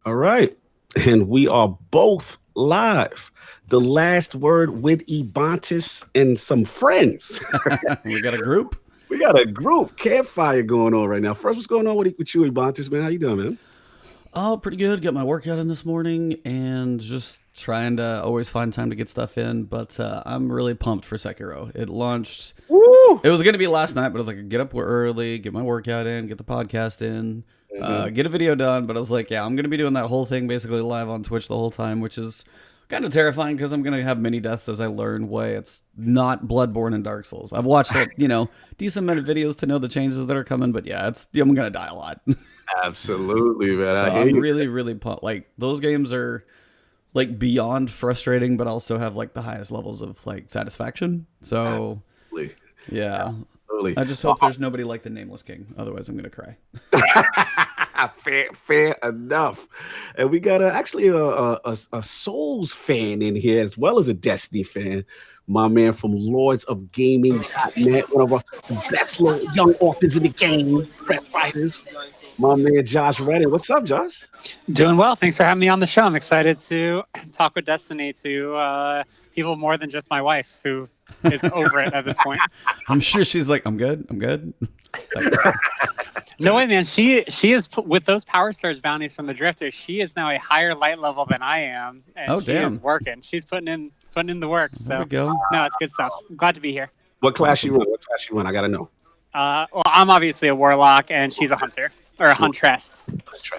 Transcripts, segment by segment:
All right. And we are both live. The last word with Ebontis and some friends. We got a group. We got a group campfire going on right now. First, what's going on with you, Ebontis, man? How you doing, man? Oh, pretty good. Got my workout in this morning and just trying to always find time to get stuff in. But I'm really pumped for Sekiro. It launched. Woo! It was going to be last night, but I was like, get up early, get my workout in, get the podcast in, get a video done. But I was like, yeah, I'm going to be doing that whole thing basically live on Twitch the whole time, which is kind of terrifying because I'm going to have many deaths as I learn why it's not Bloodborne and Dark Souls. I've watched, decent amount of videos to know the changes that are coming, but yeah, I'm going to die a lot. Absolutely, man. So I hear I'm you. really, really pumped. Like, those games are like beyond frustrating, but also have like the highest levels of like satisfaction. So Absolutely. yeah, Absolutely. I just hope there's nobody like the Nameless King. Otherwise, I'm gonna cry. Fair enough. And we got actually a Souls fan in here as well as a Destiny fan. My man from Lords of Gaming.net, one of our best little young authors in the game, press fighters. My man Josh Redden. What's up, Josh? Doing well. Thanks for having me on the show. I'm excited to talk with Destiny to people more than just my wife, who is over it at this point. I'm sure she's like, I'm good. No way, man. She is with those power surge bounties from the Drifter. She is now a higher light level than I am, and she is working. She's putting in the work. So There we go. no, it's good stuff. Glad to be here. What class you run? I gotta know. Well, I'm obviously a warlock, and she's a hunter or a huntress.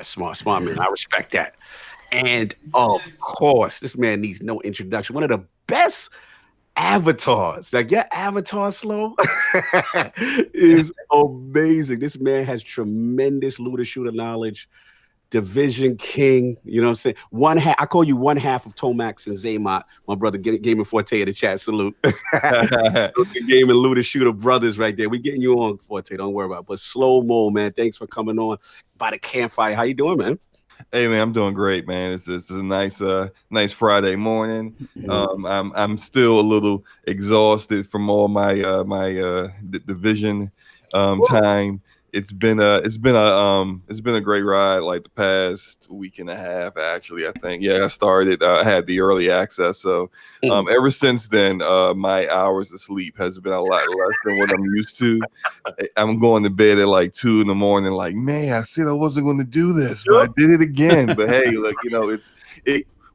Smart man. I respect that. And of course, this man needs no introduction. One of the best avatars. Like, your avatar, Slow, is amazing. This man has tremendous looter shooter knowledge. Division King, you know what I'm saying? I call you one half of Tomax and Zaymot, my brother Gaming Forte in the chat. Salute. The game and looter shooter brothers right there. We getting you on, Forte. Don't worry about it. But SloMo, man, thanks for coming on by the campfire. How you doing, man? Hey man, I'm doing great, man. It's a nice Friday morning. I'm still a little exhausted from all my division time. It's been a great ride, like the past week and a half, actually. I think, I had the early access, so ever since then, my hours of sleep has been a lot less than what I'm used to. I'm going to bed at like 2 a.m, like, man, I said I wasn't going to do this, but I did it again. But hey, look,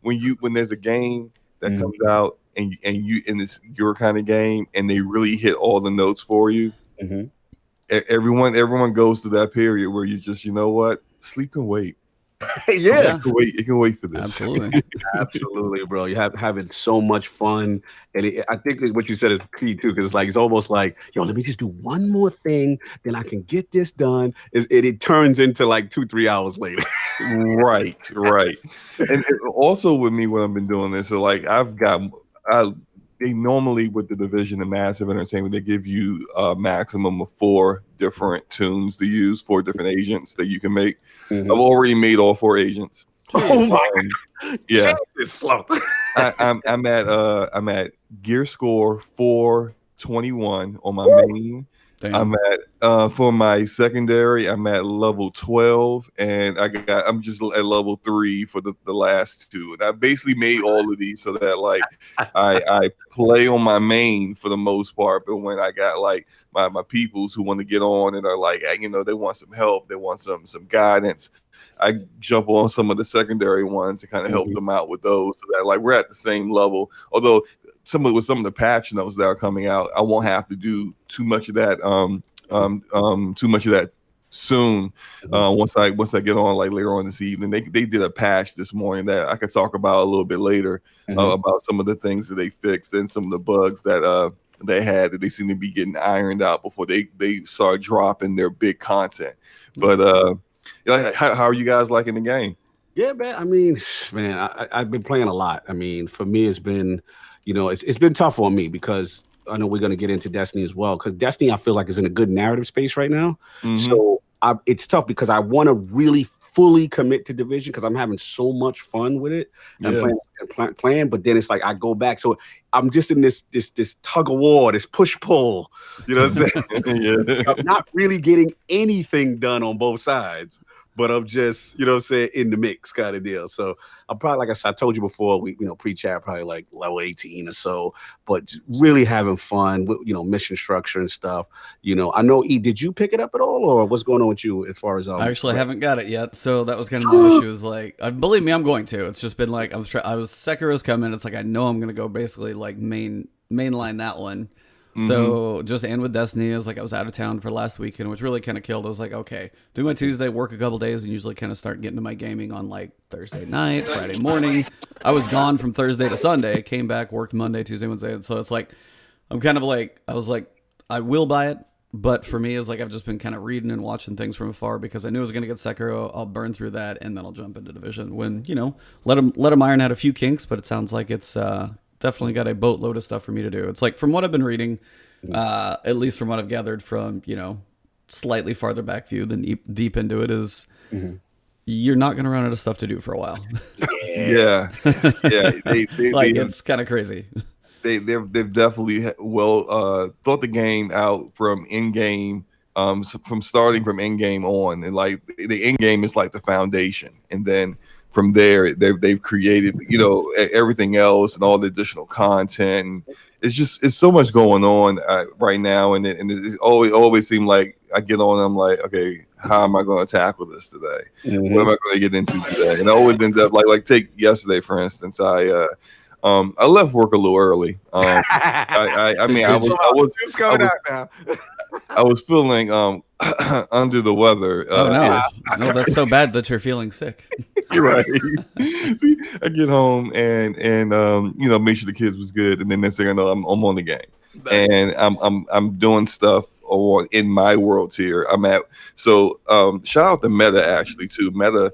when there's a game that comes out and it's your kind of game, and they really hit all the notes for you. Mm-hmm. Everyone goes through that period where you just, you know what, sleep and wait. Yeah, it can wait for this. Absolutely. Absolutely, bro. You having so much fun, and I think what you said is key too, because it's almost like, yo, let me just do one more thing, then I can get this done. It turns into like 2-3 hours later. Right. And also with me, when I've been doing this, so like they normally, with the division and massive entertainment, they give you a maximum of 4 different tunes to use, 4 different agents that you can make. Mm-hmm. I've already made all 4 agents. Oh my God. Yeah, it's slow. I'm at gear score 421 on my main. Damn. I'm at for my secondary, I'm at level 12, and I'm just at level 3 for the last 2. And I basically made all of these so that like I play on my main for the most part, but when I got like my peoples who want to get on and are like, they want some help, they want some guidance, I jump on some of the secondary ones to kind of help them out with those, so that like we're at the same level. Although some of the patch notes that are coming out, I won't have to do too much of that soon. Once I get on like later on this evening. They did a patch this morning that I could talk about a little bit later, about some of the things that they fixed and some of the bugs that they had that they seem to be getting ironed out before they start dropping their big content. But how are you guys liking the game? Yeah, man. I mean, I've been playing a lot. I mean, for me, it's been, it's been tough on me because I know we're going to get into Destiny as well. Because Destiny, I feel like, is in a good narrative space right now. Mm-hmm. So it's tough because I want to really fully commit to Division because I'm having so much fun with it and playing. But then it's like I go back. So I'm just in this tug of war, this push pull. You know what I'm saying? I'm not really getting anything done on both sides. but I'm just, you know what I'm saying, in the mix kind of deal. So I'm probably, like I said, I told you before, we, pre-chat probably like level 18 or so, but really having fun with, mission structure and stuff. I know, did you pick it up at all, or what's going on with you as far as I actually haven't got it yet, so that was kind of my issue. Is like, believe me, I'm going to. It's just been like Sekiro's coming. It's like I know I'm gonna go basically like mainline that one. Mm-hmm. So just and with Destiny, I was out of town for last weekend, which really kind of killed. I was like, okay, do my Tuesday, work a couple days, and usually kind of start getting to my gaming on like Thursday night, Friday morning. I was gone from Thursday to Sunday, came back, worked Monday, Tuesday, Wednesday, and so it's like I'm kind of like I was like I will buy it, but for me, it's like I've just been kind of reading and watching things from afar because I knew I was going to get Sekiro. I'll burn through that, and then I'll jump into Division when let him iron out a few kinks, but it sounds like it's definitely got a boatload of stuff for me to do. It's like from what I've been reading, at least from what I've gathered from slightly farther back view than deep into it is, you're not going to run out of stuff to do for a while. Yeah. It's kind of crazy. They've definitely thought the game out from endgame, from starting from endgame on, and like the endgame is like the foundation, and then from there they've created everything else and all the additional content. It's so much going on right now, and it always seemed like I get on and I'm like, okay, how am I going to tackle this today? Mm-hmm. What am I going to get into today? And I always end up like take yesterday for instance. I left work a little early. I was feeling under the weather. No, that's so bad that you're feeling sick. You're right. See, I get home and make sure the kids was good, and then next thing I know, I'm on the game, and I'm doing stuff in my world tier. I'm at shout out to Meta actually too. Meta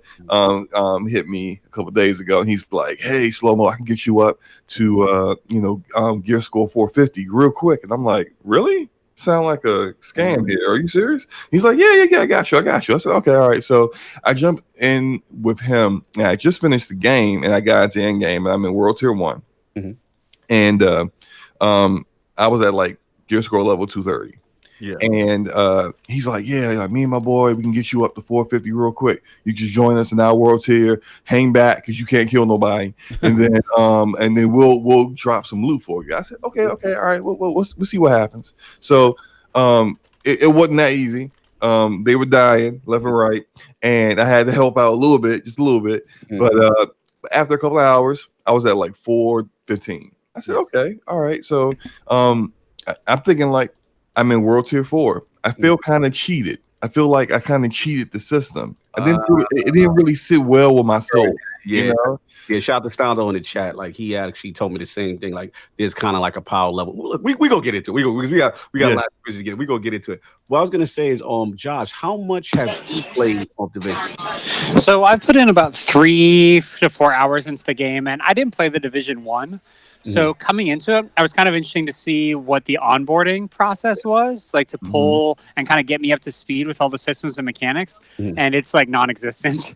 hit me a couple days ago, and he's like, "Hey, SloMo, I can get you up to gear score 450 real quick," and I'm like, "Really? Sound like a scam here. Are you serious?" He's like, yeah, I got you. I said, okay, all right. So I jump in with him, and I just finished the game, and I got into endgame, and I'm in World Tier 1. Mm-hmm. And I was at like gear score level 230. Yeah. And he's like, yeah, me and my boy, we can get you up to 450 real quick. You just join us in our world tier, hang back because you can't kill nobody, and then we'll drop some loot for you. I said, okay, all right, we'll see what happens. So it wasn't that easy. They were dying left and right, and I had to help out just a little bit. Mm-hmm. But after a couple of hours, I was at like 415. I said, okay, all right. So I'm thinking like, I'm in World Tier 4. I feel kind of cheated. I feel like I kind of cheated the system. It didn't really sit well with my soul. Yeah. Yeah. Shout out to Stando in the chat. Like he actually told me the same thing. Like there's kind of like a power level. Look, we gonna get into it. We got a lot of things to get. We gonna get into it. What I was gonna say is, Josh, how much have you played of Division? So I've put in about 3 to 4 hours into the game, and I didn't play the Division 1. So coming into it, I was kind of interesting to see what the onboarding process was, like to pull and kind of get me up to speed with all the systems and mechanics. And it's like non-existent.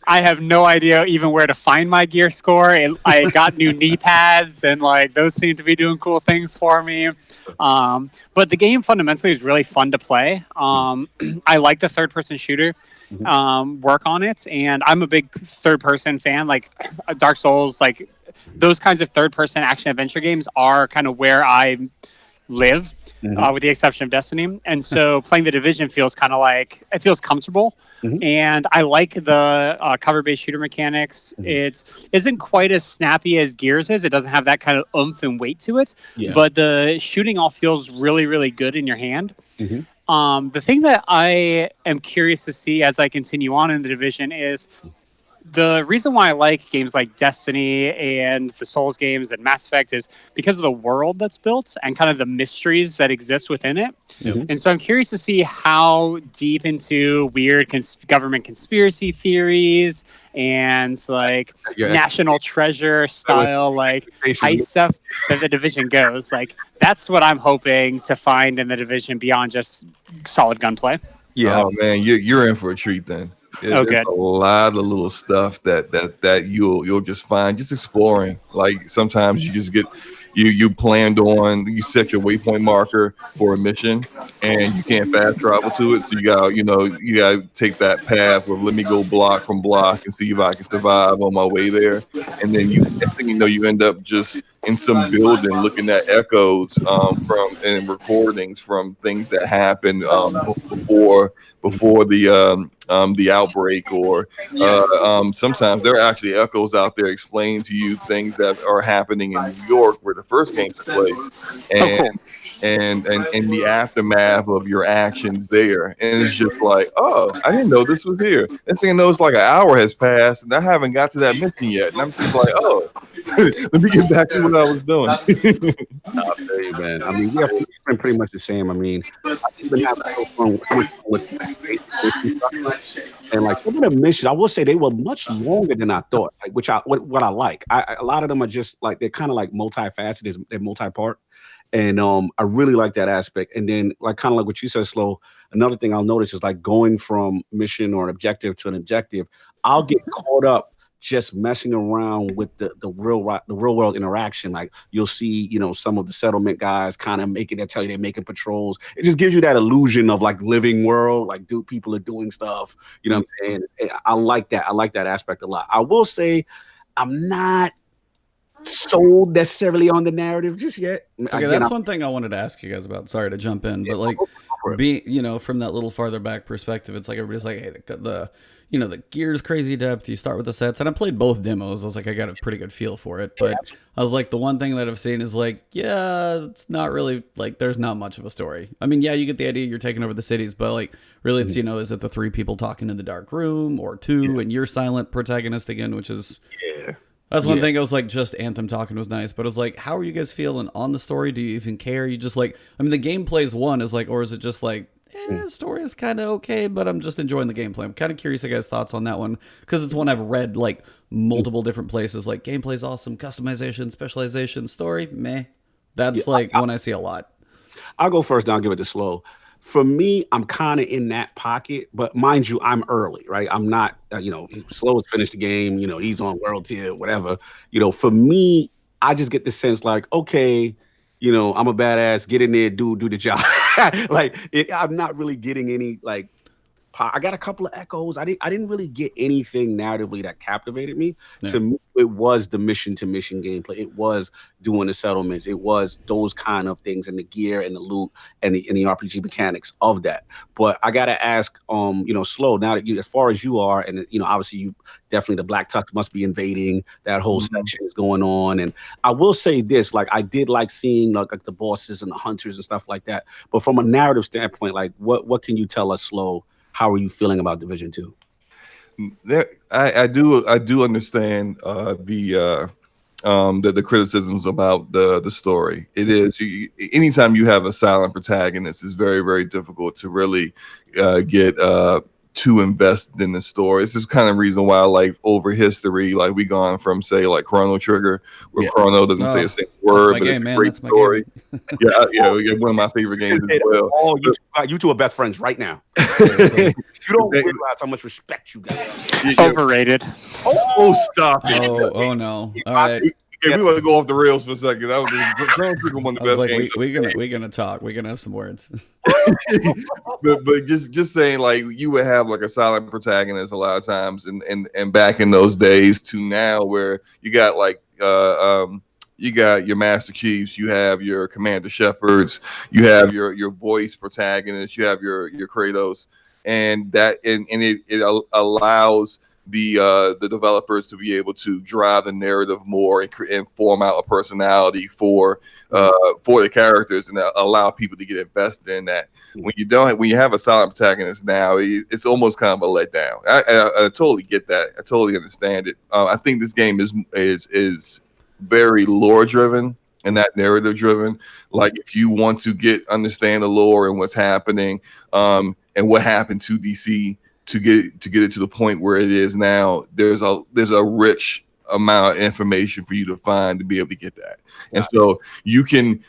I have no idea even where to find my gear score. I got new knee pads, and like those seem to be doing cool things for me. But the game fundamentally is really fun to play. I like the third-person shooter. Work on it, and I'm a big third-person fan. Like Dark Souls, like those kinds of third-person action adventure games are kind of where I live, with the exception of Destiny. And so playing the Division feels kind of like it feels comfortable. And I like the cover-based shooter mechanics. It isn't quite as snappy as Gears is. It doesn't have that kind of oomph and weight to it, but the shooting all feels really, really good in your hand. The thing that I am curious to see as I continue on in the Division is the reason why I like games like Destiny and the Souls games and Mass Effect is because of the world that's built and kind of the mysteries that exist within it. And so I'm curious to see how deep into weird government conspiracy theories and like national treasure style, like heist stuff that the Division goes. Like that's what I'm hoping to find in the Division beyond just solid gunplay. Yeah. Oh man, you're in for a treat then. There's a lot of little stuff that you'll just find just exploring. Like sometimes you just get you set your waypoint marker for a mission, and you can't fast travel to it. So you gotta take that path where let me go block from block and see if I can survive on my way there. And then next thing you know, you end up just in some building looking at echoes from and recordings from things that happened before the outbreak, or sometimes there are actually echoes out there explaining to you things that are happening in New York where the first game took place, and the aftermath of your actions there. And it's just like, oh, I didn't know this was here. Next thing you know, it's like an hour has passed and I haven't got to that mission yet. And I'm just like, oh, let me get back to what I was doing. I'll tell you, man. I mean, it's been pretty much the same. I mean, I've been having so fun with and like some of the missions, I will say they were much longer than I thought. Like, what I like. A lot of them are just like they're kind of like multifaceted, they're multi-part. And I really like that aspect. And then, like, kind of like what you said, Slow. Another thing I'll notice is like going from mission or an objective to an objective. I'll get caught up just messing around with the real world interaction. Like you'll see, some of the settlement guys kind of tell you they're making patrols. It just gives you that illusion of like living world, like people are doing stuff. You know what I'm saying? I like that. I like that aspect a lot. I will say I'm not sold necessarily on the narrative just yet. Okay, that's one thing I wanted to ask you guys about. Sorry to jump in, but like being, from that little farther back perspective, it's like everybody's like, hey, the gear's crazy depth. You start with the sets, and I played both demos. I was like, I got a pretty good feel for it, but I was like, the one thing that I've seen is like, yeah, it's not really like there's not much of a story. I mean, yeah, you get the idea you're taking over the cities, but like really, it's is it the 3 people talking in the dark room or 2, and you're silent protagonist again, which is That's one thing. I was like, just Anthem talking was nice, but I was like, how are you guys feeling on the story? Do you even care? You just like, I mean, the gameplay's one is like, or is it just like, story is kind of okay, but I'm just enjoying the gameplay. I'm kind of curious, you guys' thoughts on that one, because it's one I've read like multiple different places. Like, gameplay's awesome, customization, specialization, story, meh. That's like one I see a lot. I'll go first, then I'll give it to Slow. For me, I'm kind of in that pocket, but mind you, I'm early, right? I'm not, Slow has finished the game, he's on world tier, whatever. For me, I just get the sense like, okay, I'm a badass, get in there, do the job. I'm not really getting any like. I got a couple of echoes. I didn't really get anything narratively that captivated me. Yeah. To me, it was the mission to mission gameplay. It was doing the settlements. It was those kind of things, and the gear and the loot and the RPG mechanics of that. But I gotta ask, Slow, now that as far as you are, and obviously you definitely the Black Tusk must be invading. That whole section is going on. And I will say this, like I did like seeing like the bosses and the hunters and stuff like that. But from a narrative standpoint, like what can you tell us, Slow? How are you feeling about Division 2? I do understand the criticisms about the story. It is anytime you have a silent protagonist, it's very, very difficult to really get too invested in the story. It's just kind of reason why, like, over history, like we gone from say like Chrono Trigger, where Chrono doesn't say a single word, but it's a great story. yeah, one of my favorite games as well. Oh, you two are best friends right now. You don't realize how much respect you got. Overrated. Oh, stop it. Oh no. All right. Okay, we want to go off the rails for a second. That was Chrono Trigger, one of the best games. We're gonna talk. We're gonna have some words. but just saying, like, you would have like a silent protagonist a lot of times, and back in those days to now, where you got like you got your Master Chiefs, you have your Commander Shepherds, you have your voice protagonists, you have your Kratos, and it allows the developers to be able to drive the narrative more and form out a personality for the characters, and allow people to get invested in that. When you have a silent protagonist now, it's almost kind of a letdown. I totally get that. I totally understand it. I think this game is very lore driven and that narrative driven. Like, if you want to understand the lore and what's happening, and what happened to DC to get it to the point where it is now, there's a rich amount of information for you to find to be able to get that. And so you can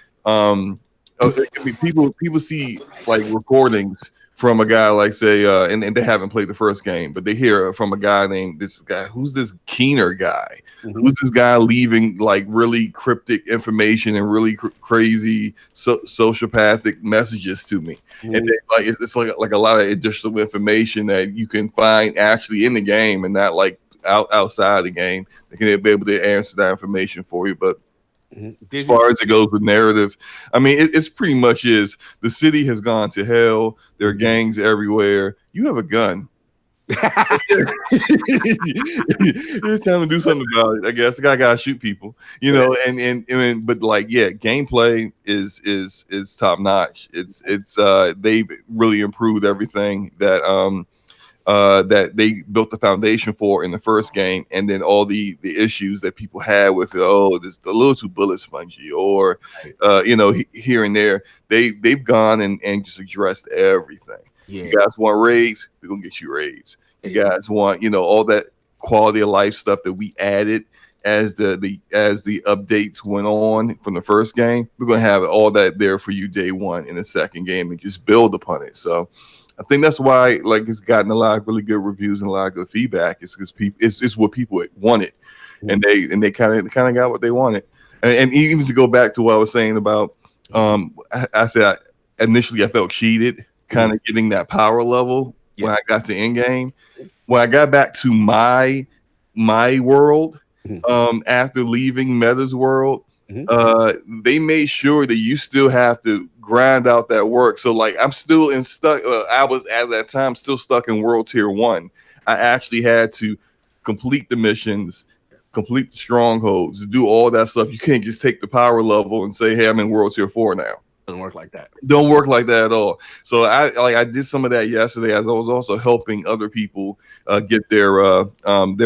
people see like recordings from a guy like say, and they haven't played the first game, but they hear from a guy named this guy, who's this Keener guy, who's this guy leaving like really cryptic information and really crazy sociopathic messages to me, and they, like it's like a lot of additional information that you can find actually in the game and not like outside the game. They can be able to answer that information for you, but. As far as it goes with narrative, I mean, it's pretty much is the city has gone to hell. There are gangs everywhere. You have a gun. It's time to do something about it. I guess the guy gotta shoot people, you know. And but like, yeah, gameplay is top notch. It's they've really improved everything that they built the foundation for in the first game, and then all the issues that people had with it. Oh, there's a little too bullet spongy, or you know, here and there. They've gone and just addressed everything. Yeah. You guys want raids? We're gonna get you raids. You guys want, you know, all that quality of life stuff that we added as the updates went on from the first game. We're gonna have all that there for you day one in the second game and just build upon it. So I think that's why like it's gotten a lot of really good reviews and a lot of good feedback. It's because it's what people wanted, and they kind of got what they wanted. And even to go back to what I was saying about, I said initially I felt cheated, kind of getting that power level when I got to endgame. When I got back to my world, after leaving Meta's world, they made sure that you still have to grind out that work. So like I'm still I was at that time still stuck in World Tier 1. I actually had to complete the missions, complete the strongholds, do all that stuff. You can't just take the power level and say, hey, I'm in World Tier 4 now. Doesn't work like that. Don't work like that at all. So I did some of that yesterday, as I was also helping other people get their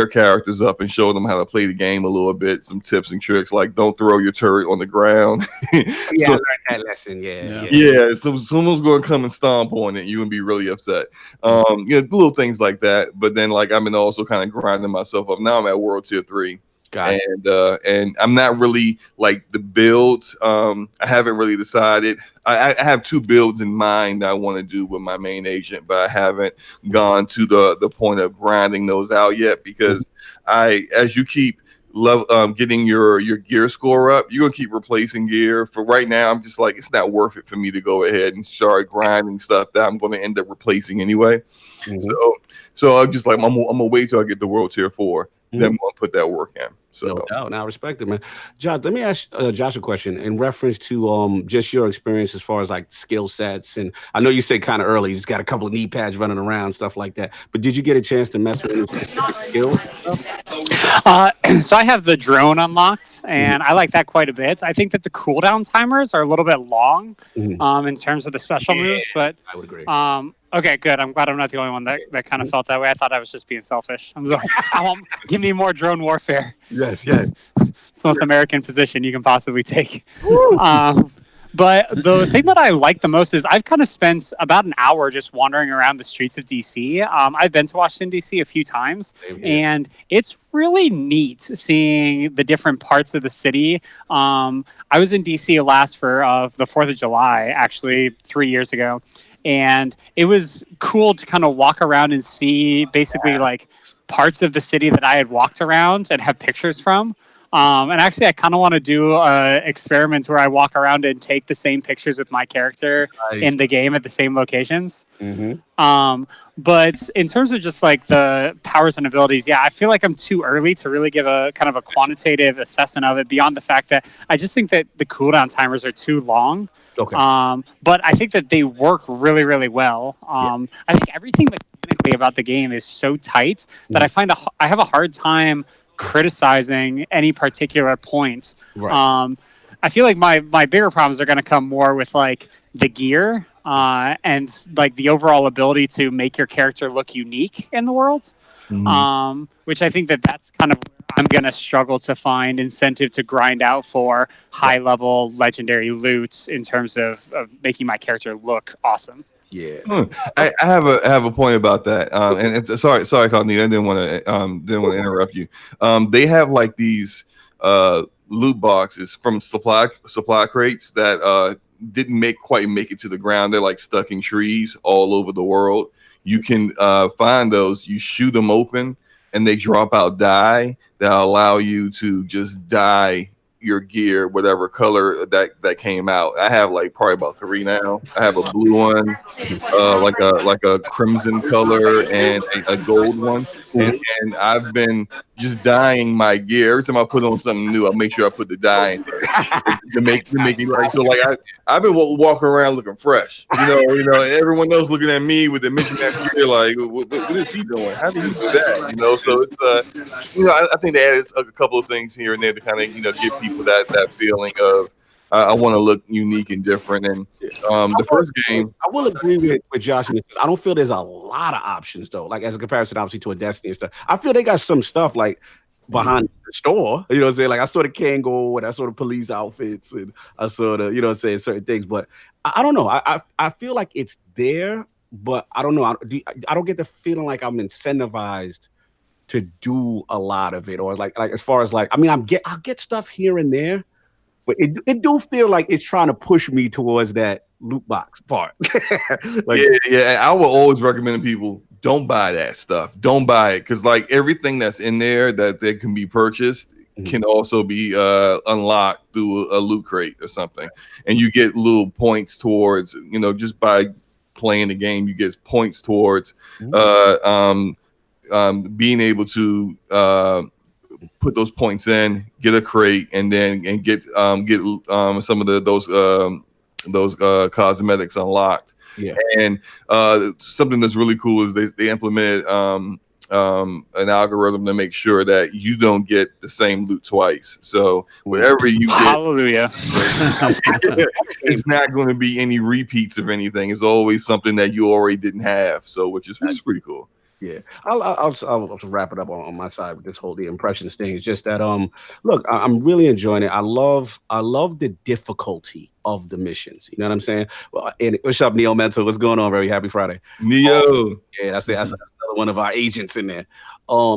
characters up and show them how to play the game a little bit. Some tips and tricks like don't throw your turret on the ground. Yeah, I learned that lesson. Yeah. So someone's going to come and stomp on it. You would be really upset. Little things like that. But then like I've been also kind of grinding myself up. Now I'm at World Tier 3. And I'm not really like the builds. I haven't really decided. I have 2 builds in mind that I want to do with my main agent, but I haven't gone to the point of grinding those out yet because as you keep getting your gear score up, you're gonna keep replacing gear. For right now, I'm just like, it's not worth it for me to go ahead and start grinding stuff that I'm gonna end up replacing anyway. So I'm just like, I'm gonna wait till I get the World Tier 4. Then I'm gonna put that work in. So no doubt. Now I respect it, man. Josh, let me ask Josh a question in reference to just your experience as far as like skill sets. And I know you said kind of early, you just got a couple of knee pads running around, stuff like that. But did you get a chance to mess with any specific skills? So I have the drone unlocked, and I like that quite a bit. I think that the cooldown timers are a little bit long in terms of the special moves, but I would agree. Okay, good. I'm glad I'm not the only one that kind of felt that way. I thought I was just being selfish. I'm like, give me more drone warfare. Yes. It's the most American position you can possibly take. But the thing that I like the most is I've kind of spent about an hour just wandering around the streets of DC. I've been to Washington, DC a few times, and it's really neat seeing the different parts of the city. I was in DC last for the 4th of July, actually 3 years ago. And it was cool to kind of walk around and see basically like parts of the city that I had walked around and have pictures from. And actually, I kind of want to do experiments where I walk around and take the same pictures with my character in the game at the same locations. But in terms of just like the powers and abilities, I feel like I'm too early to really give a kind of a quantitative assessment of it beyond the fact that I just think that the cooldown timers are too long. Okay. But I think that they work really, really well. I think everything mechanically about the game is so tight that I have a hard time criticizing any particular point. Right. I feel like my bigger problems are going to come more with like the gear and like the overall ability to make your character look unique in the world. Which I think that's kind of where I'm going to struggle to find incentive to grind out for high level legendary loot in terms of making my character look awesome. Yeah, I have a point about that. And it's, sorry, Courtney, I didn't want to interrupt you. They have like these loot boxes from supply crates that didn't quite make it to the ground. They're like stuck in trees all over the world. You can find those. You shoot them open, and they drop out dye that allow you to just dye your gear whatever color that came out. I have like probably about 3 now. I have a blue one, like a crimson color, and a gold one. And I've been just dyeing my gear. Every time I put on something new, I'll make sure I put the dye in there to make it like so. Like I've been walking around looking fresh, you know. Everyone else looking at me with the Mickey Mouse gear, like, what is he doing? How do you do that? You know, so it's I think they added a couple of things here and there to kind of give people that feeling of I want to look unique and different. And the first game, I will agree with Josh. I don't feel there's a lot of options though. Like as a comparison, obviously to a Destiny and stuff. I feel they got some stuff like behind the store. You know what I'm saying? Like I saw the Kango and I saw the police outfits and I saw the certain things. But I don't know. I feel like it's there, but I don't know. I don't get the feeling like I'm incentivized to do a lot of it, or like as far as like I'll get stuff here and there. But it do feel like it's trying to push me towards that loot box part. Like, yeah. I will always recommend people don't buy that stuff. Don't buy it because like everything that's in there that can be purchased can also be unlocked through a loot crate or something, and you get little points towards just by playing the game. You get points towards being able to put those points in, get a crate, and get some of those cosmetics unlocked. Yeah. And something that's really cool is they implemented an algorithm to make sure that you don't get the same loot twice. So whatever you get, hallelujah, it's not going to be any repeats of anything. It's always something that you already didn't have. So which is pretty cool. Yeah, I'll wrap it up on my side with this whole the impressions thing. It's just that look, I'm really enjoying it. I love the difficulty of the missions. You know what I'm saying? Well, and what's up, Neo Mental? What's going on? Very happy Friday, Neo. Yeah, that's another one of our agents in there.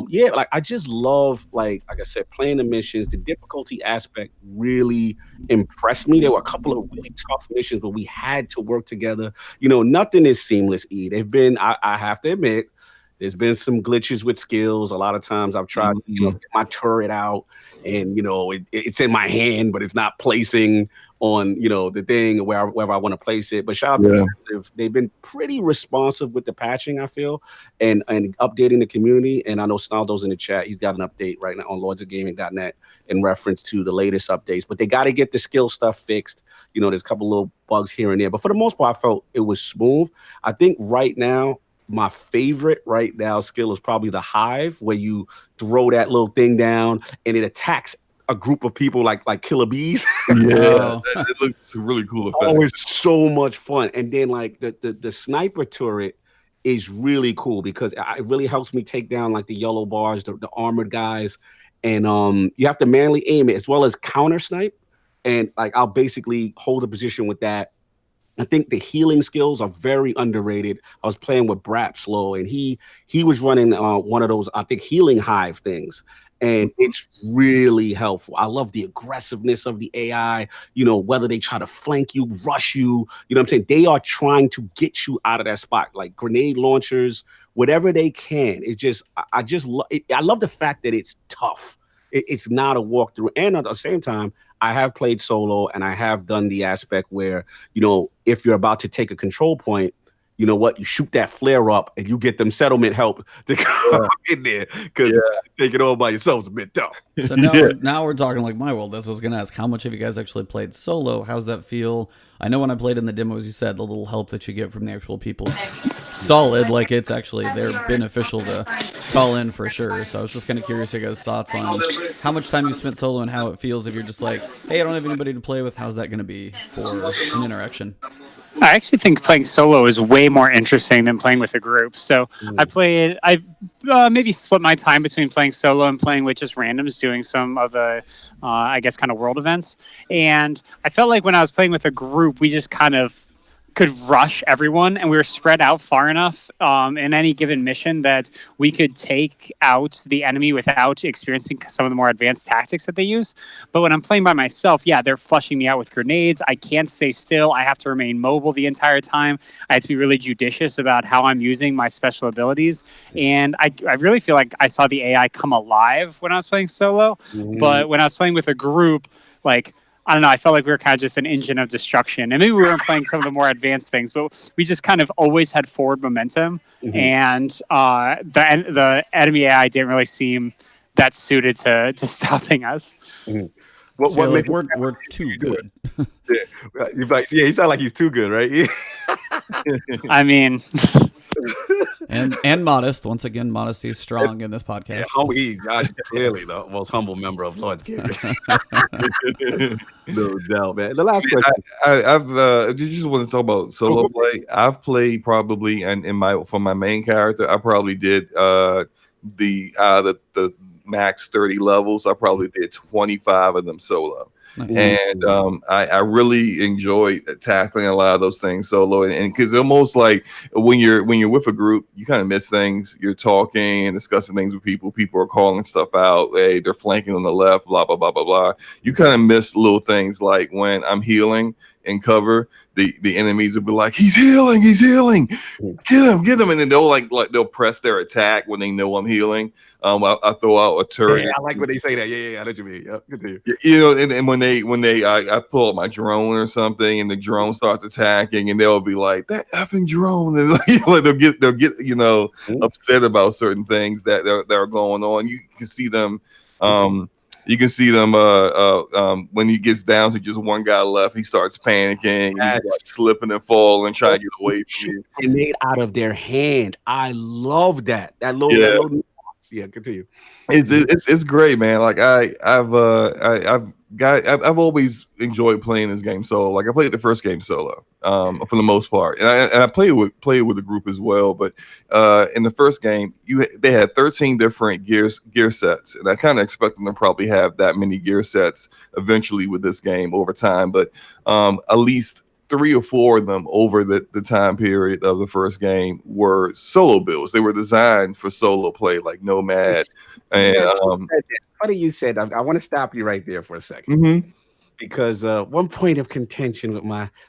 Yeah, like I just love like I said, playing the missions. The difficulty aspect really impressed me. There were a couple of really tough missions, but we had to work together. Nothing is seamless. They've been, I have to admit. There's been some glitches with skills. A lot of times I've tried to get my turret out and, it's in my hand, but it's not placing on, the thing wherever I want to place it. But shout out to Massive. They've been pretty responsive with the patching, I feel, and updating the community. And I know Snaldo's in the chat. He's got an update right now on lordsofgaming.net in reference to the latest updates. But they got to get the skill stuff fixed. There's a couple little bugs here and there. But for the most part, I felt it was smooth. I think right now, my favorite right now skill is probably the hive, where you throw that little thing down and it attacks a group of people like killer bees. Yeah, it looks really cool effect. Oh, it's so much fun. And then like the sniper turret is really cool because it really helps me take down like the yellow bars, the armored guys, and you have to manually aim it as well as counter snipe. And like I'll basically hold a position with that. I think the healing skills are very underrated. I was playing with Brap Slow, and he was running one of those, I think, healing hive things, and it's really helpful. I love the aggressiveness of the AI, whether they try to flank you, rush you, what I'm saying? They are trying to get you out of that spot, like grenade launchers, whatever they can. It's just, I love the fact that it's tough. It's not a walkthrough. And at the same time, I have played solo and I have done the aspect where, if you're about to take a control point, you know what? You shoot that flare up and you get them settlement help to come in there because take it all by yourself is a bit tough. So now we're talking like my world. That's what I was going to ask. How much have you guys actually played solo? How's that feel? I know when I played in the demos, you said the little help that you get from the actual people, solid. Like it's actually, they're beneficial to call in for sure. So I was just kind of curious your guys' thoughts on how much time you spent solo and how it feels if you're just like, hey, I don't have anybody to play with. How's that going to be for an interaction? I actually think playing solo is way more interesting than playing with a group. So I maybe split my time between playing solo and playing with just randoms, doing some of the, I guess, kind of world events. And I felt like when I was playing with a group, we just kind of could rush everyone, and we were spread out far enough in any given mission that we could take out the enemy without experiencing some of the more advanced tactics that they use. But when I'm playing by myself, yeah, they're flushing me out with grenades. I can't stay still. I have to remain mobile the entire time. I have to be really judicious about how I'm using my special abilities. And I really feel like I saw the AI come alive when I was playing solo. But when I was playing with a group, like, I don't know, I felt like we were kind of just an engine of destruction. And maybe we weren't playing some of the more advanced things, but we just kind of always had forward momentum. And the enemy AI didn't really seem that suited to stopping us. What like we're too good. Yeah, he sounds like he's too good, right? I mean, and modest. Once again, modesty is strong in this podcast. Yeah, Josh, clearly the most humble member of Lord's Game. No doubt, man. The last question. I've you just want to talk about solo play? I've played probably, and for my main character, I probably did the max 30 levels. I probably did 25 of them solo. Nice. And I really enjoy tackling a lot of those things solo, and because almost like when you're with a group, you kind of miss things. You're talking and discussing things with people. People are calling stuff out. Hey, they're flanking on the left. Blah blah blah blah blah. You kind of miss little things like when I'm healing in cover, the enemies will be like, he's healing, get him, and then they'll press their attack when they know I'm healing. I throw out a turret. Yeah, I like when they say that. Yeah, I know what you mean. Yep, continue. You know, and when I pull up my drone or something, and the drone starts attacking, and they'll be like, that effing drone, and they'll get upset about certain things that are going on. You can see them. You can see them when he gets down to just one guy left, he starts panicking, and he's like slipping and falling, trying to get away from you. Grenade out of their hand. I love that. That little yeah, continue. It's great, man. Like I've always enjoyed playing this game solo. Like I played the first game solo, for the most part, and I played with a group as well. But in the first game, they had 13 different gear sets, and I kind of expect them to probably have that many gear sets eventually with this game over time. But at least 3 or 4 of them over the time period of the first game were solo builds. They were designed for solo play, like Nomad. And funny you said. I want to stop you right there for a second, because one point of contention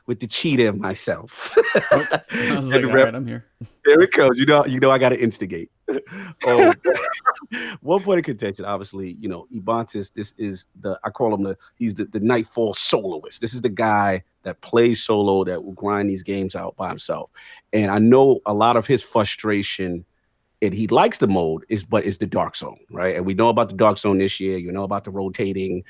with the cheetah of myself. I was like, all right, I'm here. There it goes. You know, I got to instigate. One point of contention, obviously, Ebontis. This is I call him he's the Nightfall soloist. This is the guy that plays solo, that will grind these games out by himself. And I know a lot of his frustration, and he likes the mode, but it's the dark zone, right? And we know about the dark zone this year. You know about the rotating,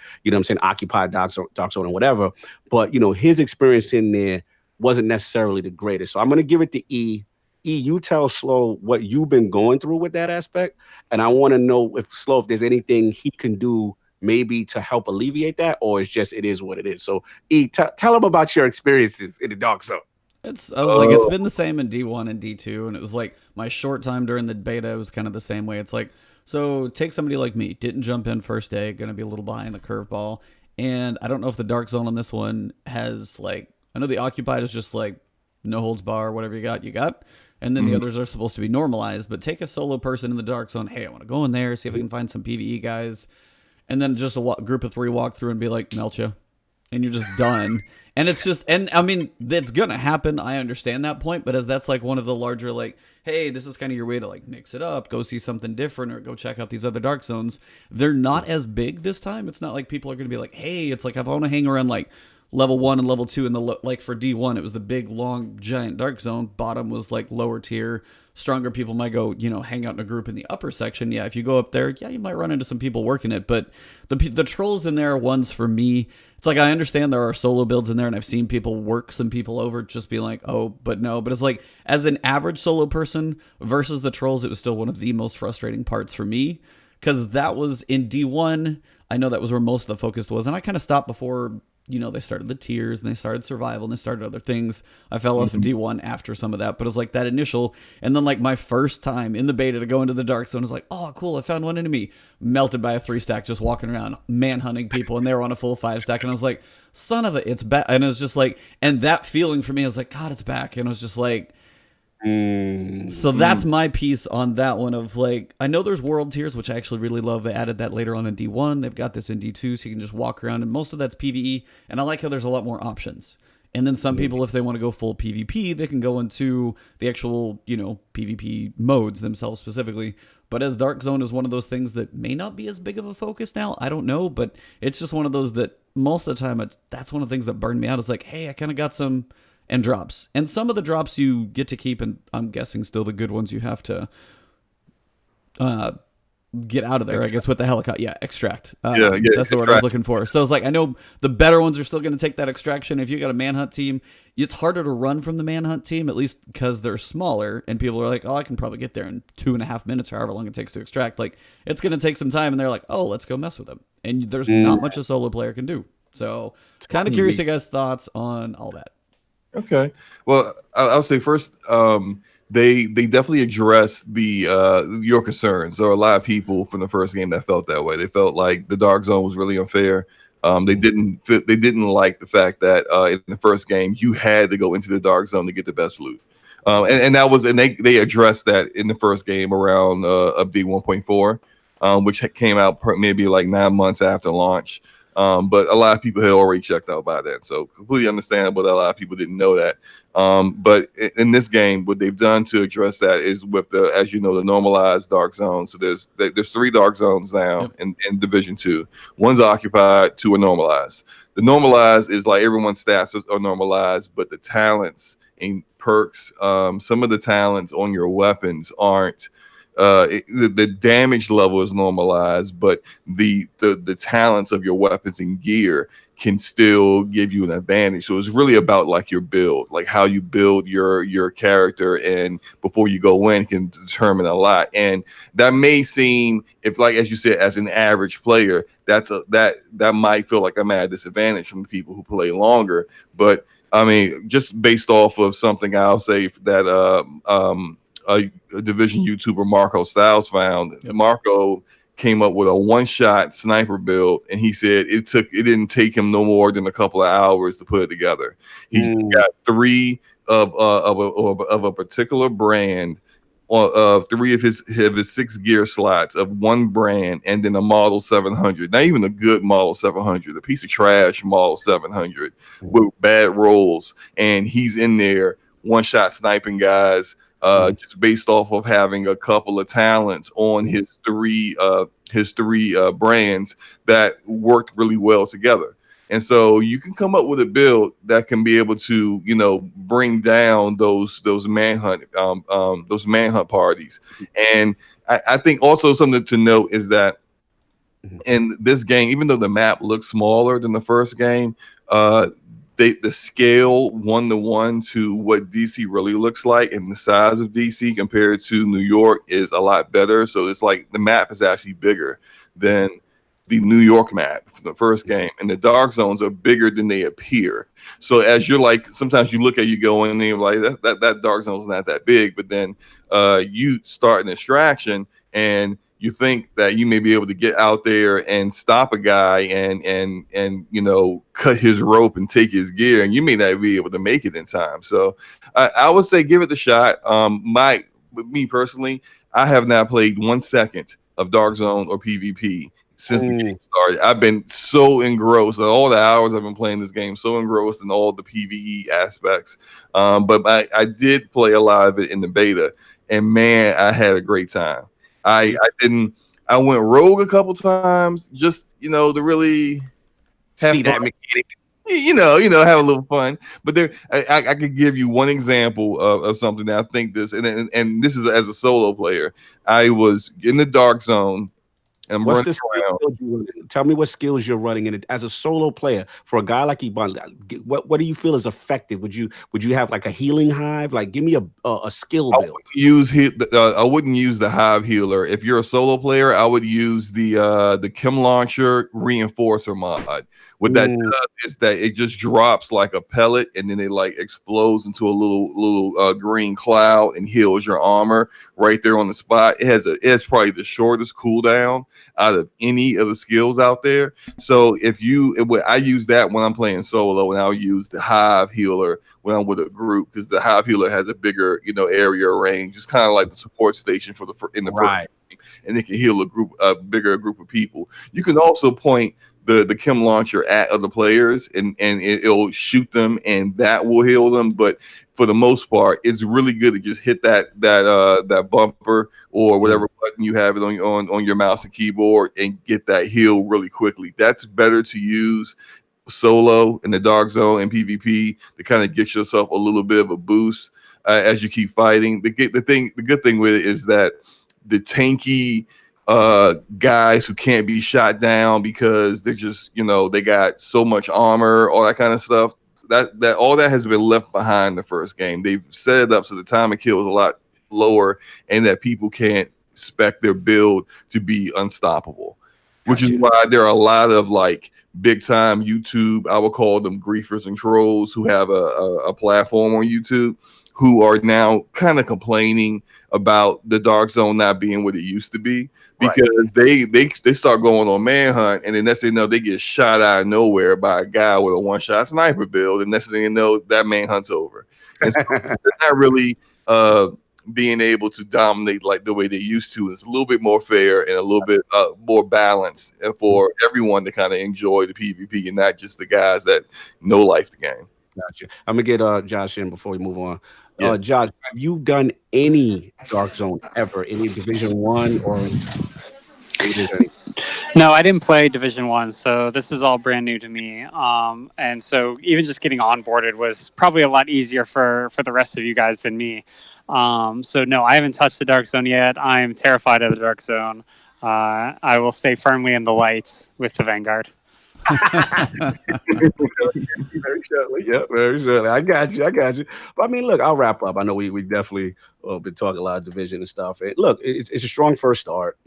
occupied dark zone and whatever. But his experience in there wasn't necessarily the greatest. So I'm gonna give it to E. You tell Slo what you've been going through with that aspect, and I want to know if there's anything he can do maybe to help alleviate that, or it's just it is what it is. So E, tell him about your experiences in the dark zone. It's been the same in D1 and D2, and it was like my short time during the beta was kind of the same way. It's like, so take somebody like me, didn't jump in first day, gonna be a little behind the curveball, and I don't know if the dark zone on this one has I know the occupied is just like no holds bar, whatever you got. And then the others are supposed to be normalized, but take a solo person in the dark zone. Hey, I want to go in there, see if I can find some PvE guys. And then just a group of 3 walk through and be like, melt you. And you're just done. And it's just, and I mean, that's going to happen. I understand that point. But as that's like one of the larger, hey, this is kind of your way to mix it up, go see something different, or go check out these other dark zones. They're not as big this time. It's not like people are going to be like, hey, it's like, I want to hang around level 1 and level 2 in the for D1 it was the big long giant dark zone. Bottom was lower tier. Stronger people might go hang out in a group in the upper section. Yeah, if you go up there, yeah, you might run into some people working it, but the trolls in there are ones for me. It's like, I understand there are solo builds in there, and I've seen people work some people over, just being like, oh, but no. But it's like, as an average solo person versus the trolls, it was still one of the most frustrating parts for me, because that was in D1. I know that was where most of the focus was, and I kind of stopped before they started the tiers and they started survival and they started other things. I fell off of D1 after some of that, but it was like that initial, and then like my first time in the beta to go into the dark zone is like, oh cool, I found one enemy melted by a 3-stack, just walking around manhunting people, and they were on a full 5-stack, and I was like, son of a, it's back. And it was just like, and that feeling for me, I was like, God, it's back. And it was just like, so that's my piece on that one of like, I know there's world tiers, which I actually really love. They added that later on in D1. They've got this in D2, so you can just walk around, and most of that's PvE. And I like how there's a lot more options. And then some people, if they want to go full PvP, they can go into the actual, PvP modes themselves specifically. But as Dark Zone is one of those things that may not be as big of a focus now, I don't know, but it's just one of those that most of the time, that's one of the things that burned me out. It's like, hey, I kind of got some and drops. And some of the drops you get to keep, and I'm guessing still the good ones you have to get out of there, I guess, with the helicopter. Yeah, extract. That's the word I was looking for. So it's like, I know the better ones are still going to take that extraction. If you got a manhunt team, it's harder to run from the manhunt team, at least because they're smaller, and people are like, oh, I can probably get there in 2.5 minutes or however long it takes to extract. Like, it's going to take some time, and they're like, oh, let's go mess with them. And there's not much a solo player can do. So kind of curious your guys' thoughts on all that. Okay. Well, I'll say first, they definitely addressed your concerns. There were a lot of people from the first game that felt that way. They felt like the Dark Zone was really unfair. They didn't like the fact that in the first game you had to go into the Dark Zone to get the best loot. And they addressed that in the first game around update 1.4, which came out maybe like 9 months after launch. But a lot of people had already checked out by then, so completely understandable that a lot of people didn't know that. But in this game, what they've done to address that is with the normalized dark zone. So there's 3 dark zones now in Division 2. One's occupied, 2 are normalized. The normalized is like everyone's stats are normalized, but the talents and perks, some of the talents on your weapons aren't. The damage level is normalized, but the talents of your weapons and gear can still give you an advantage. So it's really about like your build, like how you build your character, and before you go in can determine a lot. And that may seem, if like as you said, as an average player, that might feel like I'm at a disadvantage from people who play longer. But I mean, just based off of something I'll say that a Division YouTuber, Marco Styles, found. Marco came up with a one-shot sniper build, and he said it didn't take him no more than a couple of hours to put it together. He got 3 of a particular brand, of 3 of his 6 gear slots of one brand, and then a Model 700. Not even a good Model 700, a piece of trash Model 700 with bad rolls, and he's in there one-shot sniping guys. Just based off of having a couple of talents on his three brands that worked really well together. And so you can come up with a build that can be able to, bring down those manhunt parties. And I think also something to note is that in this game, even though the map looks smaller than the first game, the scale 1-to-1 to what DC really looks like, and the size of DC compared to New York is a lot better. So it's like the map is actually bigger than the New York map from the first game, and the dark zones are bigger than they appear. So as you're like, sometimes you look at, you go in and you're like, that dark zone's not that big, but then you start an extraction and you think that you may be able to get out there and stop a guy and cut his rope and take his gear, and you may not be able to make it in time. So I would say give it a shot. Me personally, I have not played 1 second of Dark Zone or PvP since the game started. I've been so engrossed in all the hours I've been playing this game, so engrossed in all the PvE aspects. But I did play a lot of it in the beta, and man, I had a great time. I went rogue a couple times just to really see that mechanic, have a little fun. But there, I could give you one example of something that I think this, and this is as a solo player. I was in the dark zone, I'm What's running the skill around. build you running? Tell me what skills you're running in it as a solo player for a guy like Ebontis. What do you feel is effective? Would you have like a healing hive? Like, give me a skill build. I wouldn't use the Hive Healer. If you're a solo player, I would use the Chem Launcher Reinforcer mod. What that does is that it just drops like a pellet, and then it like explodes into a little green cloud and heals your armor right there on the spot. It has probably the shortest cooldown out of any of the skills out there. So I use that when I'm playing solo, and I'll use the Hive Healer when I'm with a group, because the Hive Healer has a bigger area range. It's kind of like the support station in the first game, and it can heal a bigger group of people. You can also point the Chem Launcher at other players, and it'll shoot them, and that will heal them. But for the most part, it's really good to just hit that bumper or whatever button you have it on your mouse and keyboard, and get that heal really quickly. That's better to use solo in the dark zone and PvP to kind of get yourself a little bit of a boost as you keep fighting. The good thing with it is that the tanky guys who can't be shot down because they're just they got so much armor, all that kind of stuff, that all that has been left behind the first game. They've set it up so the time of kill is a lot lower, and that people can't expect their build to be unstoppable. Which is why there are a lot of like big time YouTube, I would call them griefers and trolls, who have a platform on YouTube, who are now kind of complaining about the dark zone not being what it used to be, because they start going on manhunt, and then next thing you know, they get shot out of nowhere by a guy with a one-shot sniper build, and next thing you know, that manhunt's over. And so they're not really being able to dominate like the way they used to. It's a little bit more fair and a little bit more balanced, and for everyone to kind of enjoy the PvP and not just the guys that know life the game. Gotcha. I'm gonna get Josh in before we move on. Josh, have you done any Dark Zone ever? Any Division 1 or any? No, I didn't play Division 1, so this is all brand new to me. And so even just getting onboarded was probably a lot easier for the rest of you guys than me. So no, I haven't touched the Dark Zone yet. I'm terrified of the Dark Zone. I will stay firmly in the light with the Vanguard. Very shortly. Yeah, very shortly. I got you. But I mean, look, I'll wrap up. I know we definitely been talking a lot of division and stuff. And look, it's a strong first start.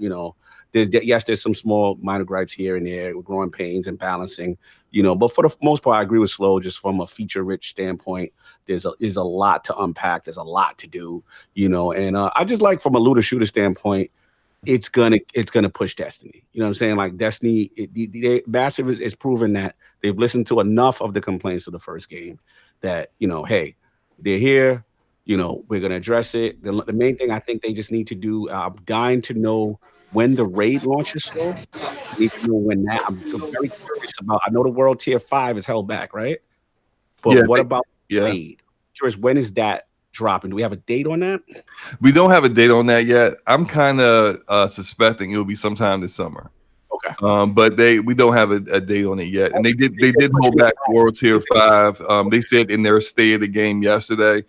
There's some small minor gripes here and there with growing pains and balancing. But for the most part, I agree with Slow. Just from a feature-rich standpoint, there's a lot to unpack. There's a lot to do. And I just like from a looter shooter standpoint, it's gonna push Destiny. You know what I'm saying? Like Destiny, Massive is proven that they've listened to enough of the complaints of the first game that hey, they're here. We're gonna address it. The main thing I think they just need to do. I'm dying to know when the raid launches. So I need to know when that. I'm very curious about. I know the World Tier 5 is held back, right? But what about raid? Curious, when is that dropping? Do we have a date on that? We don't have a date on that yet. I'm kind of suspecting it'll be sometime this summer. Okay. But we don't have a date on it yet. And they did hold back World Tier 5. They said in their state of the game Wednesday,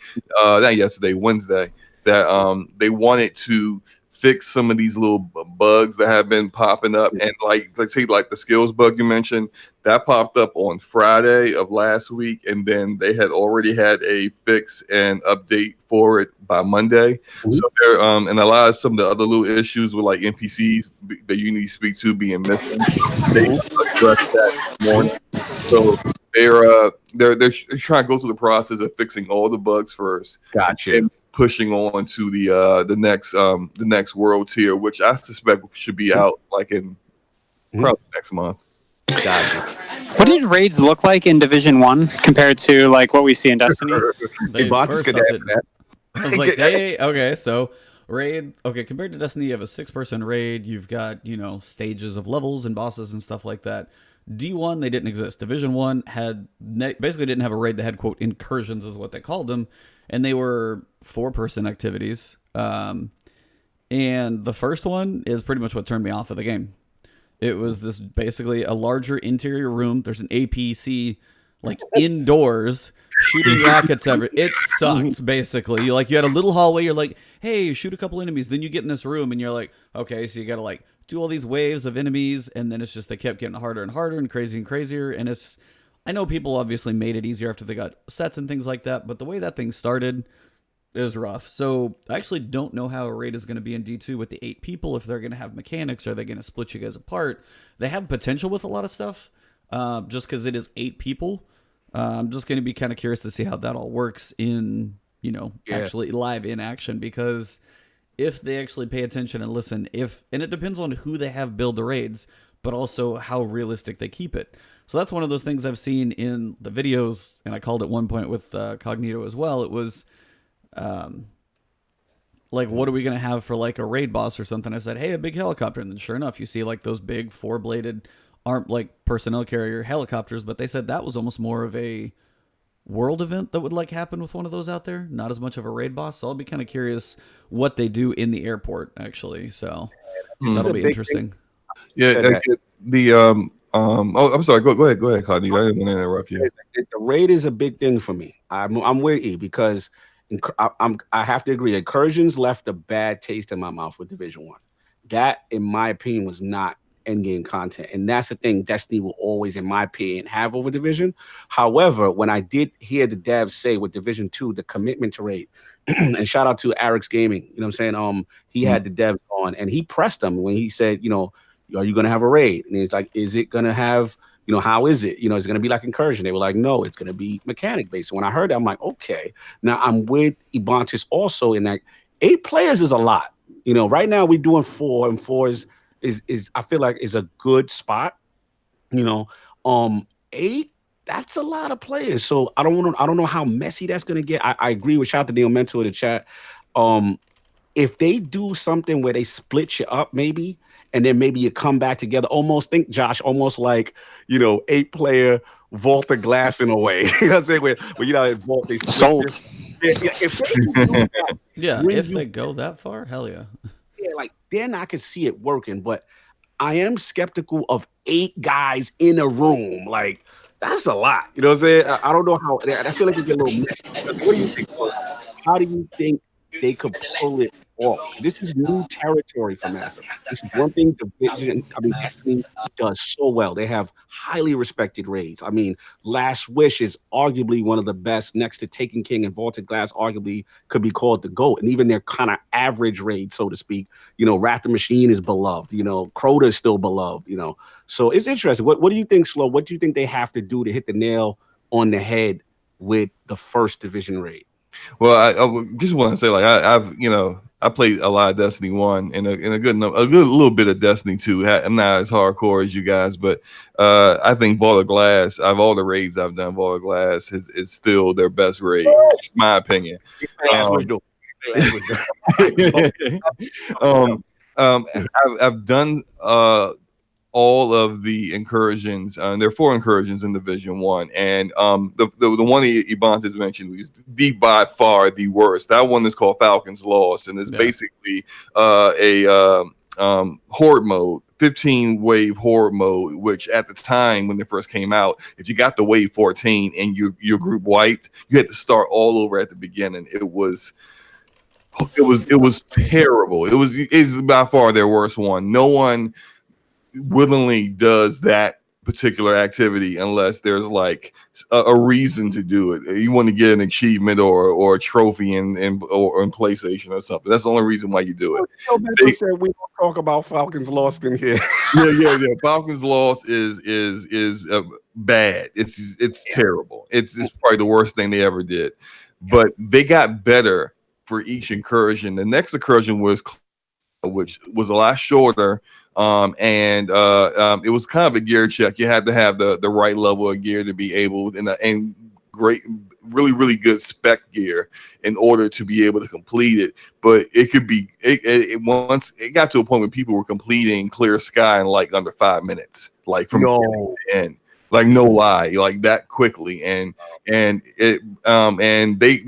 that they wanted to fix some of these little bugs that have been popping up. And like the skills bug you mentioned, that popped up on Friday of last week, and then they had already had a fix and update for it by Monday. Mm-hmm. So there and a lot of some of the other little issues with like NPCs that you need to speak to being missing, they addressed that this morning. So they're trying to go through the process of fixing all the bugs first. Gotcha. And pushing on to the next world tier, which I suspect should be out like in probably next month. Gotcha. What did raids look like in Division 1 compared to like what we see in Destiny? So raid, compared to Destiny, you have a 6-person raid. You've got, stages of levels and bosses and stuff like that. D1, they didn't exist. Division 1 basically didn't have a raid that had, quote, incursions is what they called them. And they were 4-person activities. And the first one is pretty much what turned me off of the game. It was this basically a larger interior room. There's an APC like indoors shooting rockets everywhere. It sucked, basically. You had a little hallway. You're like, hey, shoot a couple enemies. Then you get in this room and you're like, okay, so you got to like do all these waves of enemies, and then it's just they kept getting harder and harder and crazier. And it's, I know people obviously made it easier after they got sets and things like that, but the way that thing started is rough. So I actually don't know how a raid is going to be in D2 with the 8 people. If they're going to have mechanics, are they going to split you guys apart? They have potential with a lot of stuff, just because it is 8 people. I'm just going to be kind of curious to see how that all works in, actually live in action, because if they actually pay attention and listen, and it depends on who they have build the raids, but also how realistic they keep it. So that's one of those things I've seen in the videos, and I called at one point with Cognito as well. It was like, what are we going to have for like a raid boss or something? I said, hey, a big helicopter. And then sure enough, you see like those big 4-bladed aren't like personnel carrier helicopters, but they said that was almost more of a world event that would like happen with one of those out there, not as much of a raid boss. So I'll be kind of curious what they do in the airport actually. So that'll be interesting. Yeah, I'm sorry. Go ahead, Connie. I didn't want to interrupt you. The raid is a big thing for me. I'm with E because I have to agree. Incursions left a bad taste in my mouth with Division 1. That, in my opinion, was not endgame content, and that's the thing Destiny will always, in my opinion, have over Division. However, when I did hear the devs say with Division 2 the commitment to raid, and shout out to Eric's Gaming, you know what I'm saying, he had the devs on and he pressed them when he said, are you going to have a raid? And he's like, is it going to have, how is it, is it going to be like Incursion? They were like, no, it's going to be mechanic based. So when I heard that, I'm like, okay. Now I'm with Ebontis also in that 8 players is a lot. Right now we're doing 4, and 4 is I feel like is a good spot. 8, that's a lot of players. So I don't know how messy that's gonna get. I agree with, shout out to Neil Mentor in the chat. If they do something where they split you up, maybe, and then maybe you come back together, almost think, Josh, almost like 8-player Vault of Glass in a way. You know what I'm saying? Where Vault, they sold. If they do that, if they go that far, hell yeah. Like then I could see it working, but I am skeptical of 8 guys in a room. Like that's a lot. You know what I'm saying? I don't know how. I feel like it's a little messy. What do you think? How do you think they could pull it off? This is new territory for Massive. This is one thing Destiny does so well. They have highly respected raids. I mean, Last Wish is arguably one of the best, next to Taken King and Vaulted Glass, arguably could be called the GOAT. And even their kind of average raid, so to speak, Wrath the Machine is beloved. Crota is still beloved. So it's interesting. What do you think, Slo? What do you think they have to do to hit the nail on the head with the first Division raid? Well, I just want to say, like, I played a lot of Destiny 1 and a good little bit of Destiny 2. I'm not as hardcore as you guys, but I think Vault of Glass, out of all the raids I've done, Vault of Glass is still their best raid, in my opinion. I've done all of the incursions. There are 4 incursions in Division 1, and the one Ebontis mentioned was by far the worst. That one is called Falcon's Lost, and it's basically a horde mode, 15 wave horde mode, which at the time when it first came out, if you got the wave 14 and your group wiped, you had to start all over at the beginning. It was terrible. It's by far their worst one. No one willingly does that particular activity unless there's like a reason to do it. You want to get an achievement or a trophy in PlayStation or something. That's the only reason why you do it. They said we don't talk about Falcons Lost in here. yeah. Falcons Lost is bad. It's terrible. It's probably the worst thing they ever did. But they got better for each incursion. The next incursion which was a lot shorter. It was kind of a gear check. You had to have the right level of gear to be able and great, really, really good spec gear in order to be able to complete it. But it could be once it got to a point where people were completing Clear Sky in like under 5 minutes, like from beginning to end. Like no lie, like that quickly, and they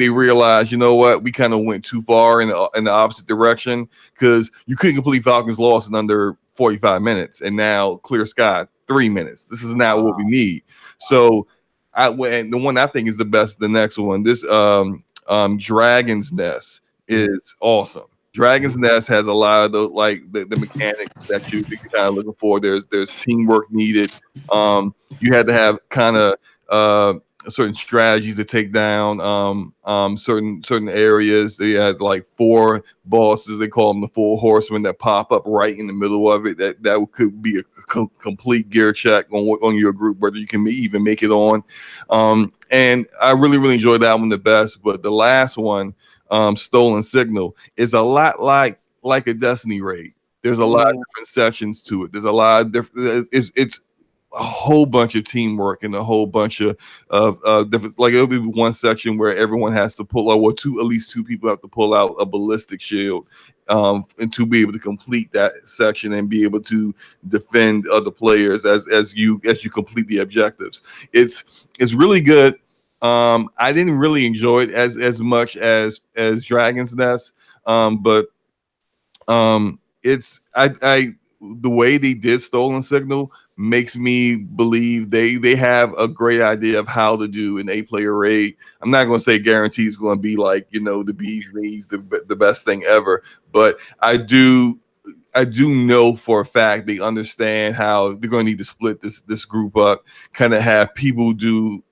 realized, you know what, we kind of went too far in the opposite direction, because you couldn't complete Falcons Lost in under 45 minutes, and now Clear Sky 3 minutes. This is not what we need. So, the one I think is the best, the next one, this Dragon's Nest is awesome. Dragon's Nest has a lot of those, like the mechanics that you're kind of looking for. There's teamwork needed. You had to have kind of certain strategies to take down certain areas. They had like 4 bosses. They call them the 4 horsemen that pop up right in the middle of it. That could be a complete gear check on your group, whether you can even make it on. And I really enjoyed that one the best. But the last one, Stolen Signal, is a lot like a Destiny raid. There's a lot of different sections to it. There's a lot of different. It's a whole bunch of teamwork and a whole bunch of different. Like it'll be one section where everyone has to pull out, or at least 2 people have to pull out a ballistic shield, and to be able to complete that section and be able to defend other players as you complete the objectives. It's really good. I didn't really enjoy it as much as Dragon's Nest, but it's the way they did Stolen Signal makes me believe they have a great idea of how to do an 8-player raid. I'm not going to say guarantee it's going to be like, the bee's knees, the best thing ever, but I do know for a fact they understand how they're going to need to split this group up, kind of have people do.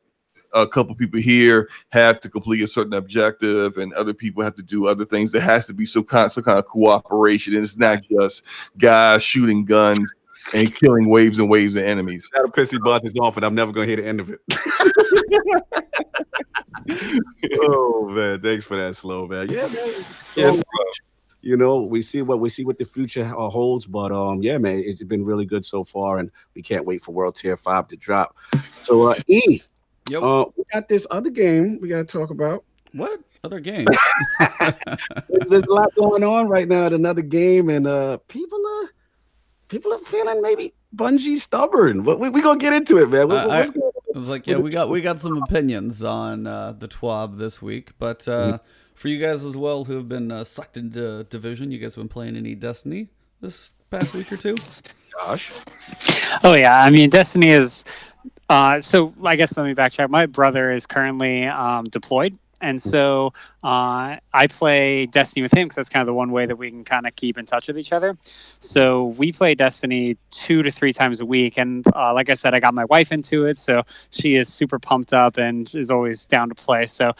A couple people here have to complete a certain objective, and other people have to do other things. There has to be some kind of cooperation, and it's not just guys shooting guns and killing waves and waves of enemies. That'll piss Ebontis off, and I'm never gonna hear the end of it. Oh man, thanks for that, Slow man. Yeah, man. Yeah, we see what the future holds, but yeah, man, it's been really good so far, and we can't wait for World Tier 5 to drop. So, E. Yep. We got this other game we got to talk about. What other game? There's a lot going on right now at another game, and people are feeling maybe Bungie stubborn. But we gonna get into it, man. I was like, yeah, we got some opinions on the TWAB this week, but for you guys as well who have been sucked into Division, you guys have been playing any Destiny this past week or two? Josh? Oh yeah, I mean Destiny is. So I guess let me backtrack. My brother is currently deployed, and so I play Destiny with him because that's kind of the one way that we can kind of keep in touch with each other. So we play Destiny 2 to 3 times a week, and like I said, I got my wife into it, so she is super pumped up and is always down to play. So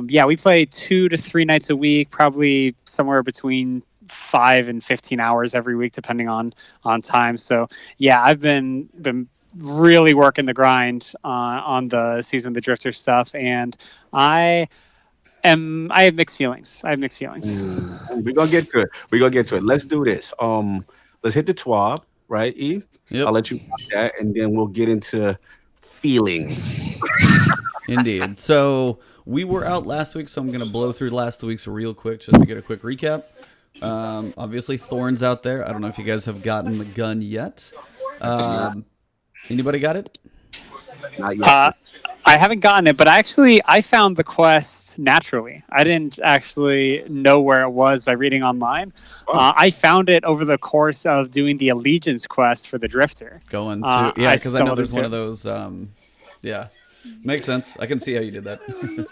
yeah, we play 2 to 3 nights a week, probably somewhere between 5 and 15 hours every week, depending on time. So yeah, I've been really working the grind on the Season of the Drifter stuff, and I have mixed feelings. We're gonna get to it. Let's do this. Let's hit the TWAB, right, E? Yep. I'll let you watch that, and then we'll get into feelings. Indeed. So we were out last week, so I'm gonna blow through last week's real quick just to get a quick recap. Obviously Thorn's out there. I don't know if you guys have gotten the gun yet. Anybody got it? Not yet. I haven't gotten it, but I found the quest naturally. I didn't actually know where it was by reading online. Oh. I found it over the course of doing the Allegiance quest for the Drifter. Going to because I know there's one of into those. Yeah, makes sense. I can see how you did that.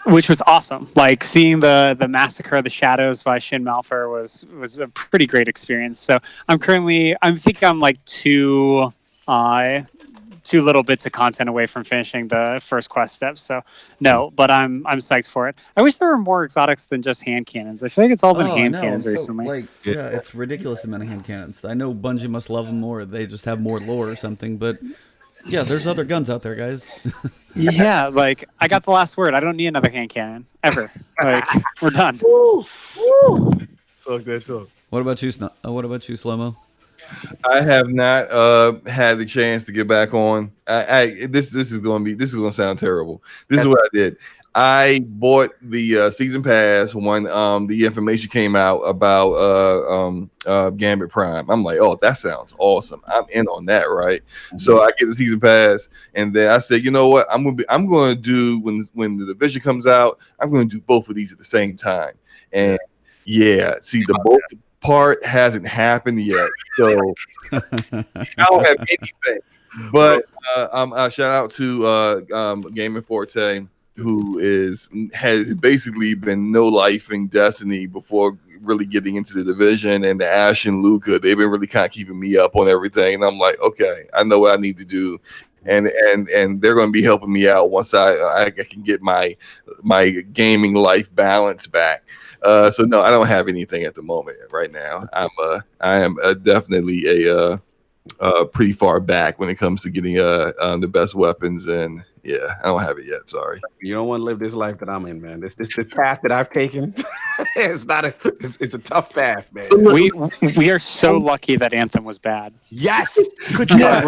which was awesome. Like seeing the Massacre of the Shadows by Shin Malphur was a pretty great experience. So I'm like two little bits of content away from finishing the first quest step. So no, but I'm psyched for it. I wish there were more exotics than just hand cannons. I feel like it's all been hand cannons recently. Yeah, it's ridiculous amount of hand cannons. I know Bungie must love them more. They just have more lore or something, but yeah, there's other guns out there, guys. Yeah, like I got the last word. I don't need another hand cannon ever. Like we're done. Woo! Talk that talk. What about you, SloMo? I have not had the chance to get back on. This is going to sound terrible. This is what I did. I bought the season pass when the information came out about Gambit Prime. I'm like, oh, that sounds awesome. I'm in on that, right? Mm-hmm. So I get the season pass, and then I said, you know what? I'm going to do when the division comes out. I'm going to do both of these at the same time. And yeah, see the both part hasn't happened yet, so I don't have anything. But shout out to Gaming Forte. who has basically been no lifing Destiny before really getting into the division, and the Ash and Luca, they've been really kind of keeping me up on everything. And I'm like, okay, I know what I need to do. And they're going to be helping me out once I can get my gaming life balance back. So no, I don't have anything at the moment right now. I am definitely a pretty far back when it comes to getting the best weapons, and yeah, I don't have it yet. Sorry. You don't want to live this life that I'm in, man. This the path that I've taken. It's a tough path, man. We are so lucky that Anthem was bad. Yes, good job.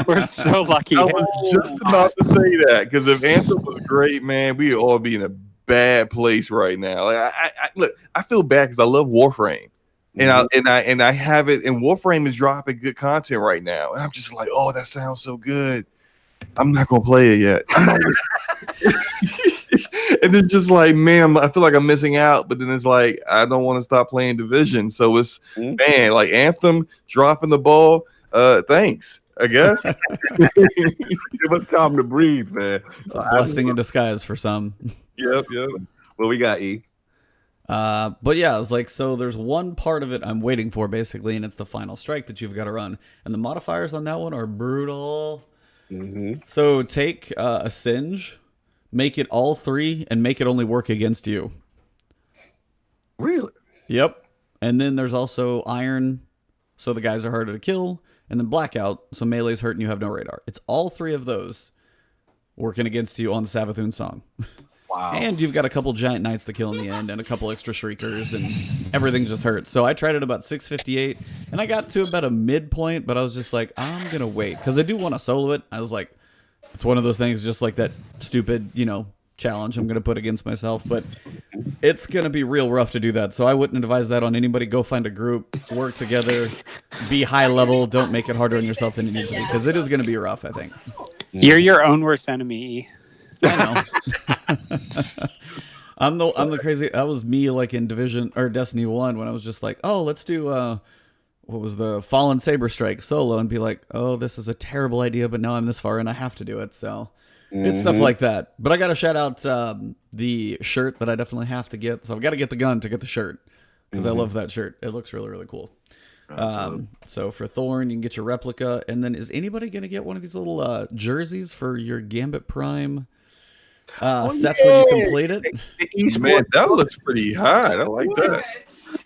We're so lucky. I was just about to say that, because if Anthem was great, man, we'd all be in a bad place right now. Like I feel bad because I love Warframe. And I have it, and Warframe is dropping good content right now. And I'm just like, oh, that sounds so good. I'm not gonna play it yet. And it's just like, man, I feel like I'm missing out. But then it's like, I don't want to stop playing Division. So it's man, like Anthem dropping the ball. Thanks, I guess. Give us time to breathe, man. It's a blessing in disguise for some. Yep. What we got, E? But yeah, it's like, so there's one part of it I'm waiting for basically, and it's the final strike that you've got to run. And the modifiers on that one are brutal. Mm-hmm. So take a Singe, make it all 3, and make it only work against you. Really? Yep. And then there's also Iron, so the guys are harder to kill. And then Blackout, so melee's hurt and you have no radar. It's all 3 of those working against you on the Savathun song. Wow. And you've got a couple giant knights to kill in the end, and a couple extra shriekers, and everything just hurts. So I tried it about 658, and I got to about a midpoint, but I was just like, I'm going to wait. Because I do want to solo it. I was like, it's one of those things, just like that stupid, challenge I'm going to put against myself. But it's going to be real rough to do that. So I wouldn't advise that on anybody. Go find a group, work together, be high level. Don't make it harder on yourself than it needs to be, because it is going to be rough, I think. You're your own worst enemy. I know. I'm the crazy. That was me, like in Division or Destiny 1, when I was just like, oh, let's do what was the Fallen Saber Strike solo, and be like, oh, this is a terrible idea, but now I'm this far and I have to do it. So it's stuff like that. But I got to shout out the shirt that I definitely have to get. So I've got to get the gun to get the shirt, because I love that shirt. It looks really, really cool. So for Thorn, you can get your replica, and then is anybody going to get one of these little jerseys for your Gambit Prime? Sets when you complete it. Man, that looks pretty hot. I like that.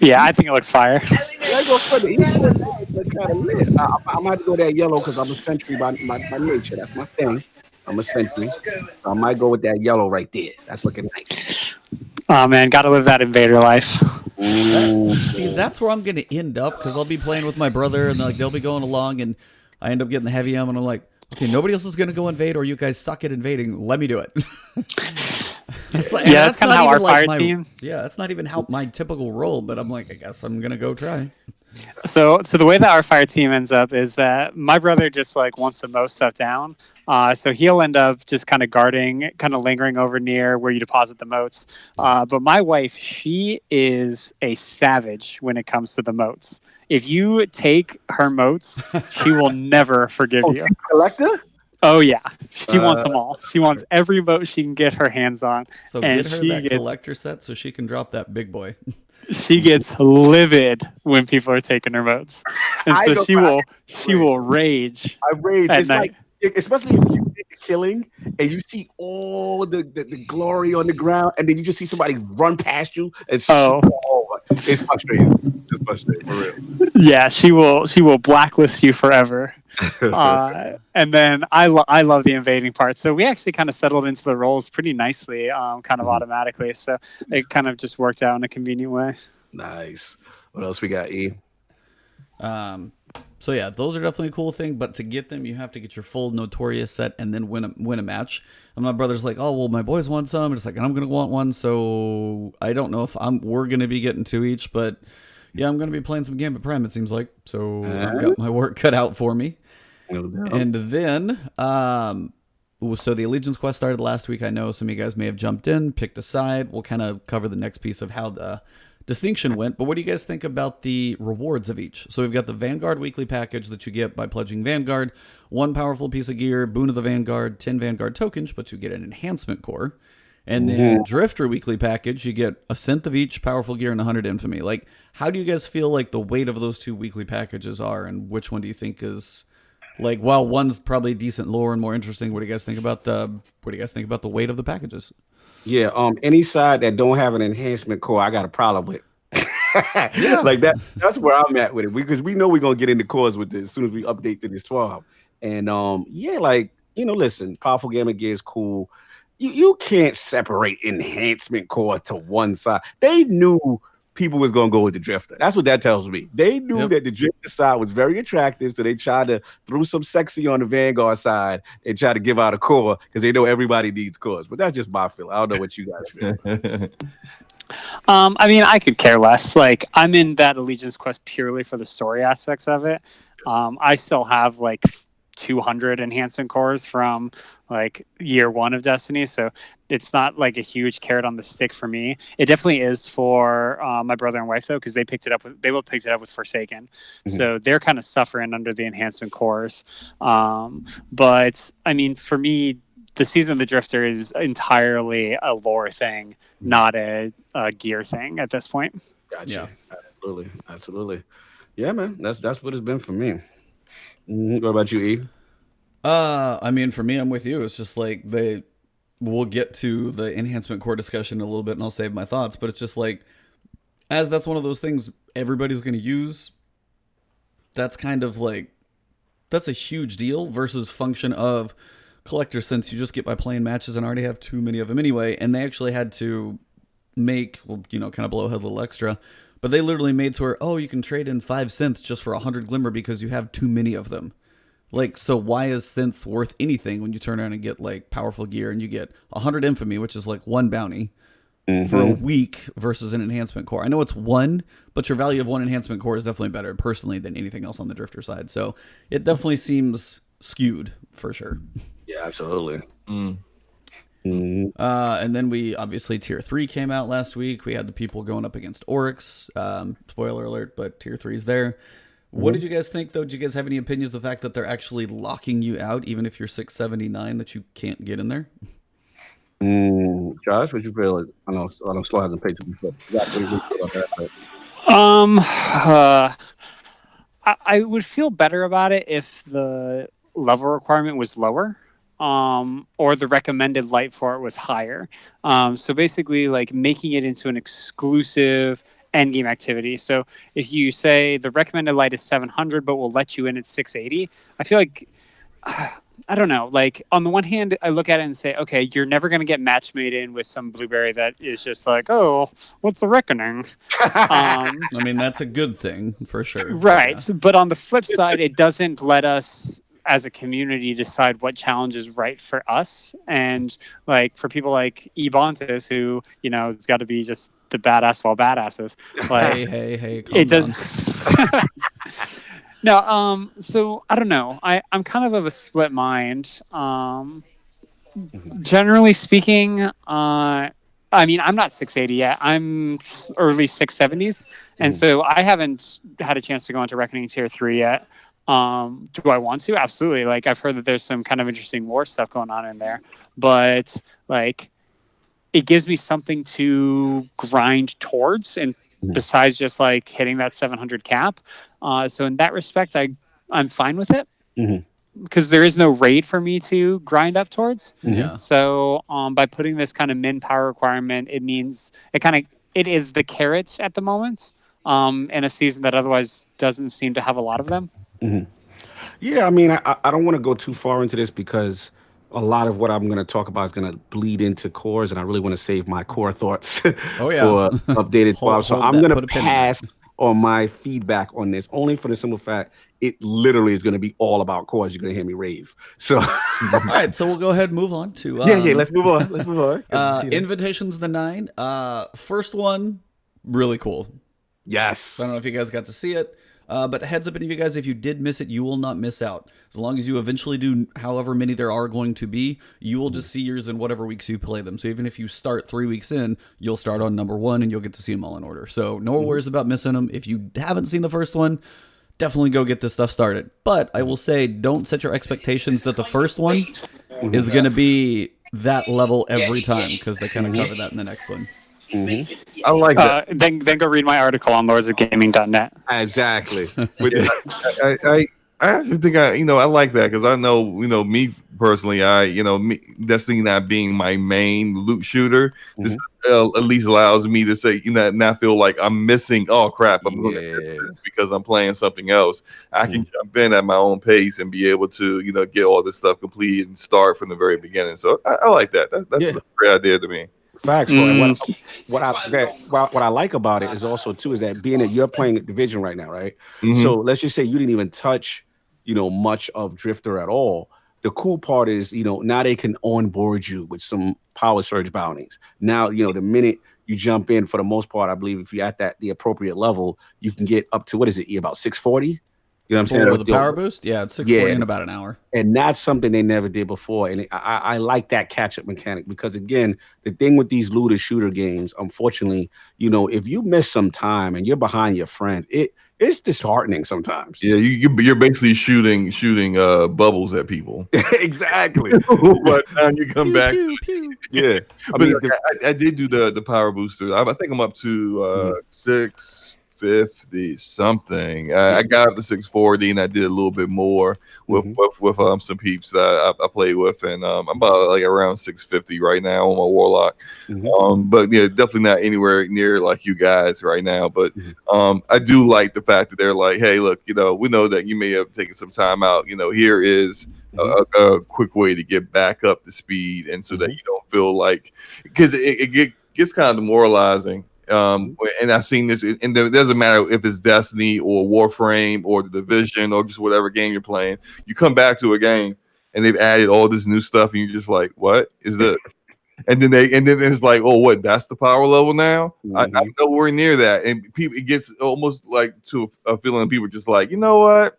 Yeah, I think it looks fire. I go for the esports. That's kind of lit. I might go that yellow because I'm a sentry by nature. That's my thing. I'm a sentry. So I might go with that yellow right there. That's looking nice. Oh man, gotta live that invader life. That's where I'm gonna end up, because I'll be playing with my brother, and they'll be going along, and I end up getting the heavy ammo, and I'm like, okay, nobody else is going to go invade, or you guys suck at invading. Let me do it. That's kind of how our fire team. Yeah, that's not even how my typical role, but I'm like, I guess I'm going to go try. So the way that our fire team ends up is that my brother just like wants to mow stuff down. So he'll end up just kind of guarding, kind of lingering over near where you deposit the moats. But my wife, she is a savage when it comes to the moats. If you take her moats, she will never forgive you. Collector? Oh yeah, she wants them all. She wants every moat she can get her hands on. So get her that collector set so she can drop that big boy. She gets livid when people are taking her moats, and so she will rage. I rage. At it's night. like, especially if you make a killing and you see all the glory on the ground, and then you just see somebody run past you and it's frustrating. It's frustrating for real. Yeah, she will blacklist you forever. And then I love the invading part. So we actually kind of settled into the roles pretty nicely, kind of automatically. So it kind of just worked out in a convenient way. Nice. What else we got, E? So yeah, those are definitely a cool thing. But to get them, you have to get your full Notorious set and then win a match. And my brother's like, oh well, my boys want some. And it's like, I'm gonna want one. So I don't know if we're gonna be getting 2 each, but yeah, I'm gonna be playing some Gambit Prime. It seems like so. I've got my work cut out for me. And then, so the Allegiance quest started last week. I know some of you guys may have jumped in, picked a side. We'll kind of cover the next piece of how the distinction went. But what do you guys think about the rewards of each? So we've got the Vanguard weekly package that you get by pledging Vanguard, 1 powerful piece of gear, boon of the Vanguard, 10 Vanguard tokens, but you get an enhancement core. And then Drifter weekly package, you get a synth of each, powerful gear, and 100 infamy. Like, how do you guys feel like the weight of those two weekly packages are, and which one do you think is like? While one's probably decent lore and more interesting, what do you guys think about the weight of the packages? Yeah, any side that don't have an enhancement core, I got a problem with. Like that's where I'm at with it, because we know we're gonna get into cores with this as soon as we update to this 12. And listen, powerful gaming gear is cool. You can't separate enhancement core to one side. They knew people was gonna go with the drifter. That's what that tells me. They knew that the drifter side was very attractive, so they tried to throw some sexy on the Vanguard side and try to give out a core because they know everybody needs cores. But that's just my feeling. I don't know what you guys feel. I mean, I could care less. Like, I'm in that Allegiance quest purely for the story aspects of it. I still have like 200 enhancement cores from like year one of Destiny, so it's not like a huge carrot on the stick for me. It definitely is for my brother and wife though, because they both picked it up with Forsaken, so they're kind of suffering under the enhancement cores. But I mean, for me, the Season of the Drifter is entirely a lore thing, not a gear thing at this point. Gotcha. Yeah, absolutely. Yeah, man, that's what it's been for me. What about you, E? I mean, for me, I'm with you. It's just like we'll get to the enhancement core discussion in a little bit, and I'll save my thoughts. But it's just like, as that's one of those things everybody's going to use. That's kind of like, that's a huge deal versus function of collector, since you just get by playing matches and already have too many of them anyway. And they actually had to make, kind of blow ahead a little extra. But they literally made to where, you can trade in 5 synths just for 100 glimmer because you have too many of them. Like, so why is synths worth anything when you turn around and get like powerful gear and you get 100 infamy, which is like 1 bounty for a week versus an enhancement core? I know it's 1, but your value of 1 enhancement core is definitely better personally than anything else on the Drifter side. So it definitely seems skewed for sure. Yeah, absolutely. And then we obviously tier 3 came out last week. We had the people going up against Oryx. Spoiler alert, but tier 3's there. What did you guys think, though? Did you guys have any opinions of the fact that they're actually locking you out, even if you're 679, that you can't get in there? Josh, what you feel? I know Slow hasn't picked it before. I would feel better about it if the level requirement was lower. Or the recommended light for it was higher. So basically, like, making it into an exclusive endgame activity. So if you say the recommended light is 700, but we'll let you in at 680, I feel like, I don't know. Like, on the one hand, I look at it and say, okay, you're never going to get match made in with some blueberry that is just like, oh, what's the reckoning? I mean, that's a good thing for sure. Right. Yeah. But on the flip side, it doesn't let us as a community decide what challenge is right for us. And like for people like Ebontis, who, it's got to be just the badass of all badasses. Like, hey, it does. No, so I don't know. I'm kind of a split mind. Generally speaking, I mean, I'm not 680 yet. I'm early 670s. And so I haven't had a chance to go into Reckoning Tier 3 yet. Do I want to? Absolutely. Like, I've heard that there's some kind of interesting war stuff going on in there, but like, it gives me something to grind towards, and besides just like hitting that 700 cap. So in that respect, I'm fine with it because there is no raid for me to grind up towards. Yeah. So by putting this kind of min power requirement, it means it is the carrot at the moment in a season that otherwise doesn't seem to have a lot of them. Yeah, I mean, I don't want to go too far into this because a lot of what I'm going to talk about is going to bleed into cores, and I really want to save my core thoughts for updated 12. So I'm going to pass on my feedback on this, only for the simple fact it literally is going to be all about cores. You're going to hear me rave. So, all right, so we'll go ahead and move on to let's move on. Invitations the 9. First one, really cool. Yes. I don't know if you guys got to see it. But heads up, any of you guys, if you did miss it, you will not miss out. As long as you eventually do however many there are going to be, you will just see yours in whatever weeks you play them. So even if you start 3 weeks in, you'll start on number 1 and you'll get to see them all in order. So no worries about missing them. If you haven't seen the first one, definitely go get this stuff started. But I will say, don't set your expectations that the first one is going to be that level every time because they kind of cover that in the next one. I like that. Then go read my article on lordsofgaming.net. Exactly. I actually think I like that because I know, me personally, Destiny not being my main loot shooter, this at least allows me to say, not feel like I'm missing. Oh crap, I'm going to miss this because I'm playing something else. I can jump in at my own pace and be able to, get all this stuff completed and start from the very beginning. So I like that. That's a great idea to me. Facts. What I like about it is also too is that being that you're playing Division right now, right? So let's just say you didn't even touch, much of Drifter at all. The cool part is, now they can onboard you with some power surge bounties. Now, the minute you jump in, for the most part, I believe if you're at the appropriate level, you can get up to, what is it, about 640? You know what I'm saying? With the power boost? Yeah, it's 640 in about an hour. And that's something they never did before. And I like that catch-up mechanic because, again, the thing with these looter shooter games, unfortunately, if you miss some time and you're behind your friend, it's disheartening sometimes. Yeah, you're basically shooting bubbles at people. Exactly. But time you come back. Yeah. I did do the power booster. I think I'm up to 650 something. I got up to 640 and I did a little bit more with some peeps that I played with, and I'm about like around 650 right now on my warlock. But yeah, definitely not anywhere near like you guys right now. But I do like the fact that they're like, hey, look, we know that you may have taken some time out. Here is a quick way to get back up to speed, and so that you don't feel like, because it gets kind of demoralizing. And I've seen this, and it doesn't matter if it's Destiny or Warframe or the Division or just whatever game you're playing. You come back to a game and they've added all this new stuff, and you're just like, "What is this?" And then it's like, "Oh, what? That's the power level now?" I'm nowhere near that, and it gets almost like to a feeling of people just like, you know what?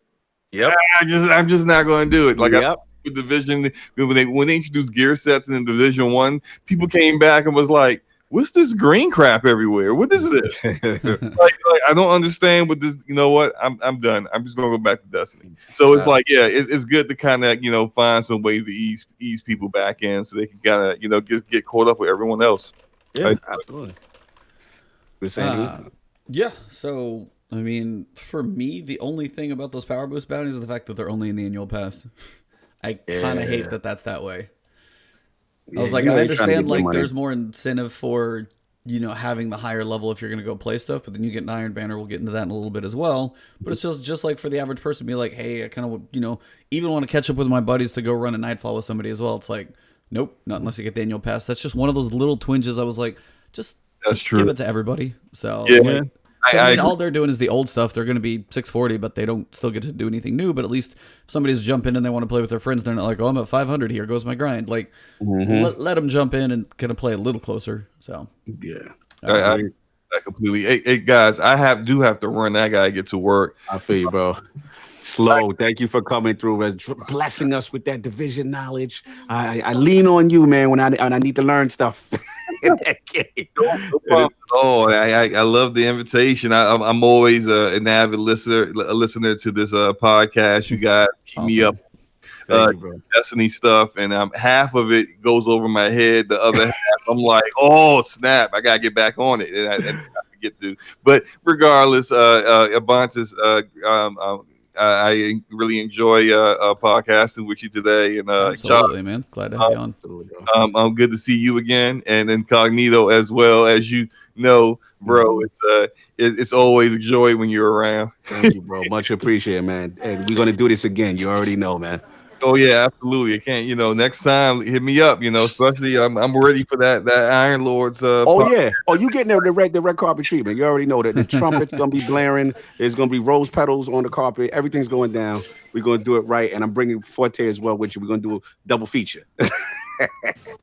Yep. I'm just not going to do it. Like the Division, when they introduced gear sets in Division 1, people came back and was like, what's this green crap everywhere? What is this? like I don't understand what this. You know what? I'm done. I'm just gonna go back to Destiny. So it's like, yeah, it's good to kind of find some ways to ease people back in so they can kind of just get caught up with everyone else. Yeah, absolutely. Yeah. So I mean, for me, the only thing about those power boost bounties is the fact that they're only in the annual pass. I kind of hate that that's that way. I was like, I understand like there's more incentive for, having the higher level if you're going to go play stuff, but then you get an Iron Banner. We'll get into that in a little bit as well. But it's just like for the average person, be like, hey, I kind of, even want to catch up with my buddies to go run a Nightfall with somebody as well. It's like, nope, not unless you get the annual pass. That's just one of those little twinges. I was like, just give it to everybody. So yeah. All they're doing is the old stuff. They're going to be 640, but they don't still get to do anything new. But at least if somebody's jumping and they want to play with their friends, they're not like, oh, I'm at 500. Here goes my grind. Like, let them jump in and kind of play a little closer. So yeah, I completely. Hey, guys, do have to run. I gotta get to work. I feel you, bro. Slow. Thank you for coming through and blessing us with that Division knowledge. I lean on you, man, when I need to learn stuff. No problem at all. I love the invitation. I'm always an avid listener to this podcast. You guys keep me up. Destiny stuff, and half of it goes over my head. The other half, I'm like, oh snap! I gotta get back on it, and I forget to. But regardless, Ebontis, I really enjoy podcasting with you today, and absolutely, man. Glad to have you on. I'm good to see you again, and Incognito as well. As you know, bro, it's always a joy when you're around. Thank you, bro. Much appreciated, man. And we're gonna do this again. You already know, man. Oh yeah, absolutely. I can't. Next time, hit me up. Especially I'm ready for that Iron Lord's. Yeah. Oh, you getting the red carpet treatment? You already know that the trumpet's gonna be blaring. There's gonna be rose petals on the carpet. Everything's going down. We're gonna do it right, and I'm bringing Forte as well with you. We're gonna do a double feature.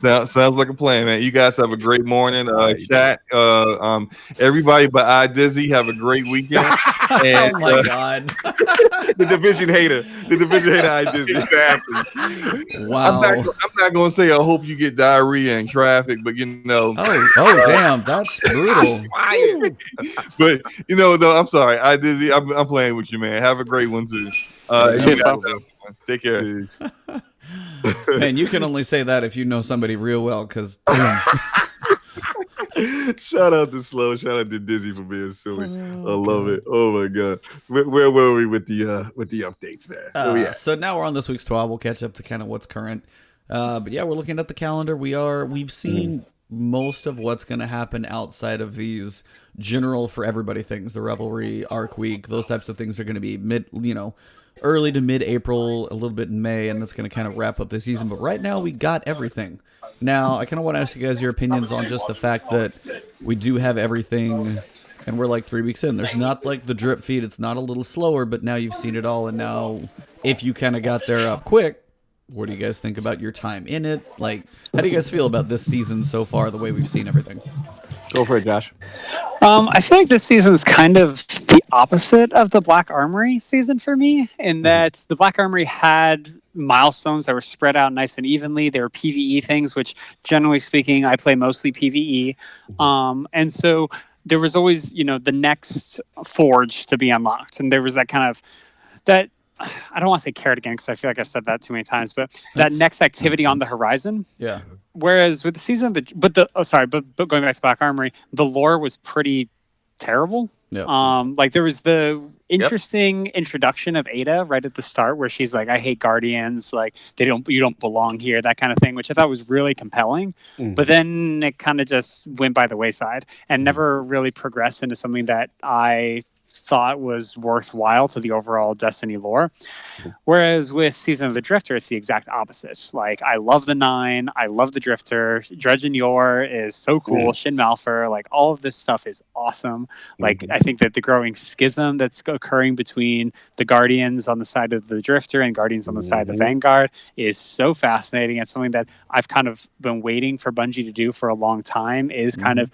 Sounds like a plan, man. You guys have a great morning. Chat. Everybody but I Dizzy have a great weekend. And, oh my god. The division hater. I Dizzy. Exactly. Wow. I'm not gonna say I hope you get diarrhea in traffic, but Oh damn, that's brutal. But though, I'm sorry. I Dizzy, I'm playing with you, man. Have a great one too. Take care. Man, you can only say that if you know somebody real well, because Shout out to Slow. Shout out to Dizzy for being silly. I love it. Oh my god. Where were we with the updates, man? Where we at? So now we're on this week's TWAB. We'll catch up to kind of what's current. But yeah, we're looking at the calendar. We've seen most of what's going to happen outside of these general for everybody things. The Revelry, Arc Week, those types of things are going to be early to mid-April, a little bit in May, and that's going to kind of wrap up the season. But right now, we got everything. Now, I kind of want to ask you guys your opinions on just the fact that we do have everything, and we're like 3 weeks in. There's not like the drip feed. It's not a little slower, but now you've seen it all, and now if you kind of got there up quick, what do you guys think about your time in it? Like, how do you guys feel about this season so far, the way we've seen everything? Go for it, Josh. I feel like this season is kind of the opposite of the Black Armory season for me, in that the Black Armory had milestones that were spread out nice and evenly. There were PvE things, which generally speaking, I play mostly PvE. And so there was always, the next forge to be unlocked. And there was that kind of, that, I don't want to say carrot again, because I feel like I've said that too many times, but that next activity on the horizon. Yeah. Whereas with the season, but going back to Black Armory, the lore was pretty terrible. Yeah. Like there was the interesting introduction of Ada right at the start, where she's like, "I hate Guardians. Like you don't belong here," that kind of thing, which I thought was really compelling. But then it kind of just went by the wayside and never really progressed into something that I thought was worthwhile to the overall Destiny lore. Whereas with Season of the Drifter, it's the exact opposite. Like, I love the Nine, I love the Drifter, Dredge and Yor is so cool, Shin Malphur, like all of this stuff is awesome. Like, I think that the growing schism that's occurring between the Guardians on the side of the Drifter and Guardians on the side of the Vanguard is so fascinating. It's something that I've kind of been waiting for Bungie to do for a long time, is kind of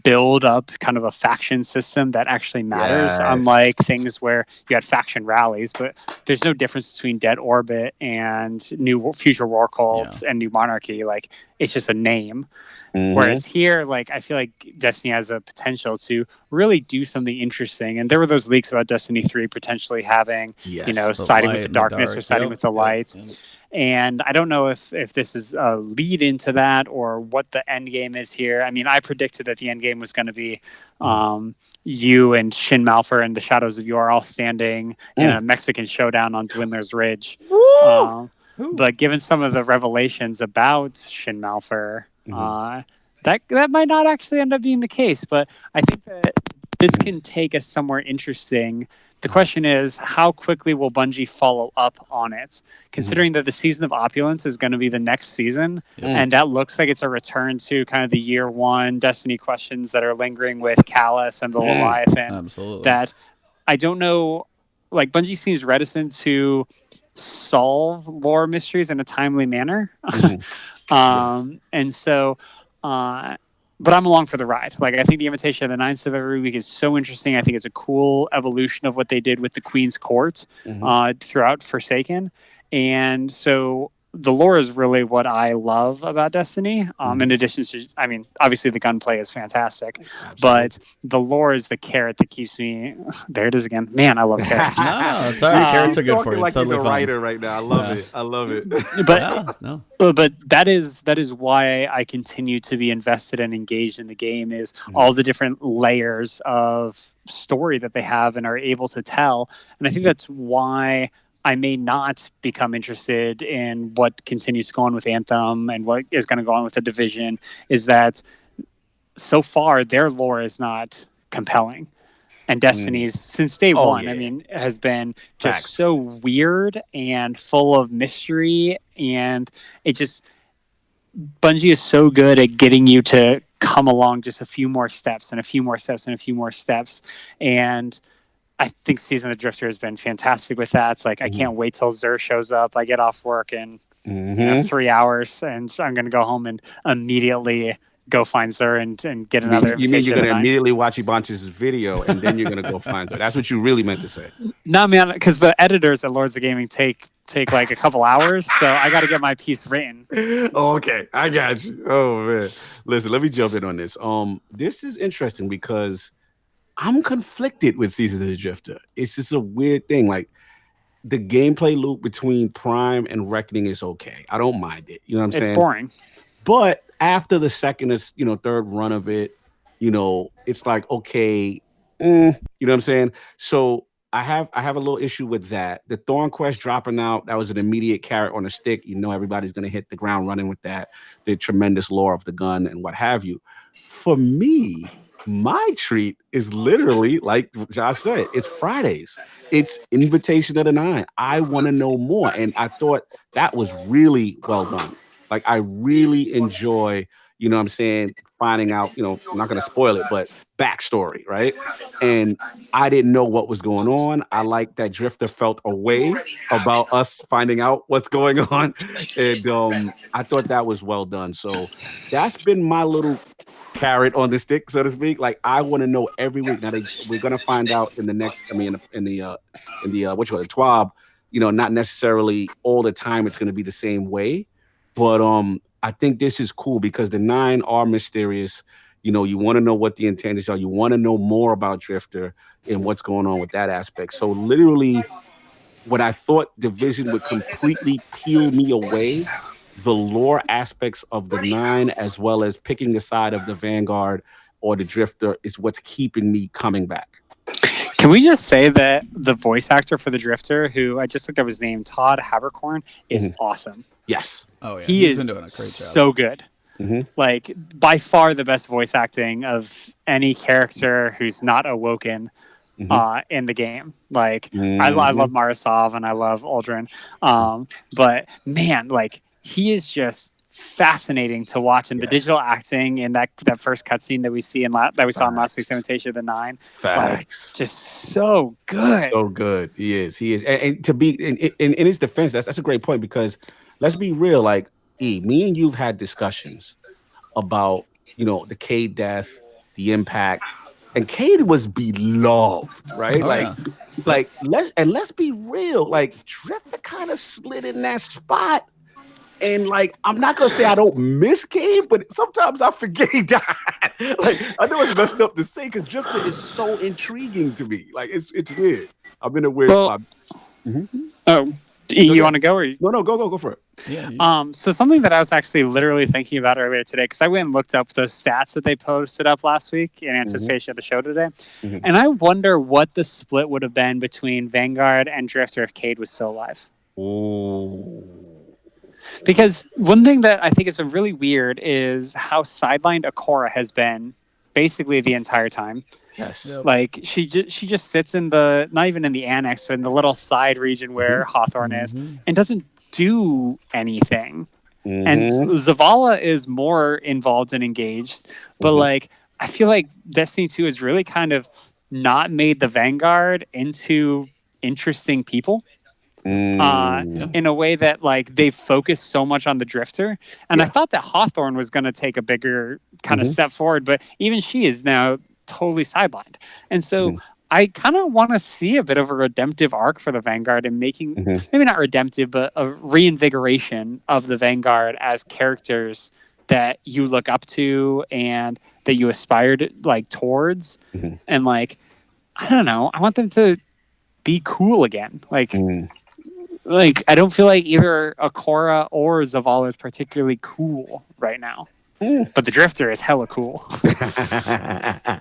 build up kind of a faction system that actually matters, unlike things where you had faction rallies, but there's no difference between Dead Orbit and New Future War Cult and New Monarchy. Like, it's just a name. Whereas here, like, I feel like Destiny has a potential to really do something interesting. And there were those leaks about Destiny 3 potentially having, siding with the darkness or siding with the light. And I don't know if this is a lead into that or what the end game is here. I mean, I predicted that the end game was going to be you and Shin Malphur and the Shadows of Yor all standing in a Mexican showdown on Dwindler's Ridge. But given some of the revelations about Shin Malphur, that might not actually end up being the case. But I think that this can take us somewhere interesting. The question is, how quickly will Bungie follow up on it? Considering that the Season of Opulence is going to be the next season, and that looks like it's a return to kind of the year one Destiny questions that are lingering with Callus and the Leviathan. Absolutely. That I don't know, like Bungie seems reticent to solve lore mysteries in a timely manner. And so... but I'm along for the ride. Like, I think the Invitation of the Ninth of every week is so interesting. I think it's a cool evolution of what they did with the Queen's Court throughout Forsaken. And so the lore is really what I love about Destiny. In addition to, I mean, obviously the gunplay is fantastic, but the lore is the carrot that keeps me. There it is again. Man, I love carrots. No, sorry, carrots are good for you. Like Totally he's a writer right now. I love it. I love it. But that is why I continue to be invested and engaged in the game, is all the different layers of story that they have and are able to tell. And I think that's why I may not become interested in what continues to go on with Anthem and what is going to go on with the Division, is that so far their lore is not compelling. And Destiny's, since day one, I mean, has been just so weird and full of mystery. And it just, Bungie is so good at getting you to come along just a few more steps and a few more steps and a few more steps. And I think Season of the Drifter has been fantastic with that. It's like, I can't wait till Xur shows up. I get off work in 3 hours, and I'm going to go home and immediately go find Xur and get another. You mean you're going to immediately watch Ebontis' video and then you're going to go find Xur? That's what you really meant to say. No, man, because the editors at Lords of Gaming take like a couple hours, so I got to get my piece written. Oh, okay, I got you. Oh man, listen, let me jump in on this. This is interesting because I'm conflicted with Season of the Drifter. It's just a weird thing. Like, the gameplay loop between Prime and Reckoning is okay. I don't mind it. You know what I'm It's saying? boring. But after the second or third run of it, it's like okay, you know what I'm saying? So I have a little issue with that. The Thorn Quest dropping out, that was an immediate carrot on a stick. Everybody's gonna hit the ground running with that. The tremendous lore of the gun and what have you. For me, my treat is literally like Josh said, it's Fridays. It's Invitation of the Nine. I want to know more. And I thought that was really well done. Like I really enjoy, what I'm saying, finding out, I'm not gonna spoil it, but backstory, right? And I didn't know what was going on. I like that Drifter felt a way about us finding out what's going on. And I thought that was well done. So that's been my little carrot on the stick, so to speak. Like I want to know every week. Now we're gonna find out in the next. I mean, in the what you call it, TWAB. Not necessarily all the time. It's gonna be the same way, but I think this is cool because the 9 are mysterious. You want to know what the intentions are. You want to know more about Drifter and what's going on with that aspect. So literally, what I thought Division would completely peel me away, the lore aspects of the 9, as well as picking the side of the Vanguard or the Drifter, is what's keeping me coming back. Can we just say that the voice actor for the Drifter, who I just looked up his name, Todd Haberkorn, is awesome. Yes. Oh yeah, He's been doing a great job. So good. Like by far the best voice acting of any character who's not awoken in the game. Like I love Marasov and I love Aldrin. But man, like he is just fascinating to watch, and the digital acting in that first cutscene that we see that we saw in last week's Invitation of the 9. Facts. Like, just so good. So good. He is. And to be in his defense, that's a great point, because let's be real. Like me and you've had discussions about the Cade death, the impact, and Cade was beloved, right? Let's be real. Like Drifter kind of slid in that spot. And like, I'm not gonna say I don't miss Cade, but sometimes I forget he died. Like, I know it's messed up to say because Drifter is so intriguing to me. Like, it's weird. I'm in a weird spot. Oh, you want to go or no? Go for it. Yeah. So something that I was actually literally thinking about earlier today, because I went and looked up those stats that they posted up last week in anticipation of the show today, and I wonder what the split would have been between Vanguard and Drifter if Cade was still alive. Oh. Because one thing that I think has been really weird is how sidelined Akora has been basically the entire time. Yes. Yep. Like she just sits in the, not even in the annex, but in the little side region where Hawthorne is, and doesn't do anything. And Zavala is more involved and engaged, but like I feel like Destiny 2 has really kind of not made the Vanguard into interesting people. In a way that like they focus so much on the Drifter, and I thought that Hawthorne was going to take a bigger kind of step forward, but even she is now totally sidelined. And so I kind of want to see a bit of a redemptive arc for the Vanguard and making maybe not redemptive, but a reinvigoration of the Vanguard as characters that you look up to and that you aspired like towards. And like, I don't know, I want them to be cool again. Like I don't feel like either Akora or Zavala is particularly cool right now. But the Drifter is hella cool. I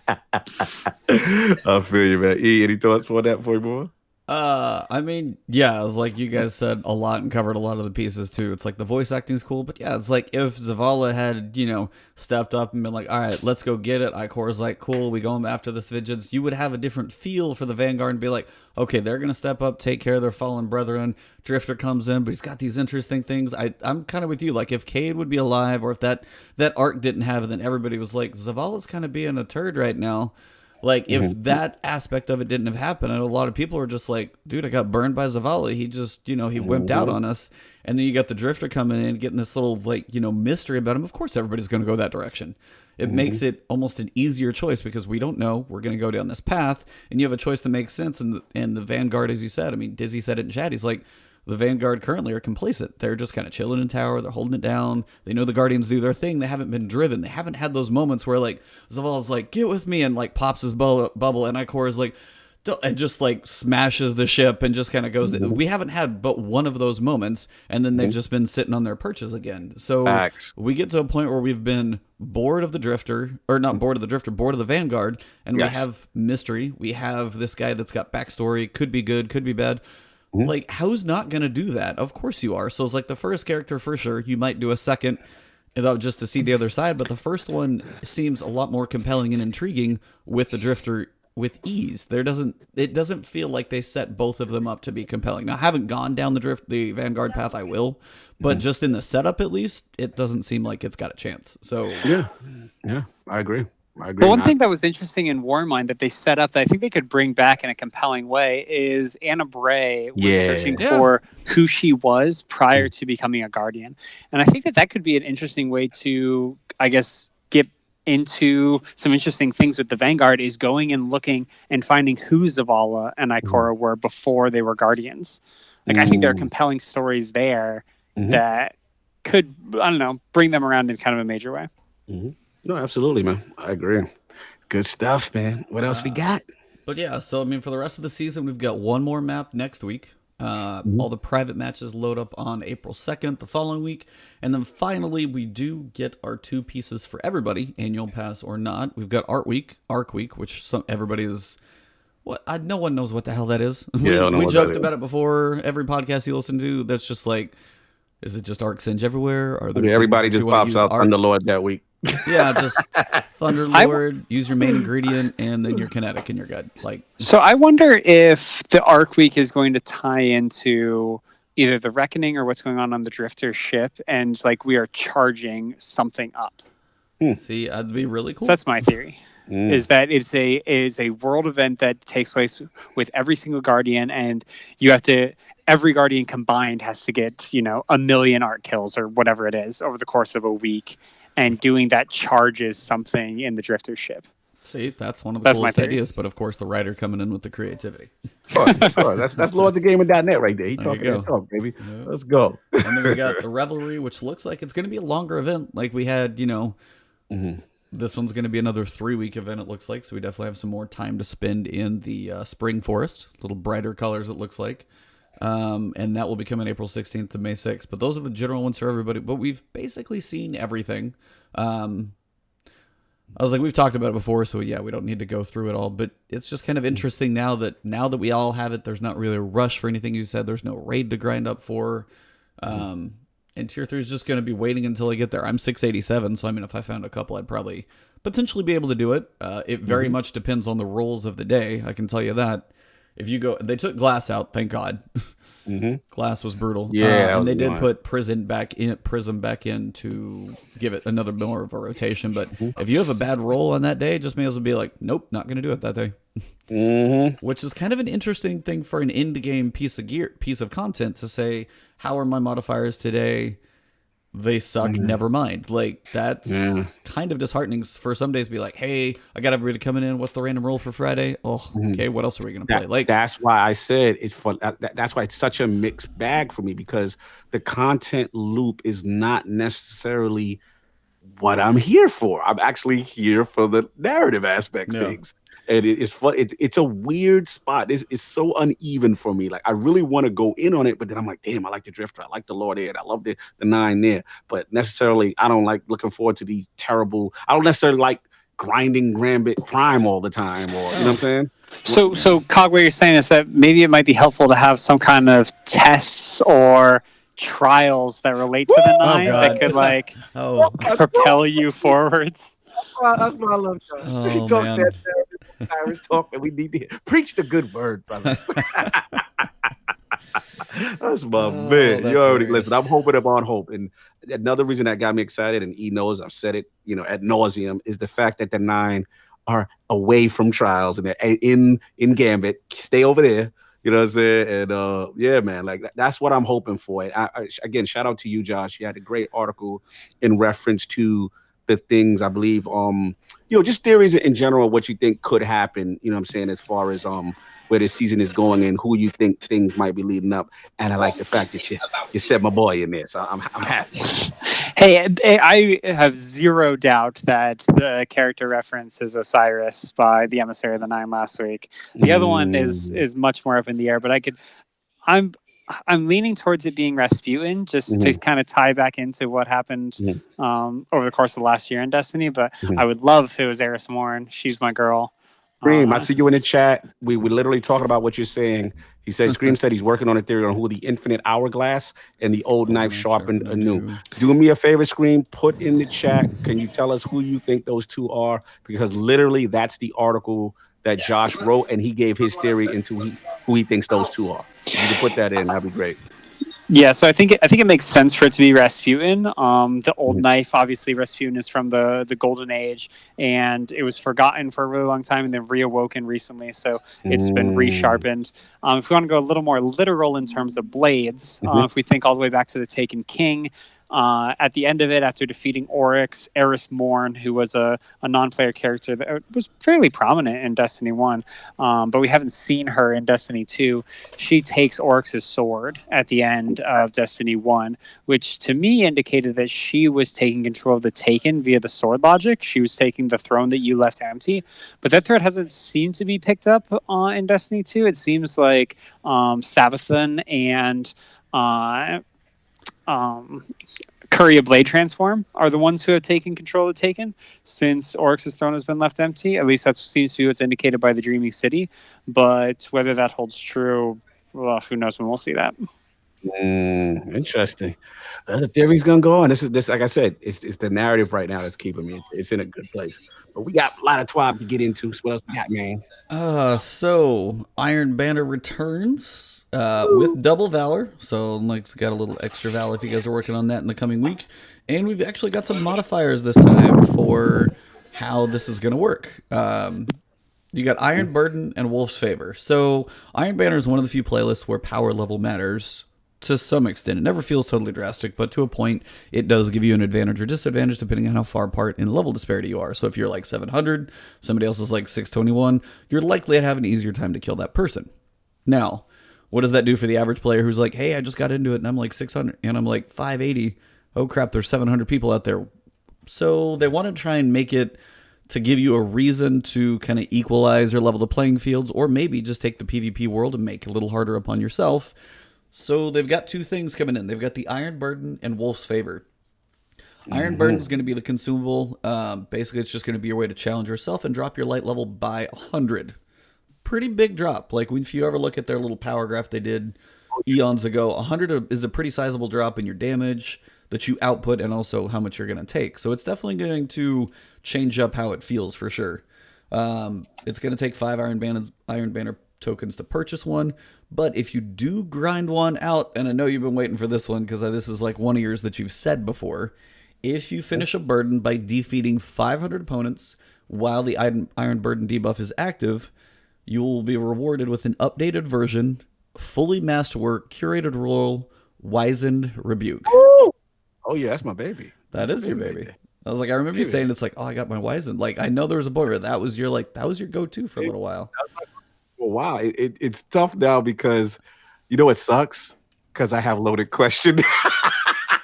feel you, man. Any thoughts for that for you, boy? I mean, yeah, it was like you guys said a lot and covered a lot of the pieces too. It's like the voice acting's cool, but yeah, it's like if Zavala had, stepped up and been like, all right, let's go get it. Icor's like, cool, we going after this vengeance. You would have a different feel for the Vanguard and be like, okay, they're going to step up, take care of their fallen brethren. Drifter comes in, but he's got these interesting things. I'm kind of with you. Like if Cade would be alive, or if that arc didn't have it, then everybody was like, Zavala's kind of being a turd right now. Like, if that aspect of it didn't have happened, and a lot of people are just like, dude, I got burned by Zavala. He just, he wimped out on us. And then you got the Drifter coming in, getting this little, like, mystery about him. Of course, everybody's going to go that direction. It makes it almost an easier choice because we don't know. We're going to go down this path, and you have a choice that makes sense. And the Vanguard, as you said, I mean, Dizzy said it in chat. He's like, the Vanguard currently are complacent. They're just kind of chilling in tower. They're holding it down. They know the Guardians do their thing. They haven't been driven. They haven't had those moments where, like, Zavala's like, get with me, and, like, pops his bubble, and Ikor is like, and just like smashes the ship and just kind of goes. We haven't had but one of those moments, and then they've just been sitting on their perches again. So Facts. we get to a point where we've been bored of the Drifter, or not bored of the Drifter, bored of the Vanguard, and we have mystery. We have this guy that's got backstory, could be good, could be bad. Like, who's not going to do that? Of course you are. So it's like the first character for sure. You might do a second just to see the other side, but the first one seems a lot more compelling and intriguing with the Drifter with ease. It doesn't feel like they set both of them up to be compelling. Now, I haven't gone down the Vanguard path. I will, but just in the setup, at least, it doesn't seem like it's got a chance. So yeah, I agree. But one thing that was interesting in Warmind that they set up that I think they could bring back in a compelling way is Anna Bray was searching for who she was prior to becoming a Guardian. And I think that could be an interesting way to, I guess, get into some interesting things with the Vanguard, is going and looking and finding who Zavala and Ikora were before they were Guardians. Like, I think there are compelling stories there that could, I don't know, bring them around in kind of a major way. No, absolutely, man. I agree. Good stuff, man. What else we got? But yeah, so I mean, for the rest of the season, we've got one more map next week. All the private matches load up on April 2nd, the following week. And then finally, we do get our 2 pieces for everybody, annual pass or not. We've got Arc Week, which everybody is... no one knows what the hell that is. Yeah, we joked about it before. Every podcast you listen to, that's just like, is it just Arc Singe everywhere? Or everybody just pops out Thunderlord that week. Yeah, just Thunderlord, use your main ingredient, and then your kinetic and you're good. So I wonder if the Arc Week is going to tie into either the Reckoning or what's going on the Drifter ship, and like we are charging something up. See, that'd be really cool. So that's my theory. Is that it's a world event that takes place with every single Guardian, and every Guardian combined has to get 1 million art kills or whatever it is over the course of a week, and doing that charges something in the Drifter ship. See, that's one of the coolest ideas, but of course the writer coming in with the creativity. Of course. That's LordTheGamer.net right there. He talking that talk, baby. Yeah. Let's go. And then we got the Revelry, which looks like it's going to be a longer event. Like we had, this one's going to be another 3-week event, it looks like. So we definitely have some more time to spend in the Spring Forest. A little brighter colors, it looks like. And that will be coming April 16th to May 6th. But those are the general ones for everybody. But we've basically seen everything. I was like, we've talked about it before, so yeah, we don't need to go through it all. But it's just kind of interesting now that we all have it, there's not really a rush for anything you said. There's no raid to grind up for. And Tier 3 is just going to be waiting until I get there. I'm 687, so I mean, if I found a couple, I'd probably potentially be able to do it. It very much depends on the rolls of the day, I can tell you that. If you go, they took Glass out, thank God. Glass was brutal. Yeah, and they did put Prism back in to give it another more of a rotation. But if you have a bad roll on that day, just may as well be like, nope, not going to do it that day. Which is kind of an interesting thing for an end-game piece of content to say, how are my modifiers today? They suck, never mind. Like, that's kind of disheartening for some days to be like, hey, I got everybody coming in. What's the random roll for Friday? Oh, okay, what else are we going to play? Like, that's why I said it's fun. That's why it's such a mixed bag for me, because the content loop is not necessarily what I'm here for. I'm actually here for the narrative aspect things. And it's fun. It's a weird spot. It's so uneven for me. Like, I really want to go in on it, but then I'm like, damn, I like the Drifter. I like the Lord Air. I love the 9 there. But necessarily, I don't like looking forward to these terrible. I don't necessarily like grinding Gambit Prime all the time, or you know what I'm saying? So Cog, what you're saying is that maybe it might be helpful to have some kind of tests or trials that relate to the 9 that could propel you forwards. That's my love. He talks that Irish talk, and we need to preach the good word, brother. That's my man. You already listen. I'm hoping upon hope, and another reason that got me excited, and E knows I've said it, ad nauseum, is the fact that the 9 are away from trials and they're in Gambit. Stay over there. You know what I'm saying? And yeah, man, like that's what I'm hoping for. And again, shout out to you, Josh. You had a great article in reference to the things, I believe, just theories in general, what you think could happen, you know what I'm saying, as far as where this season is going and who you think things might be leading up. And I like the fact that you said my boy in there, so I'm happy. Hey, I have zero doubt that the character reference is Osiris by the Emissary of the Nine last week. The other one is much more up in the air, but I'm leaning towards it being Rasputin, just to kind of tie back into what happened over the course of the last year in Destiny. But I would love if it was Eris Morn. She's my girl. Scream, I see you in the chat. We were literally talking about what you're saying. He said, Scream said he's working on a theory on who the infinite hourglass and the old knife sharpened anew. Do me a favor, Scream, put in the chat. Can you tell us who you think those two are? Because literally that's the article that Josh wrote, and he gave his theory into who he thinks those two are. If you can put that in, that'd be great. Yeah, so I think it makes sense for it to be Rasputin. The old knife, obviously, Rasputin is from the Golden Age, and it was forgotten for a really long time and then reawoken recently, so it's been resharpened. If we want to go a little more literal in terms of blades, if we think all the way back to the Taken King, at the end of it, after defeating Oryx, Eris Morn, who was a non-player character that was fairly prominent in Destiny 1, but we haven't seen her in Destiny 2. She takes Oryx's sword at the end of Destiny 1, which to me indicated that she was taking control of the Taken via the sword logic. She was taking the throne that you left empty, but that thread hasn't seemed to be picked up in Destiny 2. It seems like Savathun and Courier Blade Transform are the ones who have taken control of Taken since Oryx's throne has been left empty. At least that seems to be what's indicated by the Dreaming City. But whether that holds true, well, who knows when we'll see that. Interesting. The theory's gonna go on. This like I said, it's the narrative right now that's keeping me. It's in a good place. But we got a lot of twab to get into. So what else we got, man? So Iron Banner returns. With double valor, so like got a little extra valor if you guys are working on that in the coming week, and we've actually got some modifiers this time for how this is going to work. You got Iron Burden and Wolf's Favor. So Iron Banner is one of the few playlists where power level matters to some extent. It never feels totally drastic, but to a point, it does give you an advantage or disadvantage depending on how far apart in level disparity you are. So if you're like 700, somebody else is like 621, you're likely to have an easier time to kill that person. Now, what does that do for the average player who's like, hey, I just got into it and I'm like 600 and I'm like 580. Oh crap, there's 700 people out there. So they want to try and make it to give you a reason to kind of equalize or level the playing fields, or maybe just take the PvP world and make it a little harder upon yourself. So they've got two things coming in. They've got the Iron Burden and Wolf's Favor. Iron Burden is going to be the consumable. Basically, it's just going to be your way to challenge yourself and drop your light level by 100. Pretty big drop. Like if you ever look at their little power graph they did eons ago, 100 is a pretty sizable drop in your damage that you output and also how much you're going to take. So it's definitely going to change up how it feels for sure. It's going to take 5 Iron Banner tokens to purchase one, but if you do grind one out, and I know you've been waiting for this one because this is like one of yours that you've said before, if you finish a burden by defeating 500 opponents while the Iron Burden debuff is active, you will be rewarded with an updated version, fully masterwork, curated role, wizened rebuke. Oh yeah, that's my baby. That is your baby. I was like, I remember you saying it's like, oh, I got my wizened. Like, I know there was a point where that was your go-to for a little while. Well, wow, it's tough now because you know what sucks? Because I have loaded question.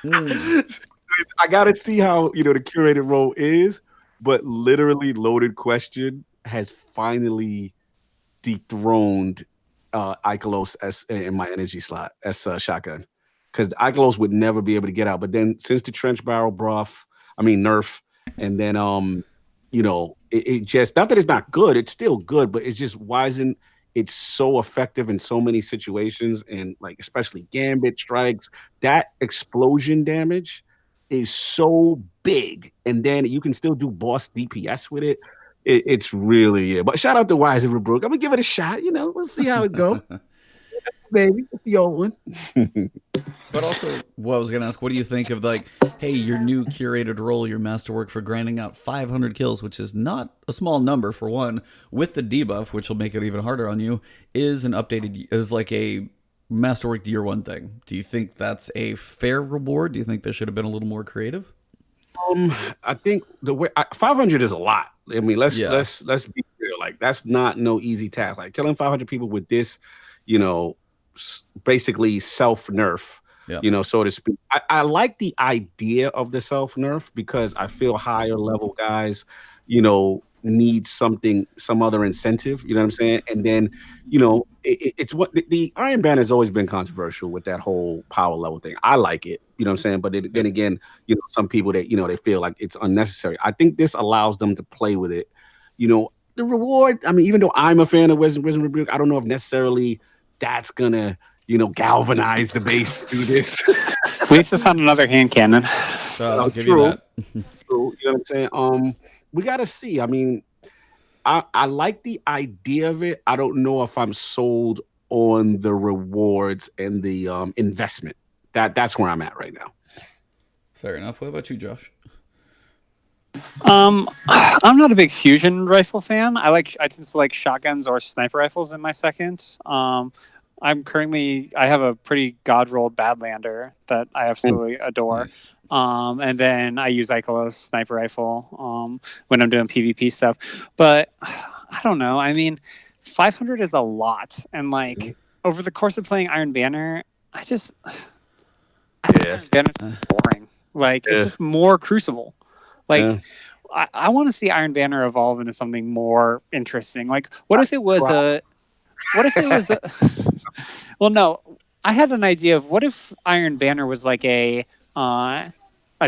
I gotta see how the curated role is, but literally loaded question has finally dethroned Ikelos as in my energy slot as shotgun, because Ikelos would never be able to get out. But then since the trench barrel nerf, and then it just, not that it's not good, it's still good, but it's just wizened. It's so effective in so many situations, and like especially gambit strikes, that explosion damage is so big, and then you can still do boss DPS with it. It's really, but shout out to Wise and Rebrooke. I'm gonna give it a shot. We'll see how it goes. Baby, it's the old one. But also, what I was gonna ask, what do you think of hey, your new curated role, your masterwork for grinding out 500 kills, which is not a small number for one, with the debuff, which will make it even harder on you, is like a masterwork year one thing. Do you think that's a fair reward? Do you think they should have been a little more creative? I think the way 500 is a lot. I mean, let's be real. Like that's not no easy task. Like killing 500 people with this, you know, basically self nerf. Yeah. You know, so to speak. I like the idea of the self nerf because I feel higher level guys, you know, need some other incentive. You know what I'm saying? And then, you know, it's what the Iron Banner has always been controversial with that whole power level thing. I like it. You know what I'm saying? But then again, you know, some people that, you know, they feel like it's unnecessary. I think this allows them to play with it. You know, the reward. I mean, even though I'm a fan of Wisdom Rebuke, I don't know if necessarily that's gonna, you know, galvanize the base to do this. At least it's not another hand cannon. I'll give you that. True. You know what I'm saying? We gotta see. I mean, I like the idea of it. I don't know if I'm sold on the rewards and the investment. That's where I'm at right now. Fair enough. What about you, Josh? I'm not a big fusion rifle fan. I tend to like shotguns or sniper rifles in my second. I have a pretty god rolled Badlander that I absolutely adore. Nice. And then I use Ikelos sniper rifle when I'm doing PvP stuff. But I don't know. I mean, 500 is a lot, and like over the course of playing Iron Banner, I think Iron Banner's boring. Like it's just more Crucible. Like I want to see Iron Banner evolve into something more interesting. Like what if it was well, no, I had an idea of what if Iron Banner was like a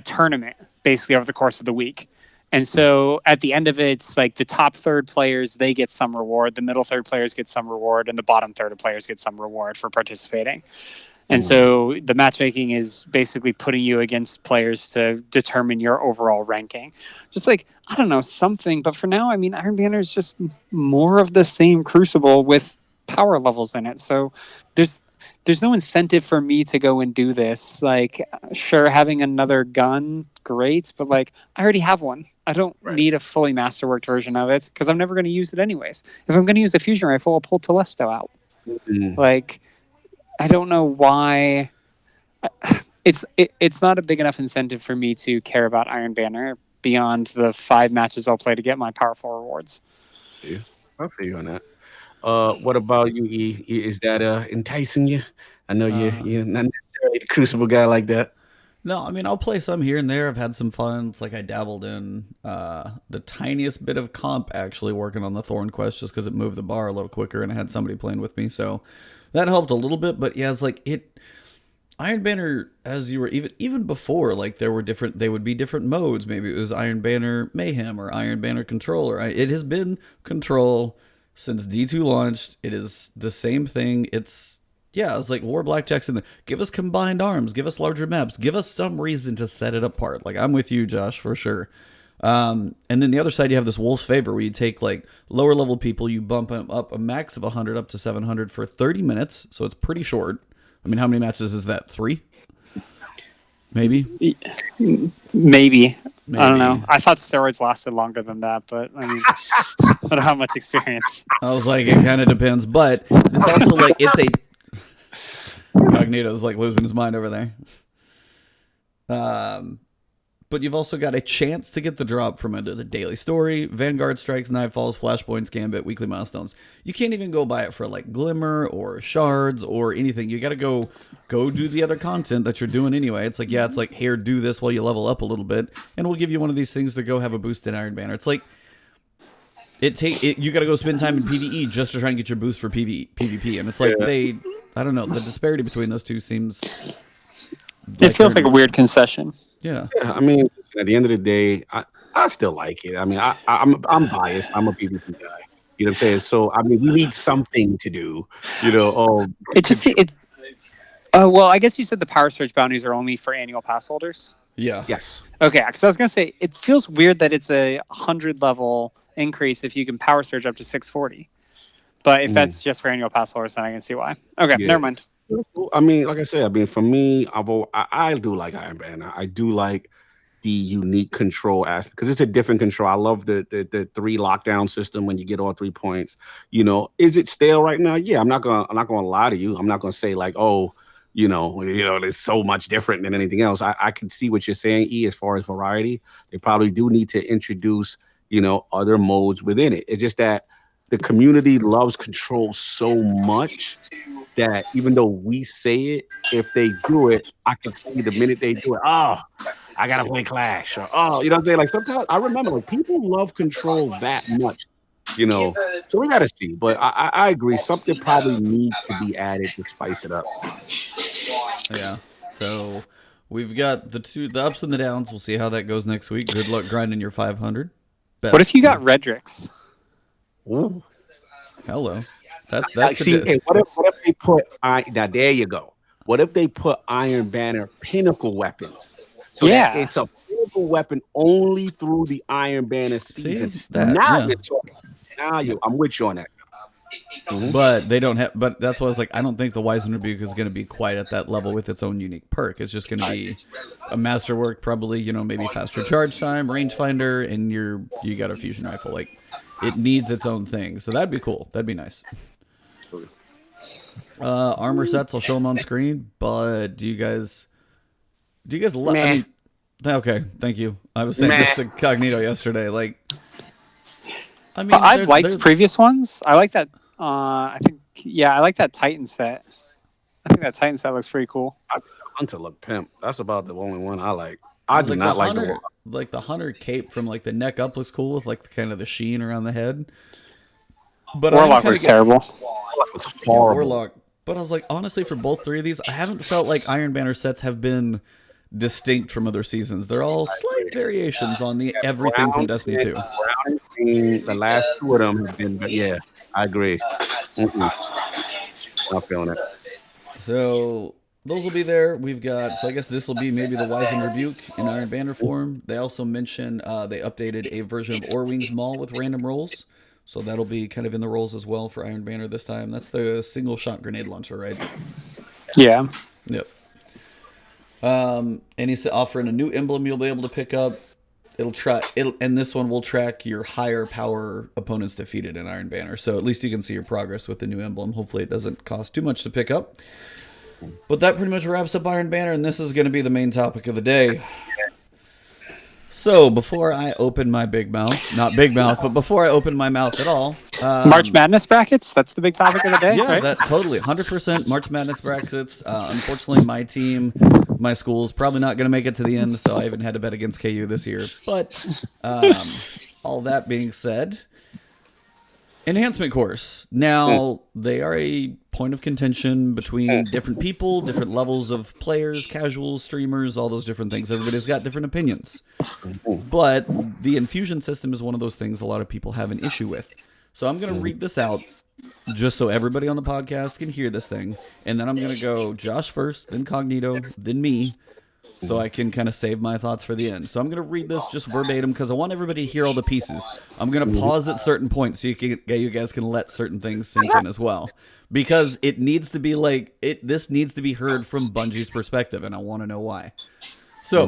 tournament basically over the course of the week. And so at the end of it, it's like the top third players, they get some reward, the middle third players get some reward, and the bottom third of players get some reward for participating. And so the matchmaking is basically putting you against players to determine your overall ranking. Just like, I don't know, something. But for now, I mean, Iron Banner is just more of the same Crucible with power levels in it. So there's no incentive for me to go and do this. Like, sure, having another gun, great. But like, I already have one. I don't need a fully masterworked version of it because I'm never going to use it anyways. If I'm going to use the fusion rifle, I'll pull Telesto out. Like, I don't know why. It's not a big enough incentive for me to care about Iron Banner beyond the 5 matches I'll play to get my powerful rewards. Yeah, I feel you on that. What about you, E? Is that enticing you? I know you're not necessarily the Crucible guy like that. No, I mean, I'll play some here and there. I've had some fun. It's like I dabbled in the tiniest bit of comp actually working on the Thorn Quest just because it moved the bar a little quicker and I had somebody playing with me. So that helped a little bit. But yeah, it's like Iron Banner, as you were even before, like they would be different modes. Maybe it was Iron Banner Mayhem or Iron Banner Control. It has been Control since D2 launched. It is the same thing. It's like War Blackjack's in the give us combined arms, give us larger maps, give us some reason to set it apart. Like I'm with you, Josh, for sure. And then the other side, you have this Wolf's Favor where you take like lower level people, you bump them up a max of 100 up to 700 for 30 minutes. So it's pretty short. I mean, how many matches is that? 3? Maybe. I don't know. I thought steroids lasted longer than that, but I mean, I don't have much experience. I was like, it kind of depends, but it's also like Magneto's like losing his mind over there. But you've also got a chance to get the drop from either the daily story, Vanguard Strikes, Nightfalls, Flashpoints, Gambit, weekly milestones. You can't even go buy it for like Glimmer or Shards or anything. You got to go do the other content that you're doing anyway. It's like, yeah, it's like, here, do this while you level up a little bit, and we'll give you one of these things to go have a boost in Iron Banner. It's like, you got to go spend time in PvE just to try and get your boost for PvP. And it's like, I don't know, the disparity between those two seems... It feels like a weird concession. Yeah. I mean, at the end of the day, I still like it. I mean, I'm biased. I'm a PvP guy. You know what I'm saying? So I mean, we need something to do. You know, well, I guess you said the power surge bounties are only for annual pass holders. Yeah. Yes. Okay, because I was gonna say it feels weird that it's a 100 level increase if you can power surge up to 640. But if that's just for annual pass holders, then I can see why. Okay, never mind. I mean, like I said, I mean, for me, I do like Iron Banner. I do like the unique control aspect because it's a different control. I love the 3 lockdown system when you get all 3 points. You know, is it stale right now? Yeah, I'm not gonna lie to you. I'm not gonna say like, oh, you know, it's so much different than anything else. I can see what you're saying, E, as far as variety. They probably do need to introduce, you know, other modes within it. It's just that the community loves control so much that even though we say it, if they do it, I can see the minute they do it. Oh, I gotta play Clash. Or, oh, you know what I'm saying? Like sometimes I remember like people love control that much, you know. So we gotta see. But I agree. Something probably needs to be added to spice it up. Yeah. So we've got the ups and the downs. We'll see how that goes next week. Good luck grinding your 500. What if you got Redrix? Ooh. Hello. Like, That's see, hey, what if they put now there you go. What if they put Iron Banner pinnacle weapons? So that it's a pinnacle weapon only through the Iron Banner season. Now you're talking. I'm with you on that. Mm-hmm. But they don't have. But that's why I was like, I don't think the Wizen Rebuke is going to be quite at that level with its own unique perk. It's just going to be a masterwork, probably maybe faster charge time, rangefinder, and you got a fusion rifle. Like it needs its own thing. So that'd be cool. That'd be nice. Armor sets, I'll show them on screen. But do you guys okay, thank you. I was saying this to Cognito yesterday. Like, I mean, I've liked previous ones. I like that. I like that Titan set. I think that Titan set looks pretty cool. Hunter look pimp. That's about the only one I like. I do not like the Hunter cape from like the neck up looks cool with like kind of the sheen around the head. But Warlock was terrible. Warlock was horrible. Warlock. But I was like, honestly, for both three of these, I haven't felt like Iron Banner sets have been distinct from other seasons. They're all slight variations on everything from Destiny 2. The last two of them have been, but yeah, I agree. I'm feeling it. So those will be there. We've got, so I guess this will be maybe the Wizen Rebuke in Iron Banner form. They also mentioned they updated a version of Orwing's Maul with random rolls. So that'll be kind of in the rolls as well for Iron Banner this time. That's the single shot grenade launcher, right? Yeah. Yep. And he's offering a new emblem you'll be able to pick up. And this one will track your higher power opponents defeated in Iron Banner. So at least you can see your progress with the new emblem. Hopefully it doesn't cost too much to pick up. But that pretty much wraps up Iron Banner, and this is going to be the main topic of the day. So, before I open my big mouth, not big mouth, but before I open my mouth at all... March Madness brackets? That's the big topic of the day, yeah, right? That totally. 100% March Madness brackets. Unfortunately, my team, my school is probably not going to make it to the end, so I haven't had to bet against KU this year. But, all that being said... Enhancement course. Now, they are a point of contention between different people, different levels of players, casuals, streamers, all those different things. Everybody's got different opinions. But the infusion system is one of those things a lot of people have an issue with. So I'm going to read this out just so everybody on the podcast can hear this thing. And then I'm going to go Josh first, then Cognito, then me. So I can kind of save my thoughts for the end. So I'm going to read this just verbatim because I want everybody to hear all the pieces. I'm going to pause at certain points so you guys can let certain things sink in as well. Because it needs to be like, this needs to be heard from Bungie's perspective, and I want to know why. So,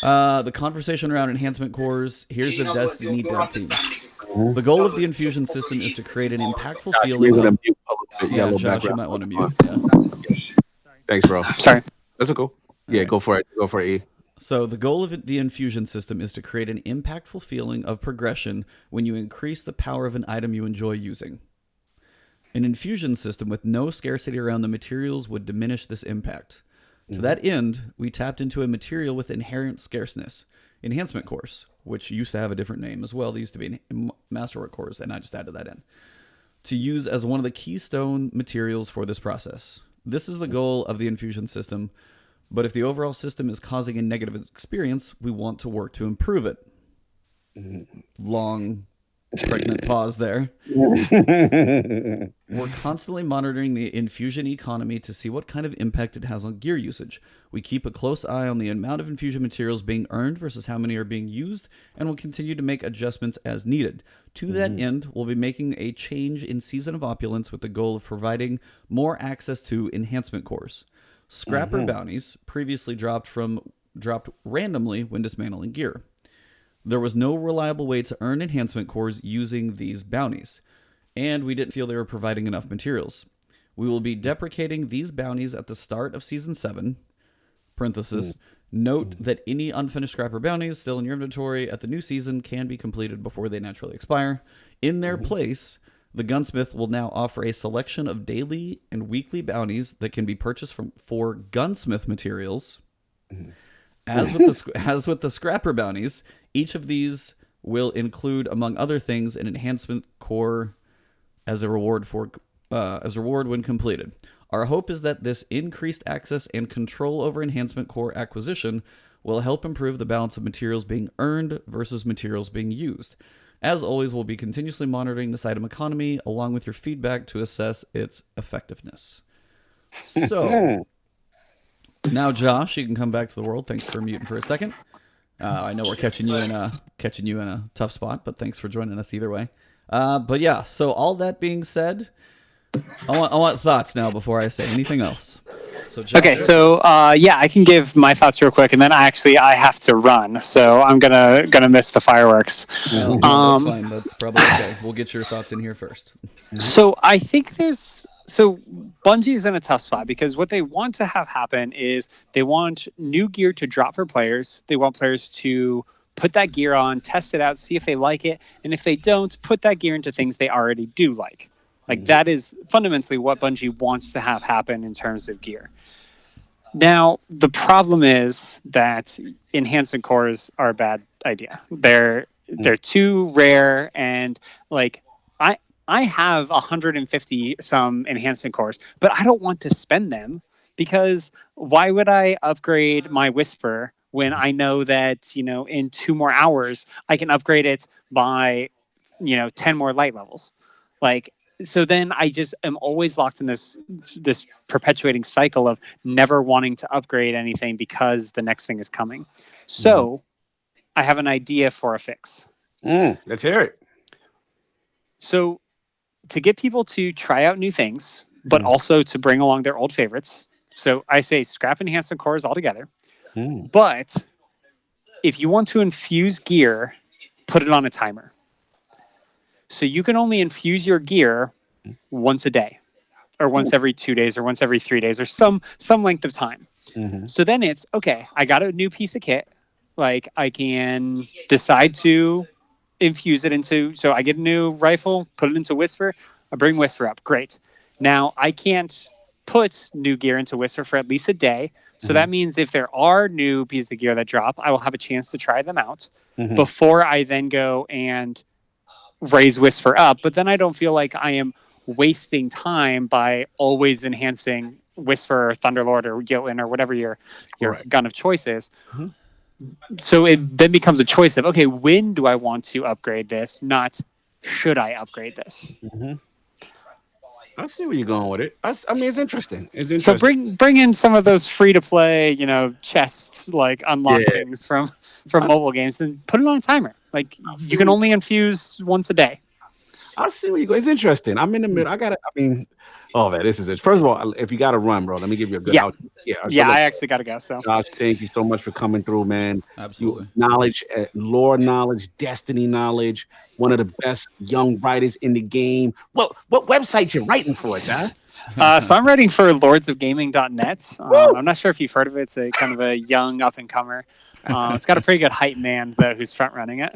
the conversation around enhancement cores, here's the Destiny dev team. The goal of the infusion system is to create an impactful feeling of... Yeah, Josh, you might want to mute. Yeah. Thanks, bro. Sorry. That's cool. Yeah, go for it. Go for it, E. So the goal of the infusion system is to create an impactful feeling of progression when you increase the power of an item you enjoy using. An infusion system with no scarcity around the materials would diminish this impact. To that end, we tapped into a material with inherent scarceness, enhancement cores, which used to have a different name as well. They used to be masterwork cores, and I just added that in, to use as one of the keystone materials for this process. This is the goal of the infusion system. But if the overall system is causing a negative experience, we want to work to improve it. Long, pregnant pause there. We're constantly monitoring the infusion economy to see what kind of impact it has on gear usage. We keep a close eye on the amount of infusion materials being earned versus how many are being used, and will continue to make adjustments as needed. To that end, we'll be making a change in Season of Opulence with the goal of providing more access to enhancement cores. Scrapper bounties previously dropped randomly when dismantling gear. There was no reliable way to earn enhancement cores using these bounties, and we didn't feel they were providing enough materials. We will be deprecating these bounties at the start of Season 7, parenthesis, Note that any unfinished scrapper bounties still in your inventory at the new season can be completed before they naturally expire. In their place, the gunsmith will now offer a selection of daily and weekly bounties that can be purchased for gunsmith materials. As with the scrapper bounties, each of these will include, among other things, an enhancement core as a reward when completed. Our hope is that this increased access and control over enhancement core acquisition will help improve the balance of materials being earned versus materials being used. As always, we'll be continuously monitoring this item economy along with your feedback to assess its effectiveness. So, now Josh, you can come back to the world. Thanks for muting for a second. I know we're catching you in a tough spot, but thanks for joining us either way. But yeah, so all that being said, I want thoughts now before I say anything else. So Josh, Okay, so I can give my thoughts real quick, and then I have to run, so I'm gonna miss the fireworks. no, that's fine. That's probably okay. We'll get your thoughts in here first. So I think Bungie is in a tough spot because what they want to have happen is they want new gear to drop for players. They want players to put that gear on, test it out, see if they like it, and if they don't, put that gear into things they already do like. Like that is fundamentally what Bungie wants to have happen in terms of gear. Now, the problem is that enhancement cores are a bad idea. They're too rare, and like I have 150 some enhancement cores, but I don't want to spend them because why would I upgrade my Whisper when I know that, in 2 more hours I can upgrade it by, 10 more light levels. Like, so then I just am always locked in this perpetuating cycle of never wanting to upgrade anything because the next thing is coming. So I have an idea for a fix. Let's hear it. So to get people to try out new things, but also to bring along their old favorites. So I say scrap enhancement cores altogether. But if you want to infuse gear, put it on a timer. So you can only infuse your gear once a day, or once every 2 days, or once every 3 days, or some length of time. So then it's, okay, I got a new piece of kit. Like I can decide to infuse it into, so I get a new rifle, put it into Whisper, I bring Whisper up. Great. Now I can't put new gear into Whisper for at least a day. So that means if there are new pieces of gear that drop, I will have a chance to try them out before I then go and raise Whisper up. But then I don't feel like I am wasting time by always enhancing Whisper or Thunderlord or Jotun or whatever your gun of choice is. So it then becomes a choice of, okay, when do I want to upgrade this? Not should I upgrade this? I see where you're going with it. I mean, it's interesting. So bring in some of those free to play, chests, like unlock things from mobile games, and put it on a timer. Like you can only infuse once a day. I see where you go. It's interesting. I'm in the middle. This is it. First of all, if you got to run, bro, let me give you a good out. I actually got to go. So, Josh, thank you so much for coming through, man. Absolutely. Knowledge, lore knowledge, Destiny knowledge. One of the best young writers in the game. Well, what website you writing for, John? So I'm writing for lordsofgaming.net. I'm not sure if you've heard of it. It's a kind of a young up and comer. It's got a pretty good hype man though, who's front running it.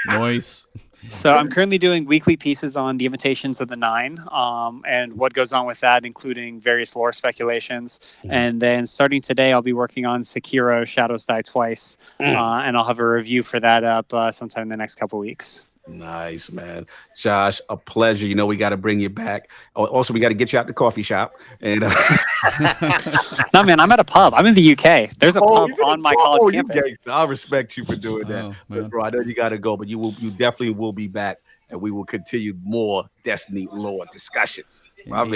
Nice. So I'm currently doing weekly pieces on the Invitations of the Nine, and what goes on with that, including various lore speculations. And then starting today, I'll be working on Sekiro: Shadows Die Twice, and I'll have a review for that up sometime in the next couple weeks. Nice, man. Josh, a pleasure. We got to bring you back. Also, we got to get you out the coffee shop. And no, man, I'm at a pub. I'm in the UK. There's a pub on my college campus. I respect you for doing that. Bro, I know you got to go, but you definitely will be back, and we will continue more Destiny lore discussions. Well,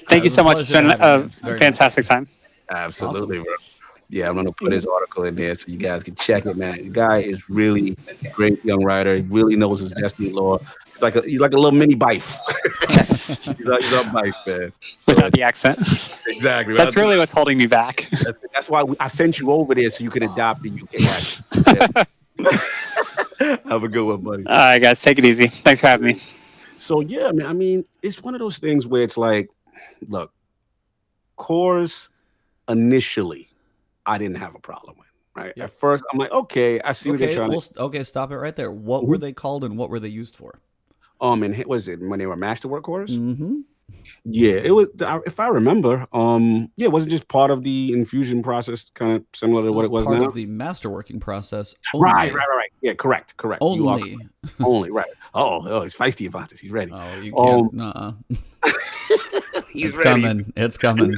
thank you so much. It's been a fantastic time. Absolutely, bro. Yeah, I'm going to put his article in there so you guys can check it, man. The guy is really a great young writer. He really knows his Destiny lore. He's like a little mini Bife. he's a Bife, man. So, without the accent. Exactly. That's really what's holding me back. That's why I sent you over there so you could adopt the UK accent. Have a good one, buddy. All right, guys. Take it easy. Thanks for having me. So, yeah, man. I mean, it's one of those things where it's like, look, cores initially I didn't have a problem with. Right. Yep. At first, I'm like, okay, I see what they're trying to. Okay, stop it right there. What were they called and what were they used for? And what is it when they were masterwork cores? Mm-hmm. Yeah, it was. If I remember, yeah, it wasn't just part of the infusion process, kind of similar to what it was part now. of the masterworking process. Only. Right. Yeah, correct. Only. You are correct. Only right. Oh, he's feisty about this. He's ready. Oh, you can't. He's it's ready. coming. It's coming.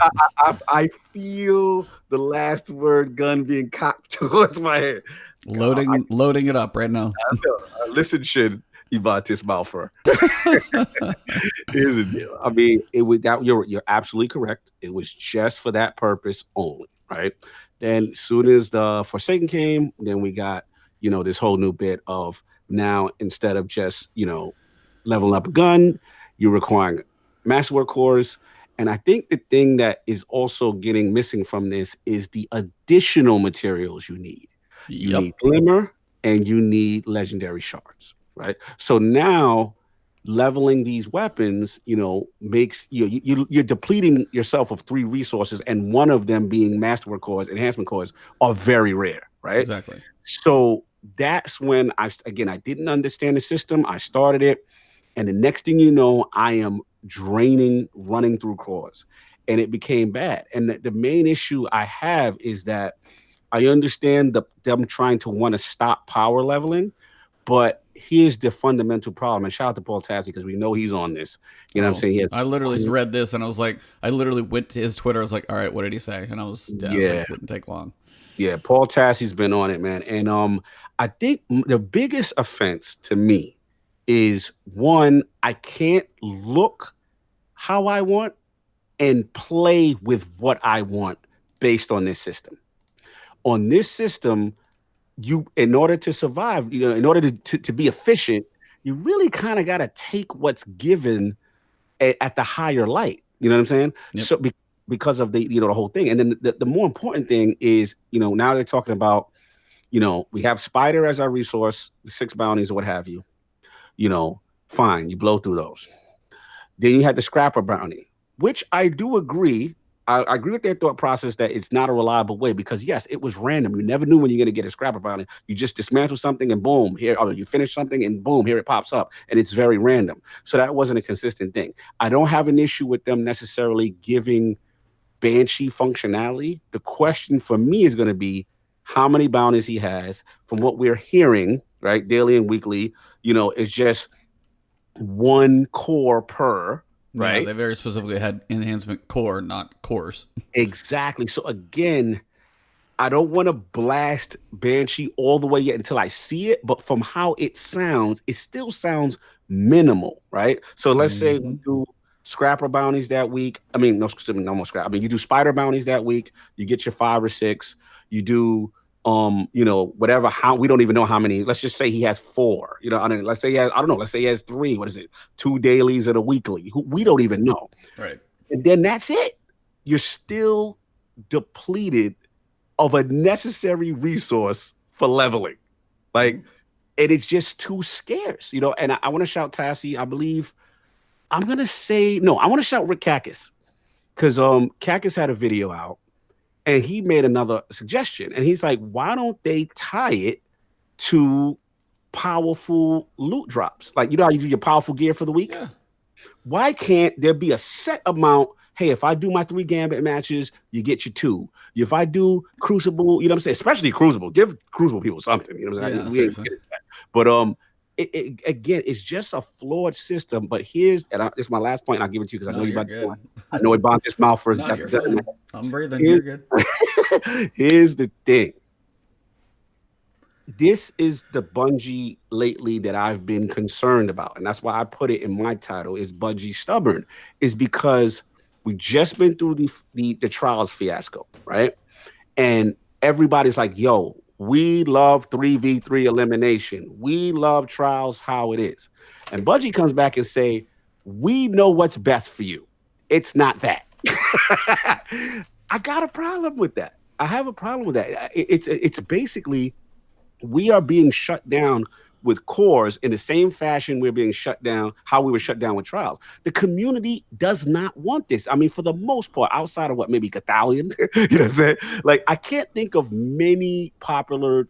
I feel the last word gun being cocked towards my head. Loading it up right now. Listen, should Ebontis Malfer. Here's the deal. I mean, you're absolutely correct. It was just for that purpose only, right? Then as soon as the Forsaken came, then we got, this whole new bit of now instead of just, leveling up a gun, you're requiring masterwork cores. And I think the thing that is also getting missing from this is the additional materials you need. You need Glimmer and you need legendary shards, right? So now leveling these weapons, makes you're depleting yourself of 3 resources, and one of them being masterwork cores, enhancement cores, are very rare, right? Exactly. So that's when I didn't understand the system. I started it, and the next thing you know, I am running through cores, and it became bad. And the main issue I have is that I understand them trying to want to stop power leveling, but here's the fundamental problem. And shout out to Paul Tassi, because we know he's on this. You know what I'm saying? I literally read this and I was like, I literally went to his Twitter. I was like, all right, what did he say? And I was, it didn't take long. Yeah, Paul Tassi's been on it, man. And I think the biggest offense to me is, one, I can't look how I want and play with what I want based on this system. On this system, in order to survive, in order to be efficient, you really kind of got to take what's given at the higher light. You know what I'm saying? Yep. So because of the whole thing. And then the more important thing is, now they're talking about, we have Spider as our resource, the 6 bounties or what have you. Fine, you blow through those. Then you had the Scrapper bounty, which I do agree. I agree with their thought process that it's not a reliable way, because yes, it was random. You never knew when you're going to get a Scrapper bounty. You just dismantle something and boom, here, you finish something and boom, here it pops up, and it's very random. So that wasn't a consistent thing. I don't have an issue with them necessarily giving Banshee functionality. The question for me is going to be how many bounties he has. From what we're hearing, right, daily and weekly, is just 1 core per. Right. Yeah, they very specifically had enhancement core, not cores. Exactly. So again, I don't want to blast Banshee all the way yet until I see it, but from how it sounds, it still sounds minimal, right? So let's say we do Scrapper bounties that week. I mean, no more scrap. I mean, you do Spider bounties that week. You get your 5 or 6. You do whatever, how, we don't even know how many. Let's just say he has 4, let's say he has, let's say he has 3, what is it? 2 dailies and a weekly. We don't even know. Right. And then that's it. You're still depleted of a necessary resource for leveling. And it's just too scarce, and I want to shout Tassi. I believe I want to shout Rick Kakis, because Kakis had a video out. And he made another suggestion. And he's like, why don't they tie it to powerful loot drops? Like, how you do your powerful gear for the week? Yeah. Why can't there be a set amount? Hey, if I do my 3 Gambit matches, you get your 2. If I do Crucible, especially Crucible, give Crucible people something. Yeah, we ain't getting that. But again, it's just a flawed system. But this is my last point, and I'll give it to you because I know you're about to go. I know Ebontis mouth first. I'm breathing. You're good. Here's the thing. This is the Bungie lately that I've been concerned about, and that's why I put it in my title. Is Bungie stubborn? Is because we just been through the trials fiasco, right? And everybody's like, "Yo, we love 3v3 elimination. We love trials how it is." And Bungie comes back and say, "We know what's best for you. It's not that." I got a problem with that. I have a problem with that. It's basically, we are being shut down with cores in the same fashion we're being shut down, how we were shut down with trials. The community does not want this. I mean, for the most part, outside of what maybe Cathalion, you know what I'm saying? Like, I can't think of many popular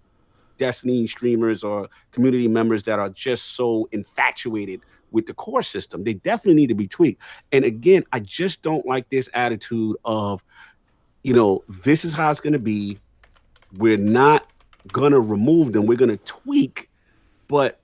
Destiny streamers or community members that are just so infatuated with the core system. They definitely need to be tweaked. And again, I just don't like this attitude of, this is how it's going to be. We're not going to remove them. We're going to tweak. But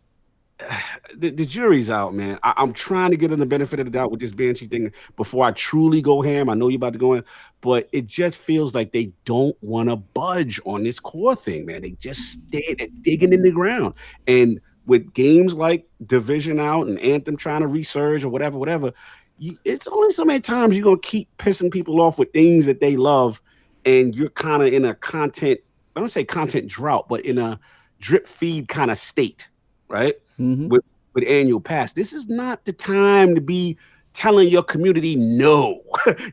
the jury's out, man. I'm trying to give them the benefit of the doubt with this Banshee thing before I truly go ham. I know you're about to go in, but it just feels like they don't want to budge on this core thing, man. They just stay digging in the ground. And with games like Division out and Anthem trying to resurge or whatever, it's only so many times you're going to keep pissing people off with things that they love, and you're kind of in a content, I don't say content drought, but in a drip feed kind of state, right? With annual pass. This is not the time to be telling your community no.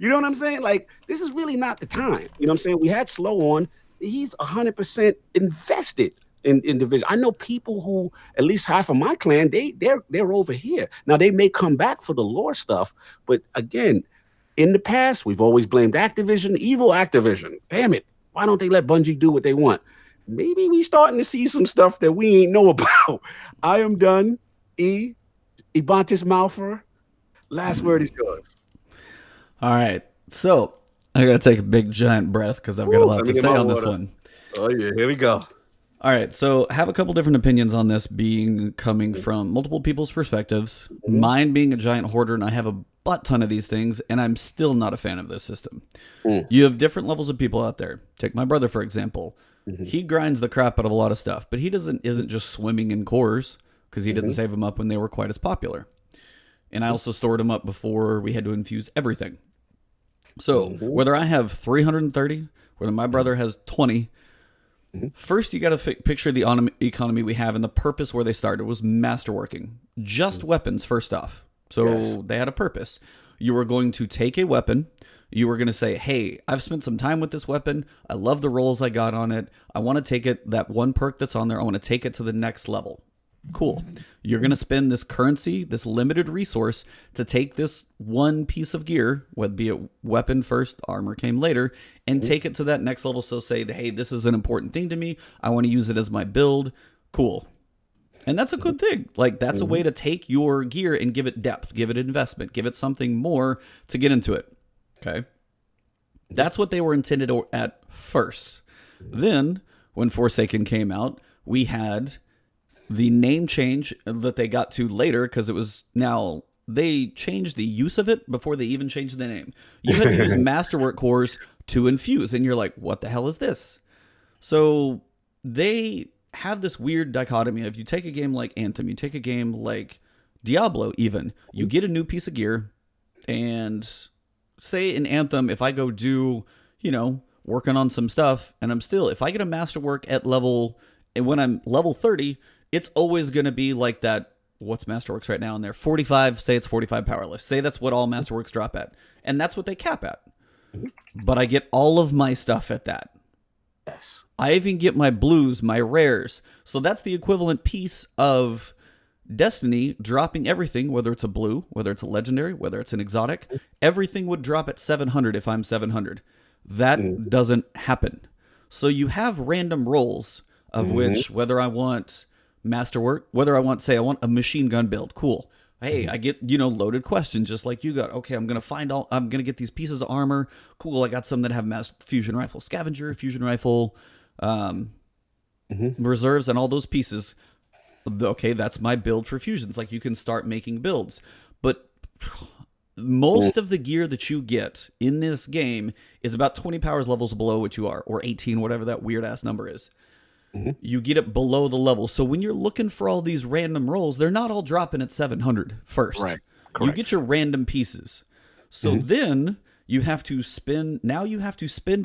You know what I'm saying? Like, this is really not the time. You know what I'm saying? We had Slow on. He's 100% invested in Division. I know people who, at least half of my clan, they're over here. Now, they may come back for the lore stuff, but again, in the past, we've always blamed Activision, evil Activision. Damn it. Why don't they let Bungie do what they want? Maybe we starting to see some stuff that we ain't know about. I am done. Ebontis Malfer, last word is yours. All right. So I got to take a big giant breath because I've got a lot to say on this one. Oh, yeah. Here we go. All right. So I have a couple different opinions on this coming from multiple people's perspectives. Mine being a giant hoarder, and I have a butt ton of these things, and I'm still not a fan of this system. You have different levels of people out there. Take my brother, for example. He grinds the crap out of a lot of stuff, but he isn't just swimming in cores because he didn't save them up when they were quite as popular. And I also stored them up before we had to infuse everything. So whether I have 330, whether my brother has 20, first you got to picture the economy we have, and the purpose where they started was masterworking. Just weapons, first off. So they had a purpose. You were going to take a weapon. You were going to say, hey, I've spent some time with this weapon. I love the rolls I got on it. I want to take it, that one perk that's on there, I want to take it to the next level. Cool. You're going to spend this currency, this limited resource, to take this one piece of gear, whether be it weapon first, armor came later, and take it to that next level. So say, hey, this is an important thing to me. I want to use it as my build. Cool. And that's a good thing. Like, that's a way to take your gear and give it depth, give it investment, give it something more to get into it. Okay. That's what they were intended at first. Then, when Forsaken came out, we had the name change that they got to later, because it was now, they changed the use of it before they even changed the name. You had to use Masterwork cores to infuse, and you're like, what the hell is this? So they have this weird dichotomy of, you take a game like Anthem, you take a game like Diablo even, you get a new piece of gear, and say in Anthem, if I go do, working on some stuff, and if I get a Masterwork at level, and when I'm level 30, it's always going to be like that. What's Masterworks right now in there? 45, say it's 45 powerlifts. Say that's what all Masterworks drop at. And that's what they cap at. But I get all of my stuff at that. Yes. I even get my blues, my rares. So that's the equivalent piece of Destiny dropping everything, whether it's a blue, whether it's a legendary, whether it's an exotic. Everything would drop at 700 if I'm 700. That doesn't happen. So you have random rolls of which, whether I want Masterwork, whether I want a machine gun build, cool. Hey, I get, loaded questions just like you got. Okay, I'm going to get these pieces of armor. Cool, I got some that have mass fusion rifle, scavenger, fusion rifle, reserves, and all those pieces. Okay, that's my build for fusions. Like, you can start making builds. But most of the gear that you get in this game is about 20 powers levels below what you are, or 18, whatever that weird-ass number is. You get it below the level. So when you're looking for all these random rolls, they're not all dropping at 700 first. Right. You get your random pieces. So then you have to spend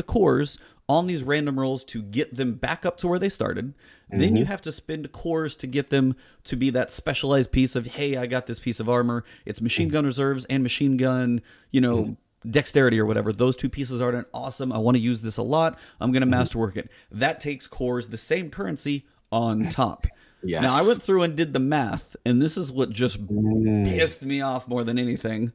cores on these random rolls to get them back up to where they started. Then you have to spend cores to get them to be that specialized piece of, hey, I got this piece of armor. It's machine gun reserves and machine gun, dexterity or whatever. Those two pieces are awesome. I want to use this a lot. I'm going to masterwork it. That takes cores, the same currency on top. Yes. Now, I went through and did the math, and this is what just pissed me off more than anything.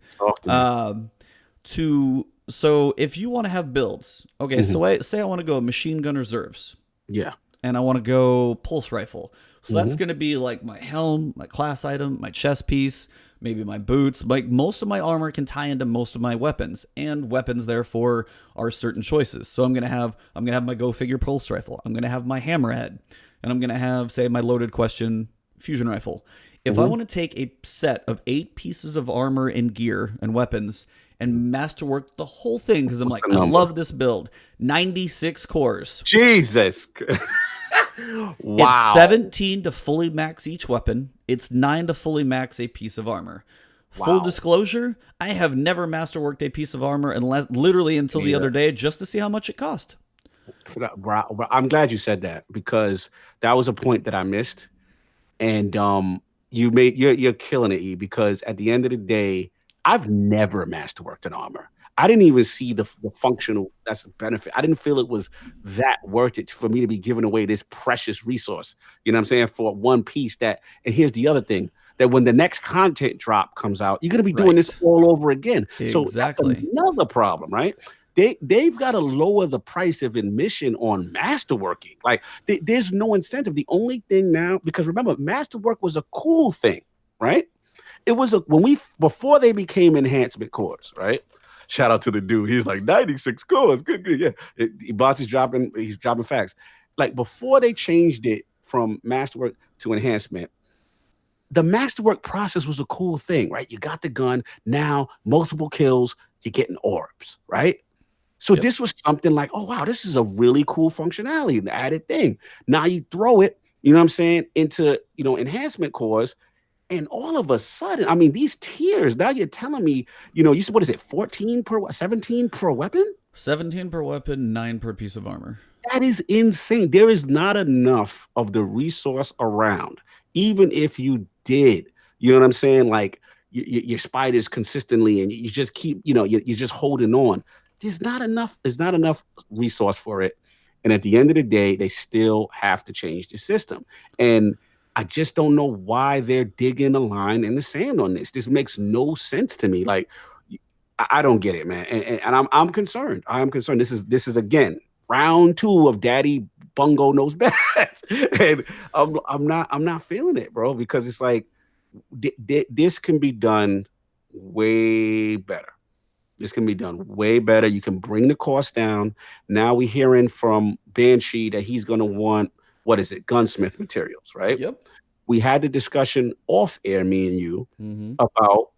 So if you want to have builds, okay, so say I want to go machine gun reserves. Yeah. And I want to go pulse rifle. So that's going to be like my helm, my class item, my chest piece, maybe my boots. Like most of my armor can tie into most of my weapons, and weapons therefore are certain choices. So I'm gonna have my Go Figure pulse rifle. I'm gonna have my hammerhead, and I'm gonna have, say, my loaded question fusion rifle. If I want to take a set of 8 pieces of armor and gear and weapons and masterwork the whole thing, because I'm like, I love this build. 96 cores. Jesus. It's Wow. 17 to fully max each weapon. It's 9 to fully max a piece of armor. Full disclosure, I have never masterworked a piece of armor literally until the other day, just to see how much it cost. I'm glad you said that, because that was a point that I missed, and you're killing it, E, because at the end of the day, I've never masterworked an armor. I didn't even see the functional, that's a benefit. I didn't feel it was that worth it for me to be giving away this precious resource. You know what I'm saying? For one piece and here's the other thing, that when the next content drop comes out, you're going to be doing this all over again. Exactly. So that's another problem, right? They've got to lower the price of admission on masterworking. Like there's no incentive. The only thing now, because remember, masterwork was a cool thing, right? It was before they became enhancement cores, right? Shout out to the dude. He's like 96 cores. Good. Yeah. Ebontis he's dropping facts. Like before they changed it from masterwork to enhancement, the masterwork process was a cool thing, right? You got the gun. Now, multiple kills, you're getting orbs, right? So this was something like, oh, wow, this is a really cool functionality, an added thing. Now you throw it, you know what I'm saying, into, enhancement cores. And all of a sudden, I mean, these tiers, now you're telling me, you said, what is it, 17 per weapon? 17 per weapon, 9 per piece of armor. That is insane. There is not enough of the resource around, even if you did, you know what I'm saying? Like your spiders consistently, and you just keep, you're just holding on. There's not enough resource for it. And at the end of the day, they still have to change the system. And I just don't know why they're digging a line in the sand on this. This makes no sense to me. Like, I don't get it, man. And I'm concerned. I'm concerned. This is again round 2 of Daddy Bungo knows best, and I'm not feeling it, bro. Because it's like this can be done way better. This can be done way better. You can bring the cost down. Now we're hearing from Banshee that he's going to want, what is it, gunsmith materials, right? Yep. We had the discussion off air, me and you, about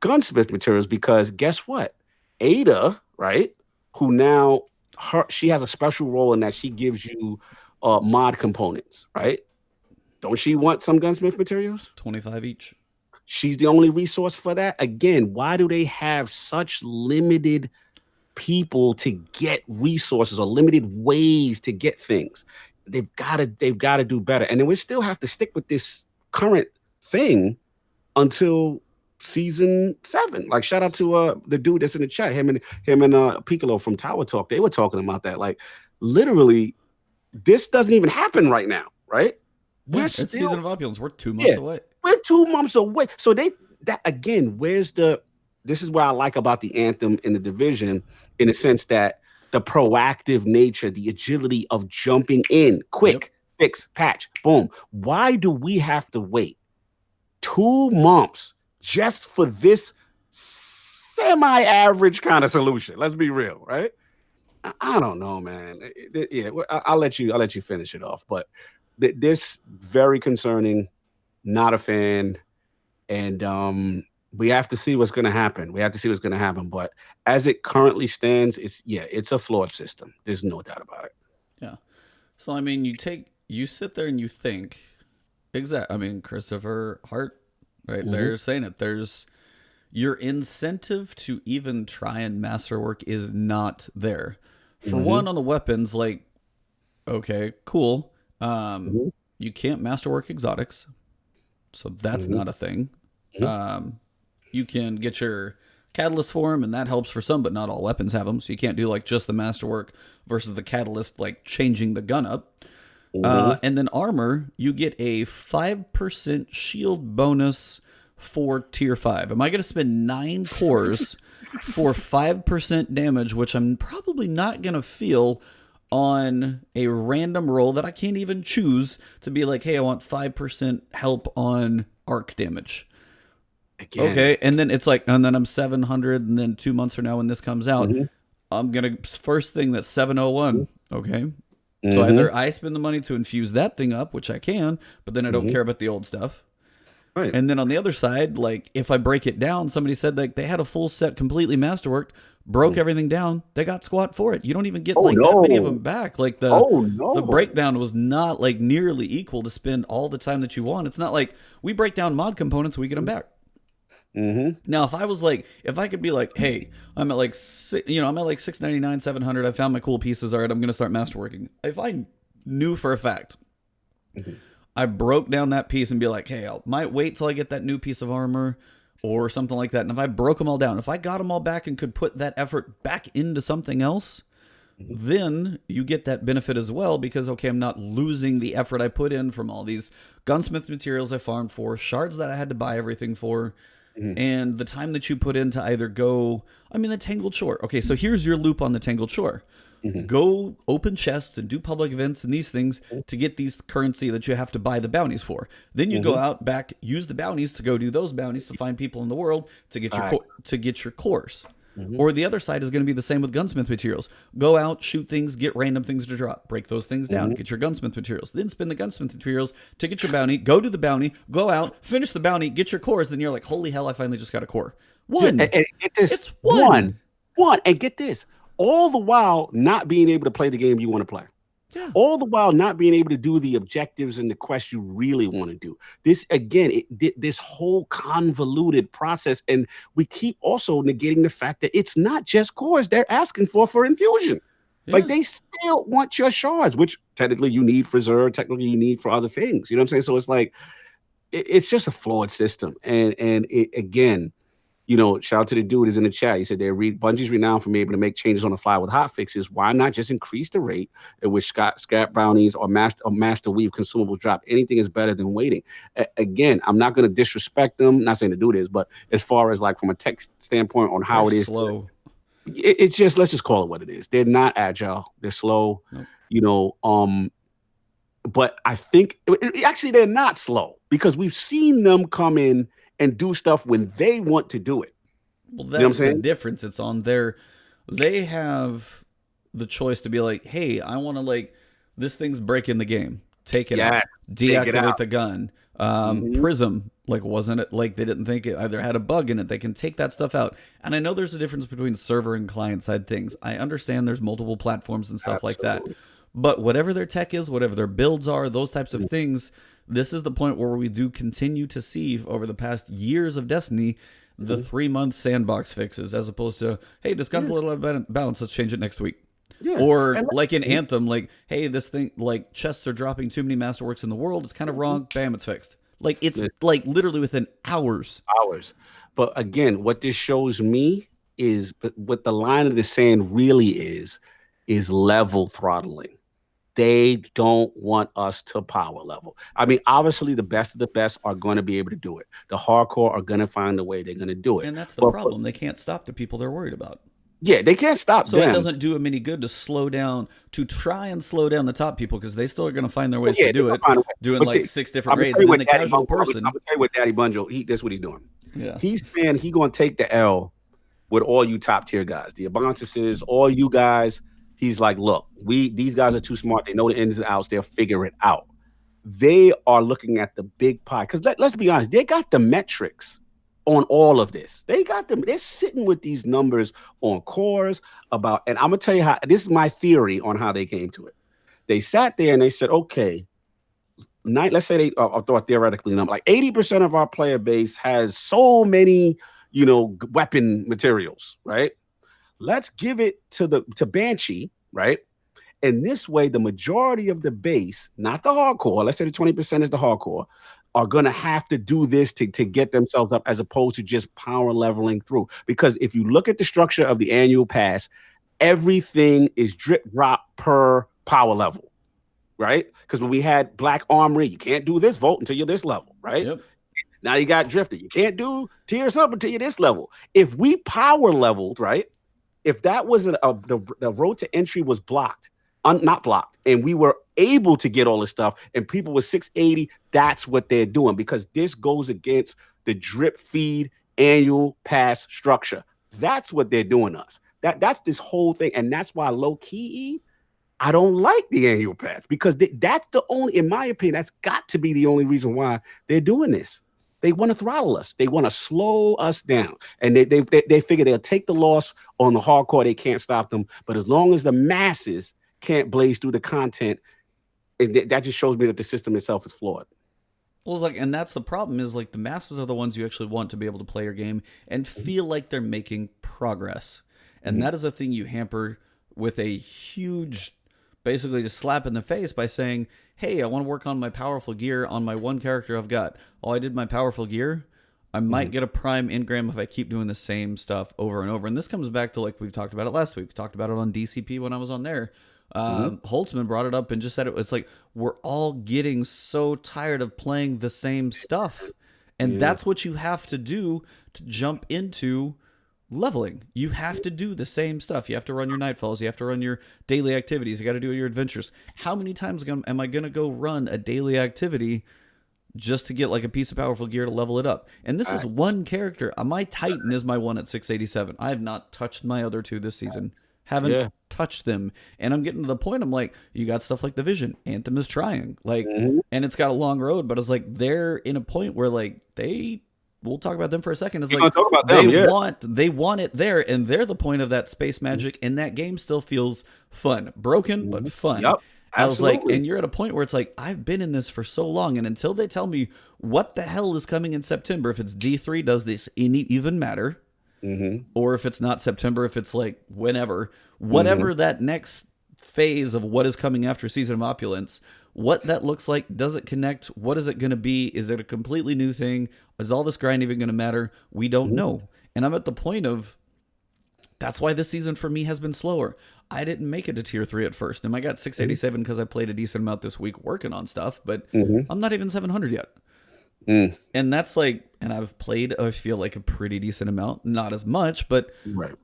gunsmith materials, because guess what? Ada, right, who now she has a special role in that she gives you mod components, right? Don't she want some gunsmith materials? 25 each. She's the only resource for that. Again, why do they have such limited people to get resources, or limited ways to get things? They've got to do better. And then we still have to stick with this current thing until season 7. Like, shout out to the dude that's in the chat, him and Piccolo from Tower Talk. They were talking about that. Like, literally, this doesn't even happen right now, right? Yeah, it's Season of Opulence. We're 2 months away. We're 2 months away. So this is what I like about the Anthem in the Division, in the sense that the proactive nature, the agility of jumping in quick, fix, patch, boom. Why do we have to wait 2 months just for this semi-average kind of solution? Let's be real, right? I don't know, man. I'll let you finish it off. But this very concerning. Not a fan, and we have to see what's going to happen. But as it currently stands, it's a flawed system. There's no doubt about it. Yeah. So I mean, you sit there and you think, I mean, Christopher Hart, right? They're saying it. There's your incentive to even try and masterwork is not there. For one, on the weapons, like, okay, cool. You can't masterwork exotics. So that's not a thing. You can get your catalyst form, and that helps for some, but not all weapons have them. So you can't do like just the masterwork versus the catalyst, like changing the gun up. And then armor, you get a 5% shield bonus for tier 5. Am I going to spend 9 cores for 5% damage, which I'm probably not going to feel on a random roll that I can't even choose to be like, hey, I want 5% help on arc damage. Again. Okay, and then it's like, and then I'm 700, and then 2 months from now when this comes out, I'm going to, first thing that's 701, okay? So either I spend the money to infuse that thing up, which I can, but then I don't care about the old stuff. Right. And then on the other side, like if I break it down, somebody said like they had a full set completely masterworked, broke everything down, they got squat for it. You don't even get that many of them back. Like the breakdown was not like nearly equal to spend all the time that you want. It's not like we break down mod components, we get them back. Now, if I was like, if I could be like, hey, I'm at like, I'm at like 699, 700. I found my cool pieces. All right, I'm going to start masterworking. If I knew for a fact, I broke down that piece and be like, hey, I might wait till I get that new piece of armor or something like that. And if I broke them all down, if I got them all back and could put that effort back into something else, then you get that benefit as well because, okay, I'm not losing the effort I put in from all these gunsmith materials I farmed for, shards that I had to buy everything for. And the time that you put in to either go, the Tangled Shore. Okay, so here's your loop on the Tangled Shore. Go open chests and do public events and these things to get these currency that you have to buy the bounties for. Then you go out back, use the bounties to go do those bounties to find people in the world to get your cores. Or the other side is going to be the same with gunsmith materials. Go out, shoot things, get random things to drop, break those things down, get your gunsmith materials, then spend the gunsmith materials to get your bounty, go to the bounty, go out, finish the bounty, get your cores, then you're like, holy hell, I finally just got a core. One. And get this. It's one. And get this. All the while not being able to play the game you want to play. Yeah. All the while not being able to do the objectives and the quests you really want to do. This, again, this whole convoluted process. And we keep also negating the fact that it's not just cores they're asking for infusion. Yeah. Like, they still want your shards, which technically you need for Xur, technically you need for other things. You know what I'm saying? So it's like, it's just a flawed system. And it, again, shout out to the dude who's in the chat. He said Bungie's renowned for being able to make changes on the fly with hot fixes. Why not just increase the rate at which scrap brownies or master weave consumables drop? Anything is better than waiting. Again, I'm not going to disrespect them. Not saying to do this, but as far as like from a tech standpoint on how it is slow. It's just, let's just call it what it is. They're not agile. They're slow. Nope. But I think actually they're not slow because we've seen them come in and do stuff when they want to do it. Well, that's the difference. It's on they have the choice to be like, hey, I want to this thing's breaking the game. Take it out. Deactivate the gun. Prism, wasn't it they didn't think it either had a bug in it? They can take that stuff out. And I know there's a difference between server and client side things. I understand there's multiple platforms and stuff like that. But whatever their tech is, whatever their builds are, those types of things, this is the point where we do continue to see over the past years of Destiny the 3-month sandbox fixes, as opposed to, hey, this gun's a little out of balance, let's change it next week. Yeah. Or like in Anthem, hey, this thing, chests are dropping too many masterworks in the world, it's kind of wrong, bam, it's fixed. It's literally within hours. But again, what this shows me is, what the line of the sand really is level throttling. They don't want us to power level. Obviously, the best of the best are going to be able to do it. The hardcore are going to find a way. They're going to do it. And that's the problem. They can't stop the people they're worried about. Yeah, they can't stop them. So it doesn't do them any good to try and slow down the top people, because they still are going to find their ways to do it, doing 6 different raids. And then the casual person. I'm going to tell you what Daddy Bungie, that's what he's doing. Yeah. He's saying he's going to take the L with all you top tier guys, the Ebontis, all you guys. He's like, look, these guys are too smart. They know the ins and outs. They'll figure it out. They are looking at the big pie. Because let's be honest, they got the metrics on all of this. They got them. They're sitting with these numbers on cores about, and I'm going to tell you how, this is my theory on how they came to it. They sat there and they said, okay, let's say they thought theoretically, 80% of our player base has so many, weapon materials, right? Let's give it to Banshee, right? And this way, the majority of the base, not the hardcore, let's say the 20% is the hardcore, are going to have to do this to get themselves up, as opposed to just power leveling through. Because if you look at the structure of the annual pass, everything is drip drop per power level, right? Because when we had Black Armory, you can't do this vault until you're this level, right? Yep. Now you got Drifter. You can't do Tears Up until you're this level. If we power leveled, right? If that was the road to entry was blocked, not blocked, and we were able to get all this stuff, and people with 680, that's what they're doing, because this goes against the drip feed annual pass structure. That's what they're doing us. That's this whole thing, and that's why low key I don't like the annual pass, because that's the only, in my opinion, that's got to be the only reason why they're doing this. They want to throttle us. They want to slow us down, and they figure they'll take the loss on the hardcore. They can't stop them, but as long as the masses can't blaze through the content, that just shows me that the system itself is flawed. Well, it's like, and that's the problem, is like the masses are the ones you actually want to be able to play your game and feel like they're making progress. And that is a thing you hamper with a huge, basically just slap in the face by saying, hey, I want to work on my powerful gear on my one character I've got. Oh, I did my powerful gear. I might get a prime engram if I keep doing the same stuff over and over. And this comes back to, like, we've talked about it last week. We talked about it on DCP when I was on there. Holtzman brought it up and just said it's like, we're all getting so tired of playing the same stuff. And that's what you have to do to jump into leveling. You have to do the same stuff. You have to run your nightfalls. You have to run your daily activities. You got to do your adventures. How many times am I going to go run a daily activity just to get like a piece of powerful gear to level it up? And this is one character. My Titan is my one at 687. I have not touched my other two this season. Haven't touched them. And I'm getting to the point, I'm like, you got stuff like the Vision. Anthem is trying. Like, and it's got a long road, but it's like they're in a point where like we'll talk about them for a second. It's like they want it there, and they're the point of that space magic, and that game still feels fun. Broken, but fun. Yep. I was like, and you're at a point where it's like, I've been in this for so long, and until they tell me what the hell is coming in September, if it's D3, does this even matter? Or if it's not September, if it's like whatever that next phase of what is coming after Season of Opulence, what that looks like, does it connect? What is it going to be? Is it a completely new thing? Is all this grind even going to matter? We don't know. And I'm at the point of, that's why this season for me has been slower. I didn't make it to tier 3 at first. And I got 687 because I played a decent amount this week working on stuff, but I'm not even 700 yet. And that's like, and I've played, I feel like, a pretty decent amount. Not as much, but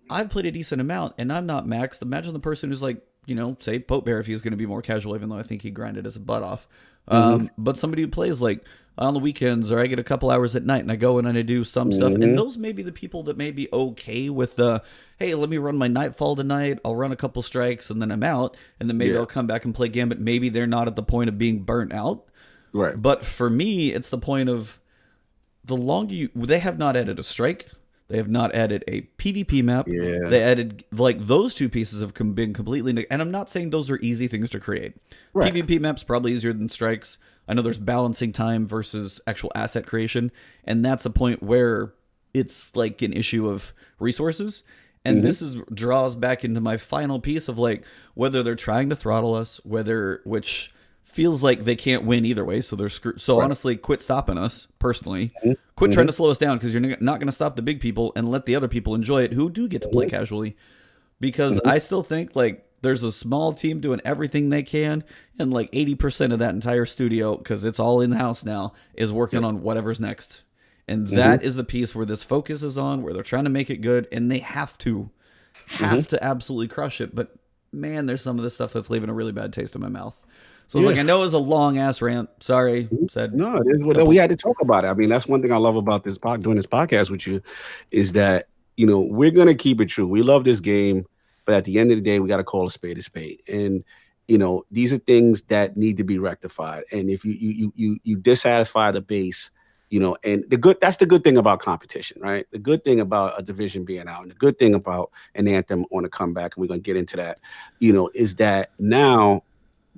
I've played a decent amount, and I'm not maxed. Imagine the person who's like, you know, say Pope Bear, if he's going to be more casual, even though I think he grinded his butt off. But somebody who plays like on the weekends, or I get a couple hours at night and I go in and I do some stuff. And those may be the people that may be okay with the, hey, let me run my Nightfall tonight. I'll run a couple strikes and then I'm out. And then maybe I'll come back and play Gambit. Maybe they're not at the point of being burnt out. Right. But for me, it's the point of the longer they have not added a strike. They have not added a PvP map. They added, like, those two pieces have been completely... And I'm not saying those are easy things to create. PvP maps probably easier than strikes. I know there's balancing time versus actual asset creation. And that's a point where it's, like, an issue of resources. And this draws back into my final piece of, like, whether they're trying to throttle us, which feels like they can't win either way, so they're screwed. So honestly, quit stopping us, personally. Quit trying to slow us down, because you're not going to stop the big people, and let the other people enjoy it who do get to play casually. Because I still think, like, there's a small team doing everything they can, and like 80% of that entire studio, because it's all in-house now, is working on whatever's next. And that is the piece where this focus is on, where they're trying to make it good, and they have to absolutely crush it. But man, there's some of this stuff that's leaving a really bad taste in my mouth. So it's like, I know it was a long ass rant. Sorry. We had to talk about it. I mean, that's one thing I love about doing this podcast with you, is that, you know, we're going to keep it true. We love this game, but at the end of the day, we got to call a spade a spade. And, you know, these are things that need to be rectified. And if you dissatisfy the base, you know, and that's the good thing about competition, right? The good thing about a division being out, and the good thing about an Anthem on a comeback, and we're going to get into that, you know, is that now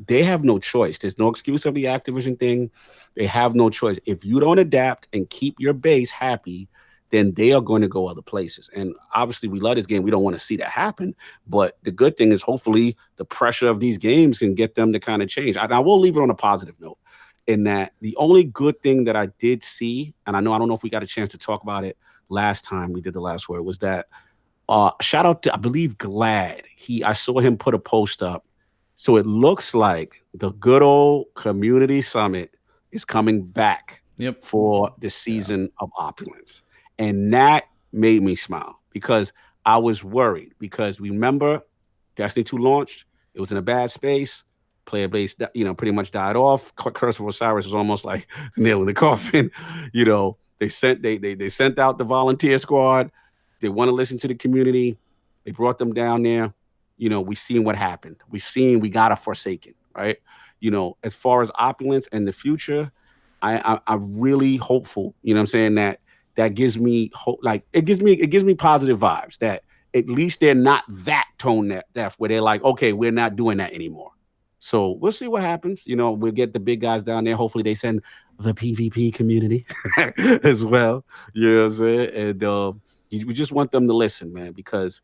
they have no choice. There's no excuse of the Activision thing. They have no choice. If you don't adapt and keep your base happy, then they are going to go other places. And obviously, we love this game. We don't want to see that happen. But the good thing is, hopefully, the pressure of these games can get them to kind of change. I will leave it on a positive note, in that the only good thing that I did see, and I don't know if we got a chance to talk about it last time we did the last word, was that shout out to, I believe, Glad. I saw him put a post up So it looks like the good old community summit is coming back Yep. for the season of opulence. And that made me smile because I was worried because remember Destiny 2 launched, it was in a bad space. Player base, pretty much died off. Curse of Osiris was almost like nail in the coffin. They sent out the volunteer squad. They want to listen to the community. They brought them down there. We seen what happened. We got a Forsaken, right? As far as opulence and the future, I'm really hopeful. You know what I'm saying? That gives me hope. Like it gives me positive vibes that at least they're not that tone deaf where they're like, okay, we're not doing that anymore. So we'll see what happens. We'll get the big guys down there. Hopefully they send the PvP community as well. You know what I'm saying? And we just want them to listen, man, because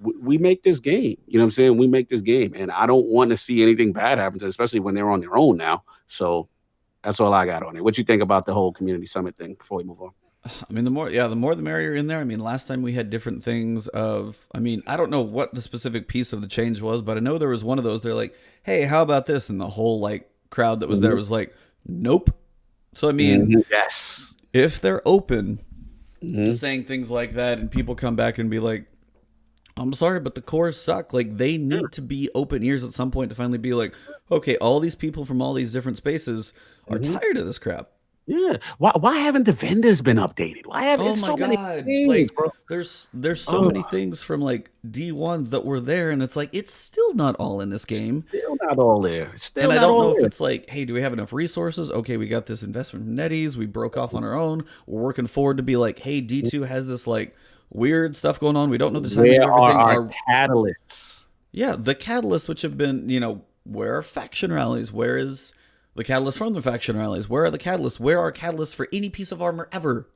we make this game. You know what I'm saying? We make this game. And I don't want to see anything bad happen to them, especially when they're on their own now. So that's all I got on it. What you think about the whole community summit thing before we move on? I mean, the more the merrier in there. I mean, last time we had different things I don't know what the specific piece of the change was, but I know there was one of those. They're like, hey, how about this? And the whole like crowd that was there was like, nope. So, I mean, yes, if they're open to saying things like that and people come back and be like, I'm sorry, but the cores suck. Like, they need to be open ears at some point to finally be like, okay, all these people from all these different spaces are tired of this crap. Yeah. Why haven't the vendors been updated? Why haven't so many things, like, bro? There's so many things from like D1 that were there, and it's like it's still not all in this game. Still not all there. And I don't know if it's like, hey, do we have enough resources? Okay, we got this investment from NetEase. We broke off on our own. We're working forward to be like, hey, D2 has this like weird stuff going on. We don't know the timing of everything. Our catalysts? Yeah, the catalysts, which have been, where are faction rallies? Where is the catalyst from the faction rallies? Where are the catalysts? Where are catalysts for any piece of armor ever?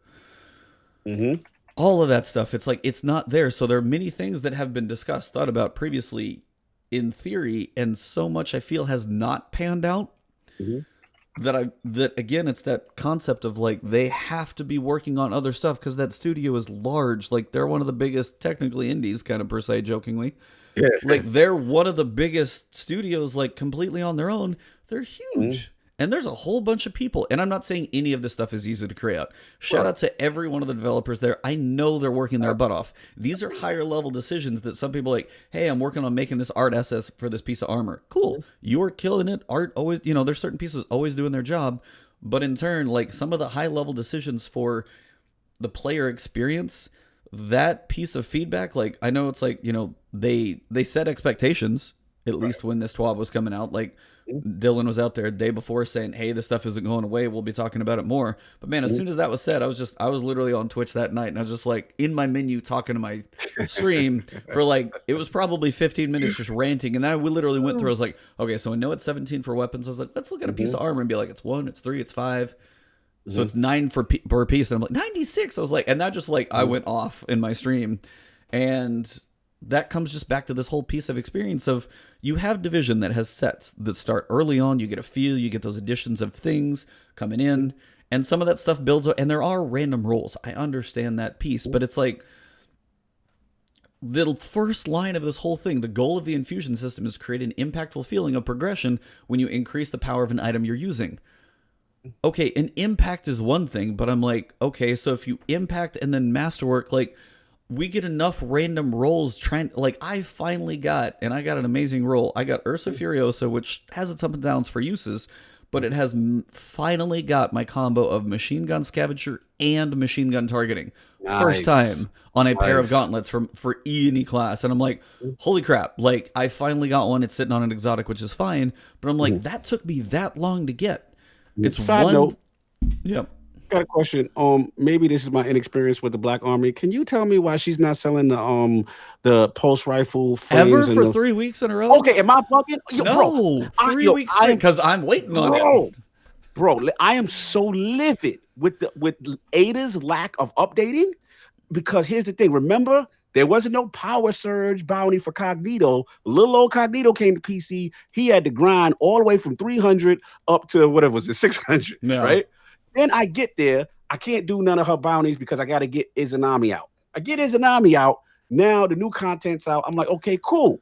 All of that stuff. It's like, it's not there. So there are many things that have been discussed, thought about previously in theory, and so much I feel has not panned out. That again, it's that concept of like, they have to be working on other stuff because that studio is large. Like, they're one of the biggest, technically indies, kind of per se, jokingly. Yeah. Like, they're one of the biggest studios, like, completely on their own. They're huge. And there's a whole bunch of people. And I'm not saying any of this stuff is easy to create. Shout out to every one of the developers there. I know they're working their butt off. These are higher level decisions that some people like, hey, I'm working on making this art SS for this piece of armor. Cool. You are killing it. Art always, there's certain pieces always doing their job. But in turn, like, some of the high level decisions for the player experience, that piece of feedback, like, I know it's like, they set expectations, at least when this TWAB was coming out. Like, Dylan was out there a day before saying, hey, this stuff isn't going away. We'll be talking about it more. But man, as soon as that was said, I was literally on Twitch that night, and I was just like in my menu talking to my stream for like, it was probably 15 minutes just ranting. And then we literally went through, I was like, okay, so I know it's 17 for weapons. I was like, let's look at a piece of armor and be like, it's 1, it's 3, it's 5. So it's 9 per piece. And I'm like, 96. I was like, and that just like, I went off in my stream. And that comes just back to this whole piece of experience of, you have Division that has sets that start early on. You get a feel, you get those additions of things coming in, and some of that stuff builds up, and there are random rolls. I understand that piece, but it's like, the first line of this whole thing, the goal of the infusion system is create an impactful feeling of progression when you increase the power of an item you're using. Okay, an impact is one thing, but I'm like, okay, so if you impact and then masterwork, like, we get enough random rolls I finally got, and I got an amazing roll. I got Ursa Furiosa, which has its up and downs for uses, but it has finally got my combo of machine gun scavenger and machine gun targeting. Nice. First time on a pair of gauntlets for E and E class. And I'm like, holy crap. Like, I finally got one. It's sitting on an exotic, which is fine. But I'm like, that took me that long to get. It's Side note. Yep. Got a question. Maybe this is my inexperience with the Black Army. Can you tell me why she's not selling the pulse rifle frames ever for 3 weeks in a row? Okay, am I fucking? No, 3 weeks because I'm waiting on it. Bro, I am so livid with Ada's lack of updating, because here's the thing. Remember, there wasn't no power surge bounty for Cognito. Little old Cognito came to PC. He had to grind all the way from 300 up to whatever was it, 600, right? Then I get there. I can't do none of her bounties because I got to get Izanami out. I get Izanami out. Now the new content's out. I'm like, okay, cool.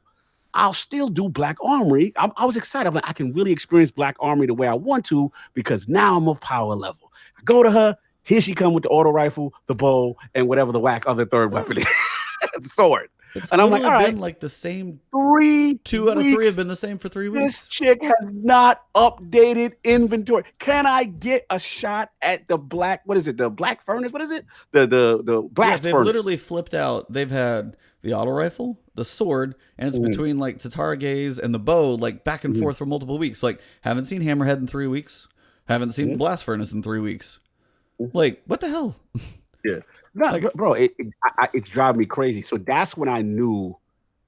I'll still do Black Armory. I was excited. I'm like, I can really experience Black Armory the way I want to because now I'm of power level. I go to her. Here she come with the auto rifle, the bow, and whatever the whack other third weapon is. The sword. It's and I'm like, all right, been like the same. 2 out of 3 have been the same for 3 weeks. This chick has not updated inventory. Can I get a shot at the black? What is it? The black furnace? What is it? The blast they've furnace. Literally flipped out. They've had the auto rifle, the sword, and it's between like Tatara Gaze and the bow, like back and forth for multiple weeks. Like, haven't seen Hammerhead in 3 weeks. Haven't seen blast furnace in 3 weeks. Like, what the hell? Yeah. No, like, bro, it's driving me crazy. So that's when I knew,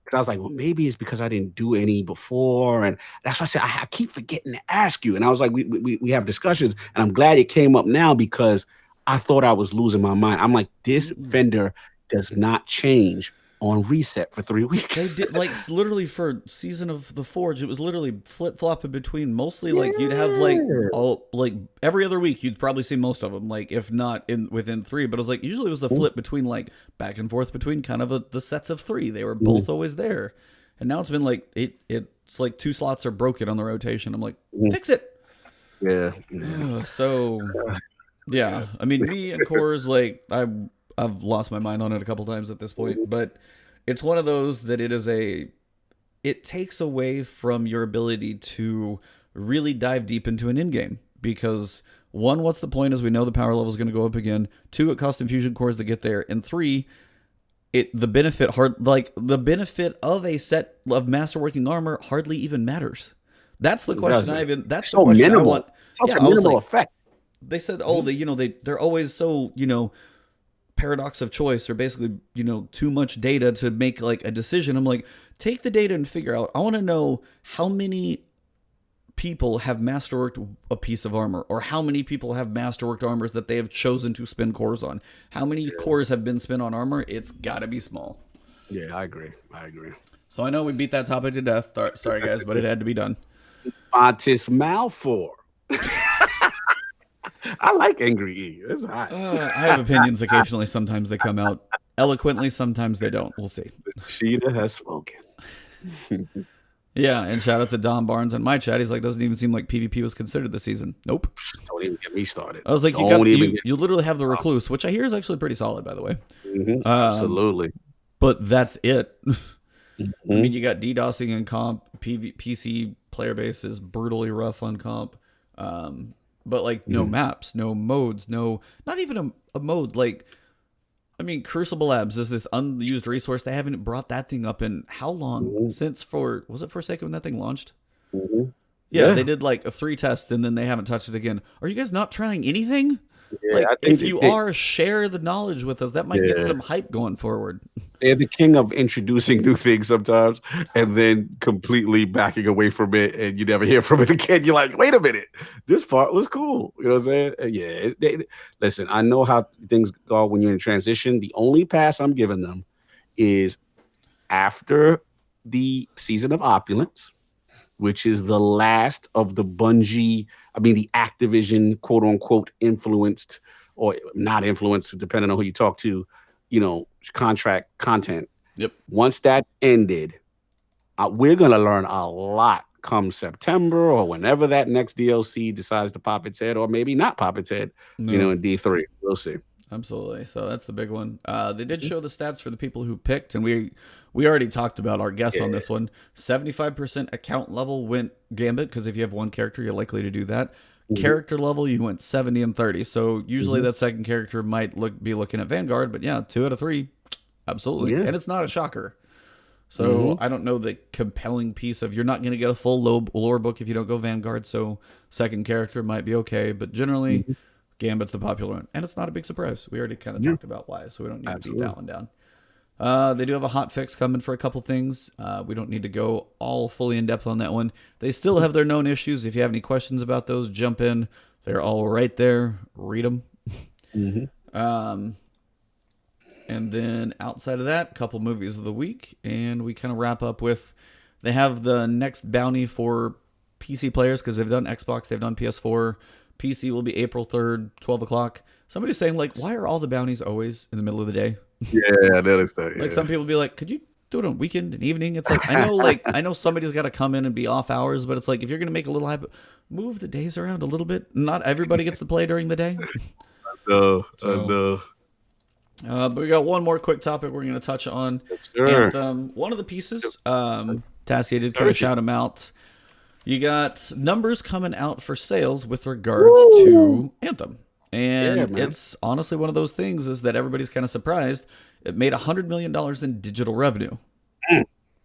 because I was like, well, maybe it's because I didn't do any before. And that's why I said, I keep forgetting to ask you. And I was like, we have discussions. And I'm glad it came up now because I thought I was losing my mind. I'm like, this vendor does not change on reset for 3 weeks. They did, like, literally for Season of the Forge, it was literally flip-flopping between mostly, like, you'd have, like, every other week, you'd probably see most of them, like, if not within 3, but it was, like, usually it was a flip between, like, back and forth between kind of the sets of 3. They were both always there. And now it's been, like, it's like 2 slots are broken on the rotation. I'm like, fix it! Yeah. So, yeah. I mean, me and Core's, like, I've lost my mind on it a couple times at this point, but it's one of those that it takes away from your ability to really dive deep into an endgame because 1, what's the point as we know the power level is going to go up again. 2, it costs infusion cores to get there. And 3, the benefit of a set of masterworking armor hardly even matters. That's the question that's so the question minimal. I want. Such a minimal effect. They said, they're always so, paradox of choice, or basically, too much data to make like a decision. I'm like, take the data and figure out. I want to know how many people have masterworked a piece of armor, or how many people have masterworked armors that they have chosen to spend cores on. How many cores have been spent on armor? It's got to be small. Yeah, I agree. So I know we beat that topic to death. Sorry, guys, but it had to be done. Ebontis Malfour. I like Angry E. It's hot. I have opinions occasionally. Sometimes they come out eloquently. Sometimes they don't. We'll see. The cheetah has spoken. Yeah, and shout out to Don Barnes in my chat. He's like, doesn't even seem like PvP was considered this season. Nope. Don't even get me started. I was like, you literally have the Recluse, which I hear is actually pretty solid, by the way. Absolutely. But that's it. I mean, you got DDoSing in comp. PC player base is brutally rough on comp. But like no maps, no modes, not even a mode. Like, I mean, Crucible Labs is this unused resource. They haven't brought that thing up in how long? Since was it Forsaken when that thing launched? Yeah, they did like a 3 test and then they haven't touched it again. Are you guys not trying anything? Yeah, like, if you are, share the knowledge with us. That might get some hype going forward. They're the king of introducing new things sometimes and then completely backing away from it, and you never hear from it again. You're like, wait a minute, this part was cool. You know what I'm saying? Yeah. Listen, I know how things go when you're in transition. The only pass I'm giving them is after the Season of Opulence, which is the last of the Bungie, the Activision, quote unquote, influenced or not influenced, depending on who you talk to, contract content. Yep. Once that's ended, we're going to learn a lot come September or whenever that next DLC decides to pop its head, or maybe not pop its head, in D3. We'll see. Absolutely. So that's the big one. They did show the stats for the people who picked, and we already talked about our guess on this one. 75% account level went Gambit, because if you have one character, you're likely to do that. Character level, you went 70 and 30. So usually that second character might be looking at Vanguard, but yeah, 2 out of 3, absolutely. And it's not a shocker. So I don't know the compelling piece of you're not going to get a full lore book if you don't go Vanguard. So second character might be okay, but generally. Gambit's the popular one, and it's not a big surprise. We already kind of talked about why, so we don't need to beat that one down. They do have a hot fix coming for a couple things. We don't need to go all fully in depth on that one. They still have their known issues. If you have any questions about those, jump in. They're all right there. Read them. And then outside of that, a couple movies of the week, and we kind of wrap up with they have the next bounty for PC players because they've done Xbox, they've done PS4. PC will be April 3rd, 12 o'clock. Somebody's saying, like, why are all the bounties always in the middle of the day? Yeah, that is that. Like, some people be like, could you do it on weekend and evening. It's like I know somebody's got to come in and be off hours, but it's like if you're gonna make a little hype, move the days around a little bit. Not everybody gets to play during the day. No. But we got one more quick topic we're going to touch on. Sure. Anthem. One of the pieces, Tassie did kind of shout them out. You got numbers coming out for sales with regards to Anthem. And it's honestly one of those things is that everybody's kind of surprised. It made $100 million in digital revenue.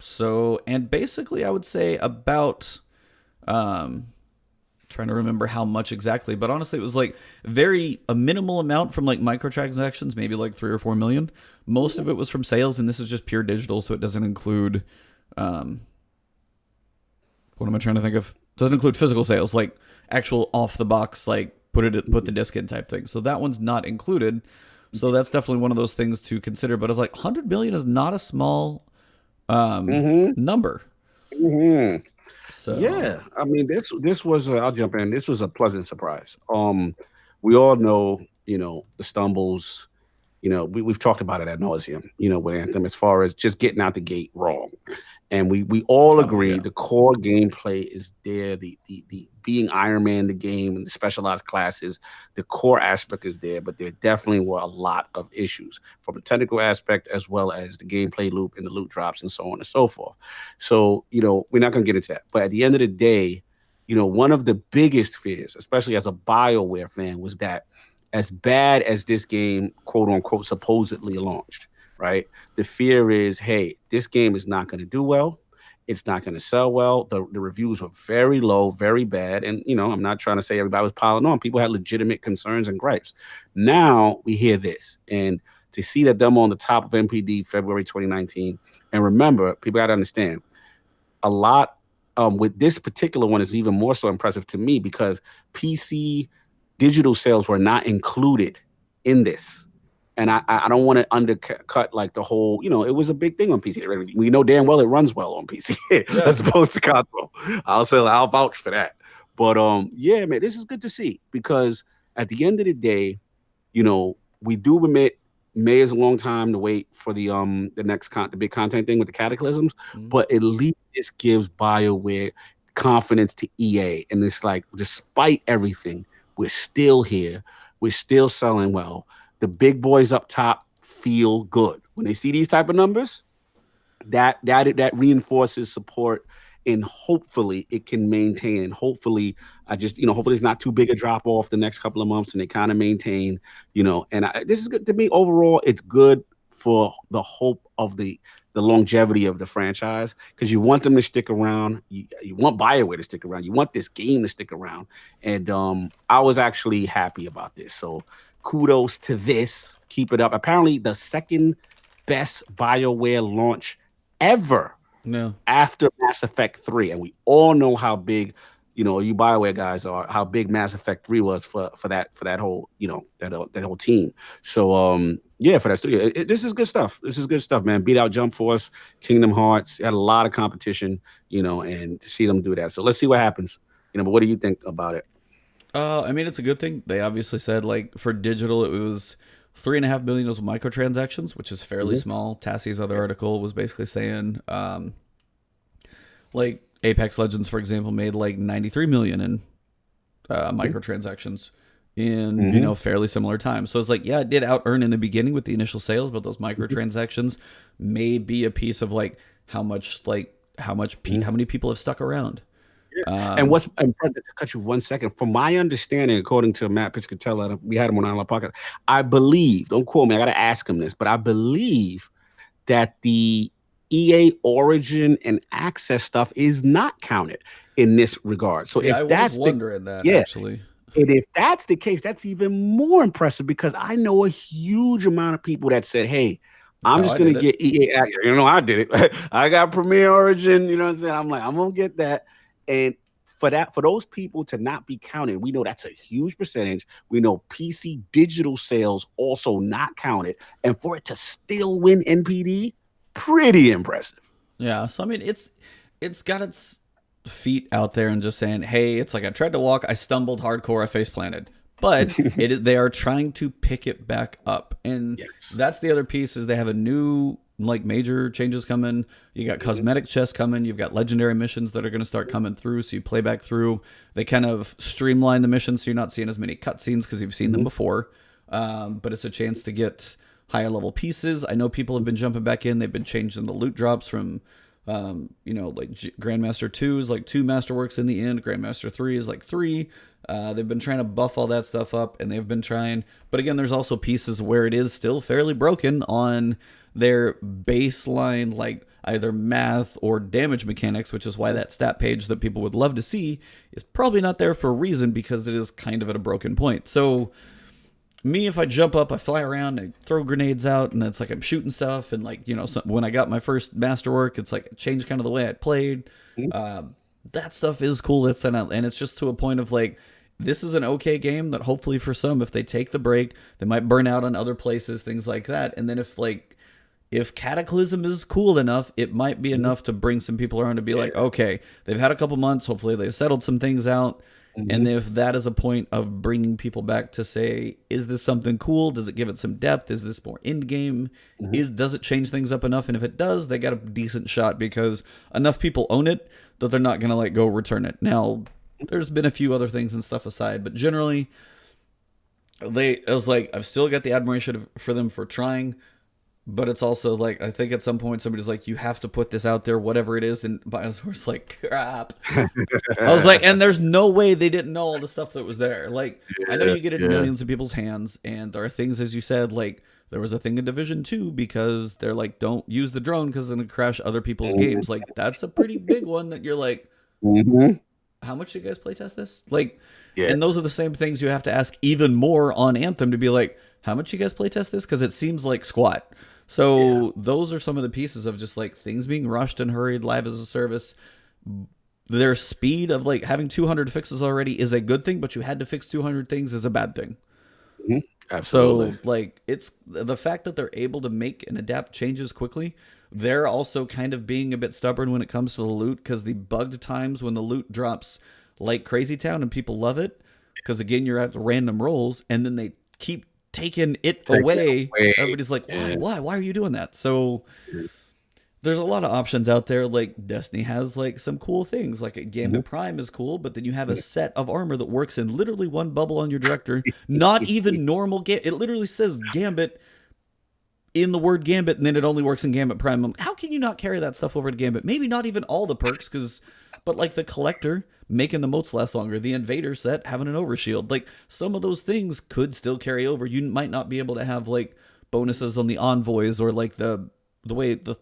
So, and basically I would say about... trying to remember how much exactly, but honestly it was like a minimal amount from like microtransactions, maybe like 3 or 4 million. Most of it was from sales, and this is just pure digital, so it doesn't include what am I trying to think of? Doesn't include physical sales, like actual off the box, like put the disc in type thing. So that one's not included. So that's definitely one of those things to consider. But it's like 100 million is not a small number. So Yeah, I mean, this was I'll jump in. This was a pleasant surprise. We all know, the stumbles. We've talked about it ad nauseum. With Anthem, as far as just getting out the gate wrong, and we all agree the core gameplay is there. The being Iron Man, the game, and the specialized classes, the core aspect is there. But there definitely were a lot of issues from a technical aspect as well as the gameplay loop and the loot drops and so on and so forth. So we're not going to get into that. But at the end of the day, one of the biggest fears, especially as a BioWare fan, was that as bad as this game, quote unquote, supposedly launched, right? The fear is, hey, this game is not going to do well. It's not going to sell well. The reviews were very low, very bad. And, I'm not trying to say everybody was piling on. People had legitimate concerns and gripes. Now we hear this. And to see that them on the top of NPD February 2019. And remember, people got to understand, a lot with this particular one is even more so impressive to me because PC digital sales were not included in this. And I don't want to undercut like the whole, it was a big thing on PC. We know damn well it runs well on PC as opposed to console. I'll vouch for that. But yeah, man, this is good to see because at the end of the day, we do admit May is a long time to wait for the next the big content thing with the cataclysms, but at least this gives BioWare confidence to EA. And it's like, despite everything, we're still here. We're still selling well. The big boys up top feel good when they see these type of numbers. That reinforces support, and hopefully it can maintain. And hopefully, hopefully it's not too big a drop off the next couple of months, and they kind of maintain. And this is good to me overall. It's good for the hope of the longevity of the franchise because you want them to stick around. You want BioWare to stick around. You want this game to stick around. And I was actually happy about this. So kudos to this. Keep it up. Apparently the second best BioWare launch ever after Mass Effect 3. And we all know how big, you BioWare guys are, how big Mass Effect 3 was for that whole, that whole team. So yeah, for that studio. This is good stuff. This is good stuff, man. Beat out Jump Force, Kingdom Hearts, had a lot of competition, and to see them do that. So let's see what happens. But what do you think about it? I mean, it's a good thing. They obviously said like for digital, it was 3.5 million was microtransactions, which is fairly small. Tassie's other article was basically saying, like Apex Legends, for example, made like 93 million in microtransactions in fairly similar time. So it's like, yeah, it did out earn in the beginning with the initial sales, but those microtransactions may be a piece of like how many people have stuck around. And to cut you 1 second, from my understanding, according to Matt Piscatella, we had him on our podcast. I believe, don't quote me, I got to ask him this, but I believe that the EA Origin and Access stuff is not counted in this regard. So yeah, if that's actually. And if that's the case, that's even more impressive because I know a huge amount of people that said, hey, I'm just going to get EA Access. I did it. I got Premier Origin, you know what I'm saying? I'm like, I'm going to get that. And for those people to not be counted, we know that's a huge percentage. We know PC digital sales also not counted. And for it to still win NPD, pretty impressive. Yeah. So, I mean, it's got its feet out there and just saying, hey, it's like I tried to walk, I stumbled hardcore, I face planted. But they are trying to pick it back up. And that's the other piece is they have a new like major changes coming. You got cosmetic chests coming. You've got legendary missions that are going to start coming through. So you play back through. They kind of streamline the missions, so you're not seeing as many cutscenes because you've seen them before. But it's a chance to get higher level pieces. I know people have been jumping back in. They've been changing the loot drops from, like Grandmaster 2 is like 2 Masterworks in the end. Grandmaster 3 is like 3. They've been trying to buff all that stuff up, and they've been trying. But again, there's also pieces where it is still fairly broken on their baseline, like either math or damage mechanics, which is why that stat page that people would love to see is probably not there for a reason, because it is kind of at a broken point. So me, if I jump up, I fly around, I throw grenades out, and it's like I'm shooting stuff, and like, when I got my first masterwork, it's like it changed kind of the way I played. That stuff is cool, and it's just to a point of like, this is an okay game that hopefully for some, if they take the break, they might burn out on other places, things like that. And then if Cataclysm is cool enough, it might be enough to bring some people around to be like, okay, they've had a couple months, hopefully they've settled some things out. And if that is a point of bringing people back to say, is this something cool? Does it give it some depth? Is this more endgame? Does it change things up enough? And if it does, they got a decent shot because enough people own it that they're not going to like go return it. Now, there's been a few other things and stuff aside, but generally, I've still got the admiration for them for trying. But it's also like, I think at some point somebody's like, you have to put this out there, whatever it is. And Bioware's like, crap. I was like, and there's no way they didn't know all the stuff that was there. Like, I know you get it in millions of people's hands. And there are things, as you said, like there was a thing in Division 2 because they're like, don't use the drone because it's going to crash other people's games. Like, that's a pretty big one that you're like, how much do you guys playtest this? Like, and those are the same things you have to ask even more on Anthem to be like, how much you guys playtest this? Because it seems like squat. So those are some of the pieces of just like things being rushed and hurried, live as a service. Their speed of like having 200 fixes already is a good thing, but you had to fix 200 things is a bad thing. Absolutely. So like it's the fact that they're able to make and adapt changes quickly. They're also kind of being a bit stubborn when it comes to the loot, because the bugged times when the loot drops like Crazy Town and people love it, because again, you're at the random rolls and then they keep taking it away. Everybody's like, why are you doing that? So there's a lot of options out there. Like Destiny has like some cool things, like a Gambit Prime is cool, but then you have a set of armor that works in literally one bubble on your director. Not even normal it literally says Gambit in the word Gambit, and then it only works in Gambit Prime. How can you not carry that stuff over to Gambit? Maybe not even all the perks, but like the Collector making the motes last longer, the Invader set having an overshield, like some of those things could still carry over. You might not be able to have like bonuses on the envoys, or like the way the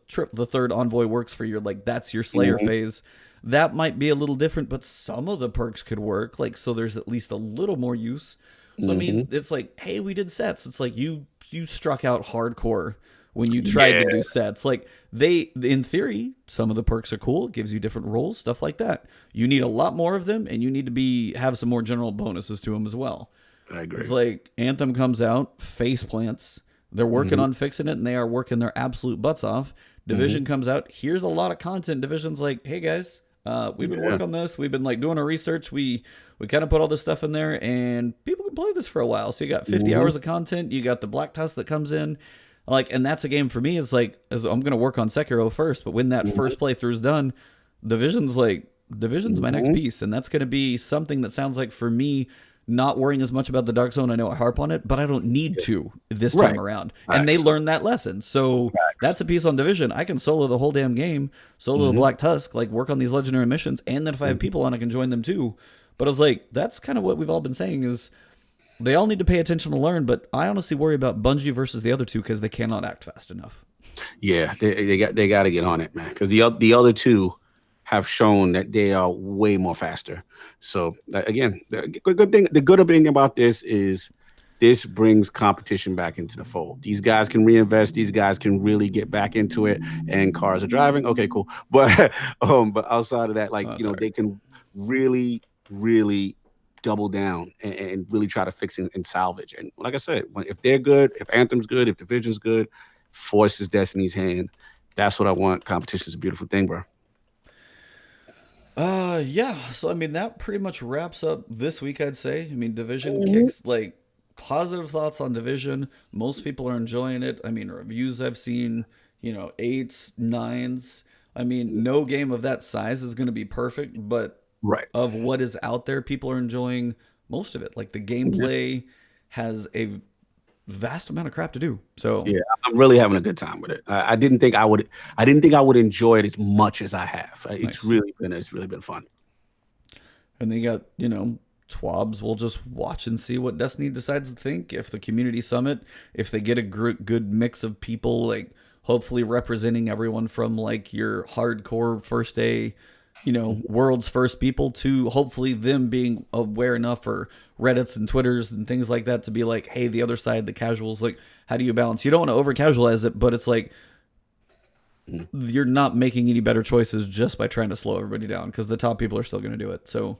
third envoy works for your, like that's your Slayer phase. That might be a little different, but some of the perks could work. Like, so there's at least a little more use. So I mean, it's like, hey, we did sets. It's like you struck out hardcore when you tried to do sets. Like in theory, some of the perks are cool. It gives you different roles, stuff like that. You need a lot more of them, and you need to have some more general bonuses to them as well. I agree. It's like Anthem comes out, face plants. They're working on fixing it, and they are working their absolute butts off. Division comes out. Here's a lot of content. Division's like, hey guys, we've been working on this. We've been like doing our research. We kind of put all this stuff in there, and people can play this for a while. So you got 50 hours of content. You got the Black Tusk that comes in. Like, and that's a game for me. It's like, I'm going to work on Sekiro first, but when that first playthrough is done, Division's my next piece. And that's going to be something that sounds like, for me, not worrying as much about the Dark Zone. I know I harp on it, but I don't need to this time around. And they learned that lesson. So that's a piece on Division. I can solo the whole damn game, solo the Black Tusk, like work on these legendary missions. And then if I have people on, I can join them too. But I was like, that's kind of what we've all been saying is, they all need to pay attention to learn, but I honestly worry about Bungie versus the other two because they cannot act fast enough. Yeah, they got to get on it, man, because the other two have shown that they are way more faster. So again, the good thing about this is this brings competition back into the fold. These guys can reinvest. These guys can really get back into it. And cars are driving. Okay, cool. But outside of that, like they can really double down and really try to fix and salvage. And like I said, if they're good, if Anthem's good, if Division's good, Force is Destiny's hand. That's what I want. Competition's a beautiful thing, bro. Yeah. So I mean, that pretty much wraps up this week, I'd say. I mean, Division kicks, like, positive thoughts on Division. Most people are enjoying it. I mean, reviews I've seen, 8s, 9s. I mean, no game of that size is going to be perfect, but Right. of what is out there, people are enjoying most of it. Like the gameplay has a vast amount of crap to do. So Yeah, I'm really having a good time with it. I didn't think I would. I didn't think I would enjoy it as much as I have. Nice. It's really been fun. And then you got, twabs will just watch and see what Destiny decides to think. If the community summit, if they get a good mix of people, like hopefully representing everyone from like your hardcore first day, world's first people to hopefully them being aware enough for Reddits and Twitters and things like that to be like, hey, the other side, the casuals, like, how do you balance? You don't want to over casualize it, but it's like you're not making any better choices just by trying to slow everybody down because the top people are still going to do it. So,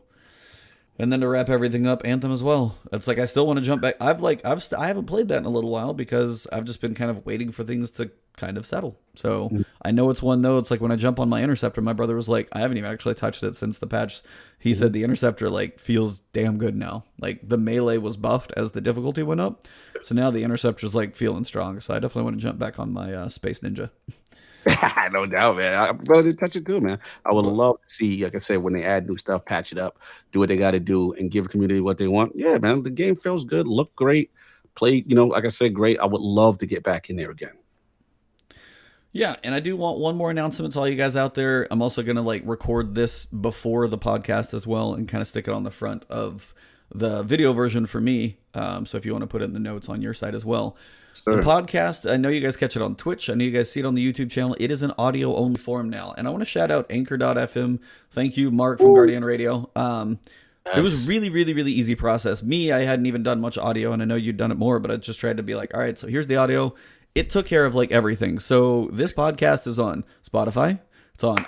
and then to wrap everything up, Anthem as well. It's like I still want to jump back. I haven't played that in a little while because I've just been kind of waiting for things to kind of settle. So I know it's one though. It's like when I jump on my Interceptor, my brother was like, I haven't even actually touched it since the patch. He said the Interceptor like feels damn good now. Like the melee was buffed as the difficulty went up, so now the Interceptor's like feeling strong. So I definitely want to jump back on my Space Ninja. No doubt, man. I'm going to touch it too, man. I would love to see, like I said, when they add new stuff, patch it up, do what they got to do, and give the community what they want. Yeah, man. The game feels good, look great, played, like I said, great. I would love to get back in there again. Yeah, and I do want one more announcement to all you guys out there. I'm also going to like record this before the podcast as well and kind of stick it on the front of the video version for me. So if you want to put it in the notes on your side as well. Sure. The podcast, I know you guys catch it on Twitch. I know you guys see it on the YouTube channel. It is an audio-only form now. And I want to shout out Anchor.fm. Thank you, Mark from Guardian Radio. It was really, really, really easy process. I hadn't even done much audio, and I know you'd done it more, but I just tried to be like, all right, so here's the audio. It took care of like everything. So this podcast is on Spotify. It's on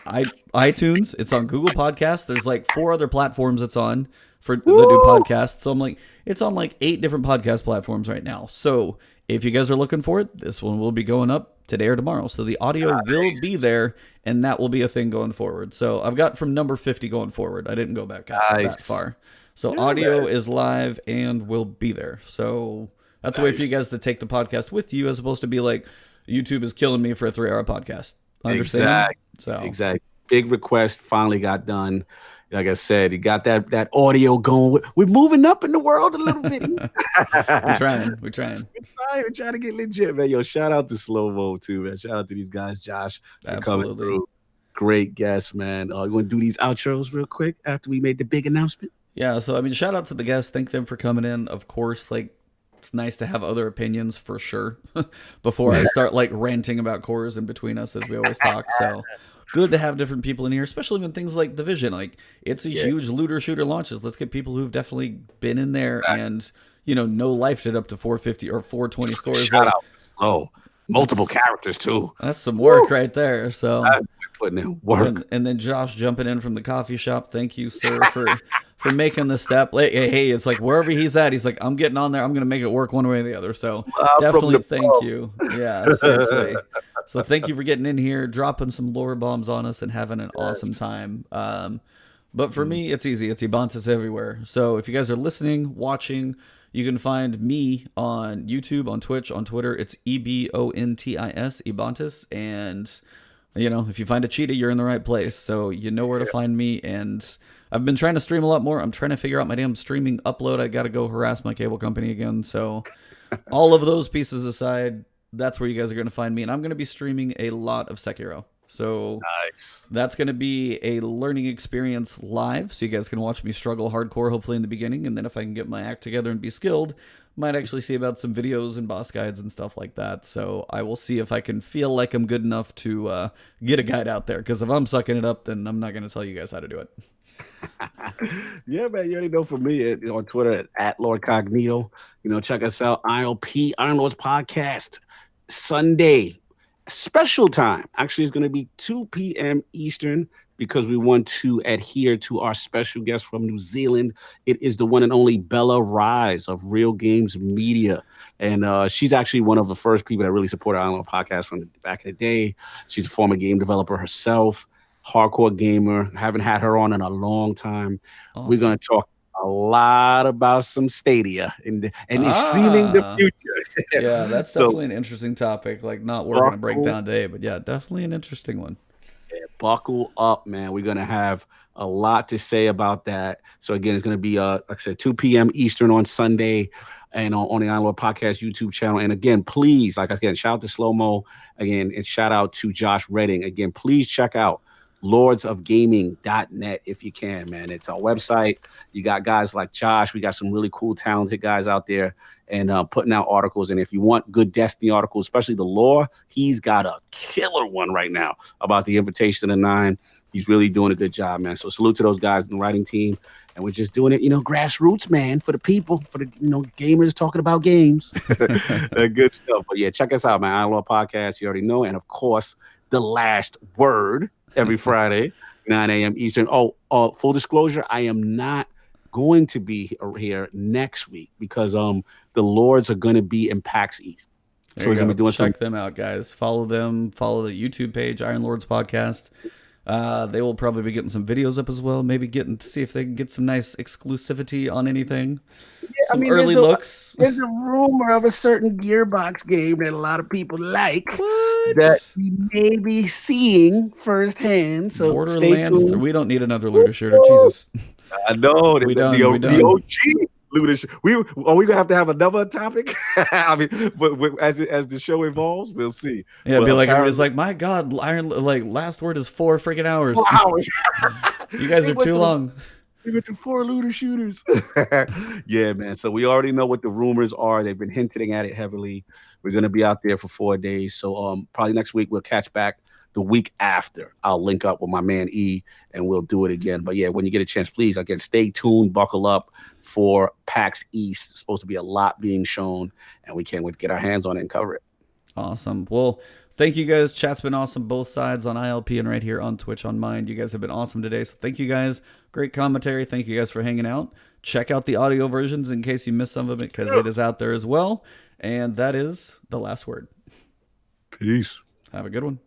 iTunes. It's on Google Podcasts. There's like 4 other platforms it's on for the new podcast. So I'm like, it's on like 8 different podcast platforms right now. So if you guys are looking for it, this one will be going up today or tomorrow. So the audio will be there, and that will be a thing going forward. So I've got from number 50 going forward. I didn't go back that far. So audio is live and will be there. So that's a way for you guys to take the podcast with you as opposed to be like, YouTube is killing me for a 3-hour podcast. Understand? Exactly. Big request finally got done. Like I said, you got that audio going. We're moving up in the world a little bit. We're trying. We're trying to get legit, man. Yo, shout out to SloMo too, man. Shout out to these guys, Josh, for coming through. Great guests, man. You want to do these outros real quick after we made the big announcement? Yeah. So I mean, shout out to the guests. Thank them for coming in. Of course, like it's nice to have other opinions for sure. Before I start like ranting about cores in between us as we always talk. So. Good to have different people in here, especially when things like Division, like it's a huge looter shooter launches. Let's get people who've definitely been in there and, no lifed it up to 450 or 420 scores. Shout out. Oh, multiple characters too. That's some work right there. So putting in work. And then Josh jumping in from the coffee shop. Thank you, sir, for making the step. Hey, it's like wherever he's at, he's like, I'm getting on there. I'm going to make it work one way or the other. So definitely thank you. Yeah, seriously. So thank you for getting in here, dropping some lore bombs on us, and having an awesome time. But for me, it's easy. It's Ebontis everywhere. So if you guys are listening, watching, you can find me on YouTube, on Twitch, on Twitter. It's EBONTIS, Ebontis. And, if you find a cheetah, you're in the right place. So you know where to find me. And I've been trying to stream a lot more. I'm trying to figure out my damn streaming upload. I got to go harass my cable company again. So all of those pieces aside, that's where you guys are going to find me. And I'm going to be streaming a lot of Sekiro. So that's going to be a learning experience live. So you guys can watch me struggle hardcore, hopefully in the beginning. And then if I can get my act together and be skilled, might actually see about some videos and boss guides and stuff like that. So I will see if I can feel like I'm good enough to get a guide out there. Because if I'm sucking it up, then I'm not going to tell you guys how to do it. Yeah, man. You already know for me on Twitter at Lord Cognito. Check us out. ILP, Iron Lords Podcast. Sunday, special time. Actually, it's going to be 2 p.m. Eastern because we want to adhere to our special guest from New Zealand. It is the one and only Bella Rise of Real Games Media. And she's actually one of the first people that really supported Iron Lord Podcast from the back of the day. She's a former game developer herself, hardcore gamer. Haven't had her on in a long time. Awesome. We're going to talk a lot about some Stadia and streaming the future. Yeah, that's So definitely an interesting topic. Like, not we're going to break buckle, down today, but yeah, definitely an interesting one. buckle up, man. We're gonna have a lot to say about that. So again, it's gonna be like I said, 2 p.m. Eastern on Sunday, and on the Iron Lord Podcast YouTube channel. And again, please, like again, shout out to SloMo again, and shout out to Josh Redding. Again, please check out lordsofgaming.net if you can, man. It's our website. You got guys like Josh. We got some really cool, talented guys out there and putting out articles. And if you want good Destiny articles, especially the lore, he's got a killer one right now about the Invitation to the Nine. He's really doing a good job, man. So salute to those guys in the writing team. And we're just doing it, grassroots, man, for the people, for the, gamers talking about games. Good stuff. But yeah, check us out, man. Iron Lord Podcast, you already know. And of course, The Last Word every Friday, 9 a.m. Eastern. Full disclosure, I am not going to be here next week because the Lords are going to be in PAX East. So we're going to be doing check them out, guys. Follow them. Follow the YouTube page, Iron Lords Podcast. They will probably be getting some videos up as well. Maybe getting to see if they can get some nice exclusivity on anything. Some early looks. There's a rumor of a certain Gearbox game that a lot of people like that we may be seeing firsthand. So Borderlands, stay tuned. We don't need another looter shooter. Jesus. I know. We don't. The OG. Are we gonna have another topic? I mean, but as the show evolves, we'll see. Yeah, be like everybody's like, my God, Last Word is 4 freaking hours. 4 hours. You guys are too long. We went to 4 looter shooters. Yeah, man. So we already know what the rumors are. They've been hinting at it heavily. We're gonna be out there for 4 days. So probably next week we'll catch back. The week after, I'll link up with my man E and we'll do it again. But yeah, when you get a chance, please, again, stay tuned, buckle up for PAX East. It's supposed to be a lot being shown, and we can't wait to get our hands on it and cover it. Awesome. Well, thank you guys. Chat's been awesome, both sides on ILP and right here on Twitch on Mind. You guys have been awesome today. So thank you guys. Great commentary. Thank you guys for hanging out. Check out the audio versions in case you missed some of it because it is out there as well. And that is The Last Word. Peace. Have a good one.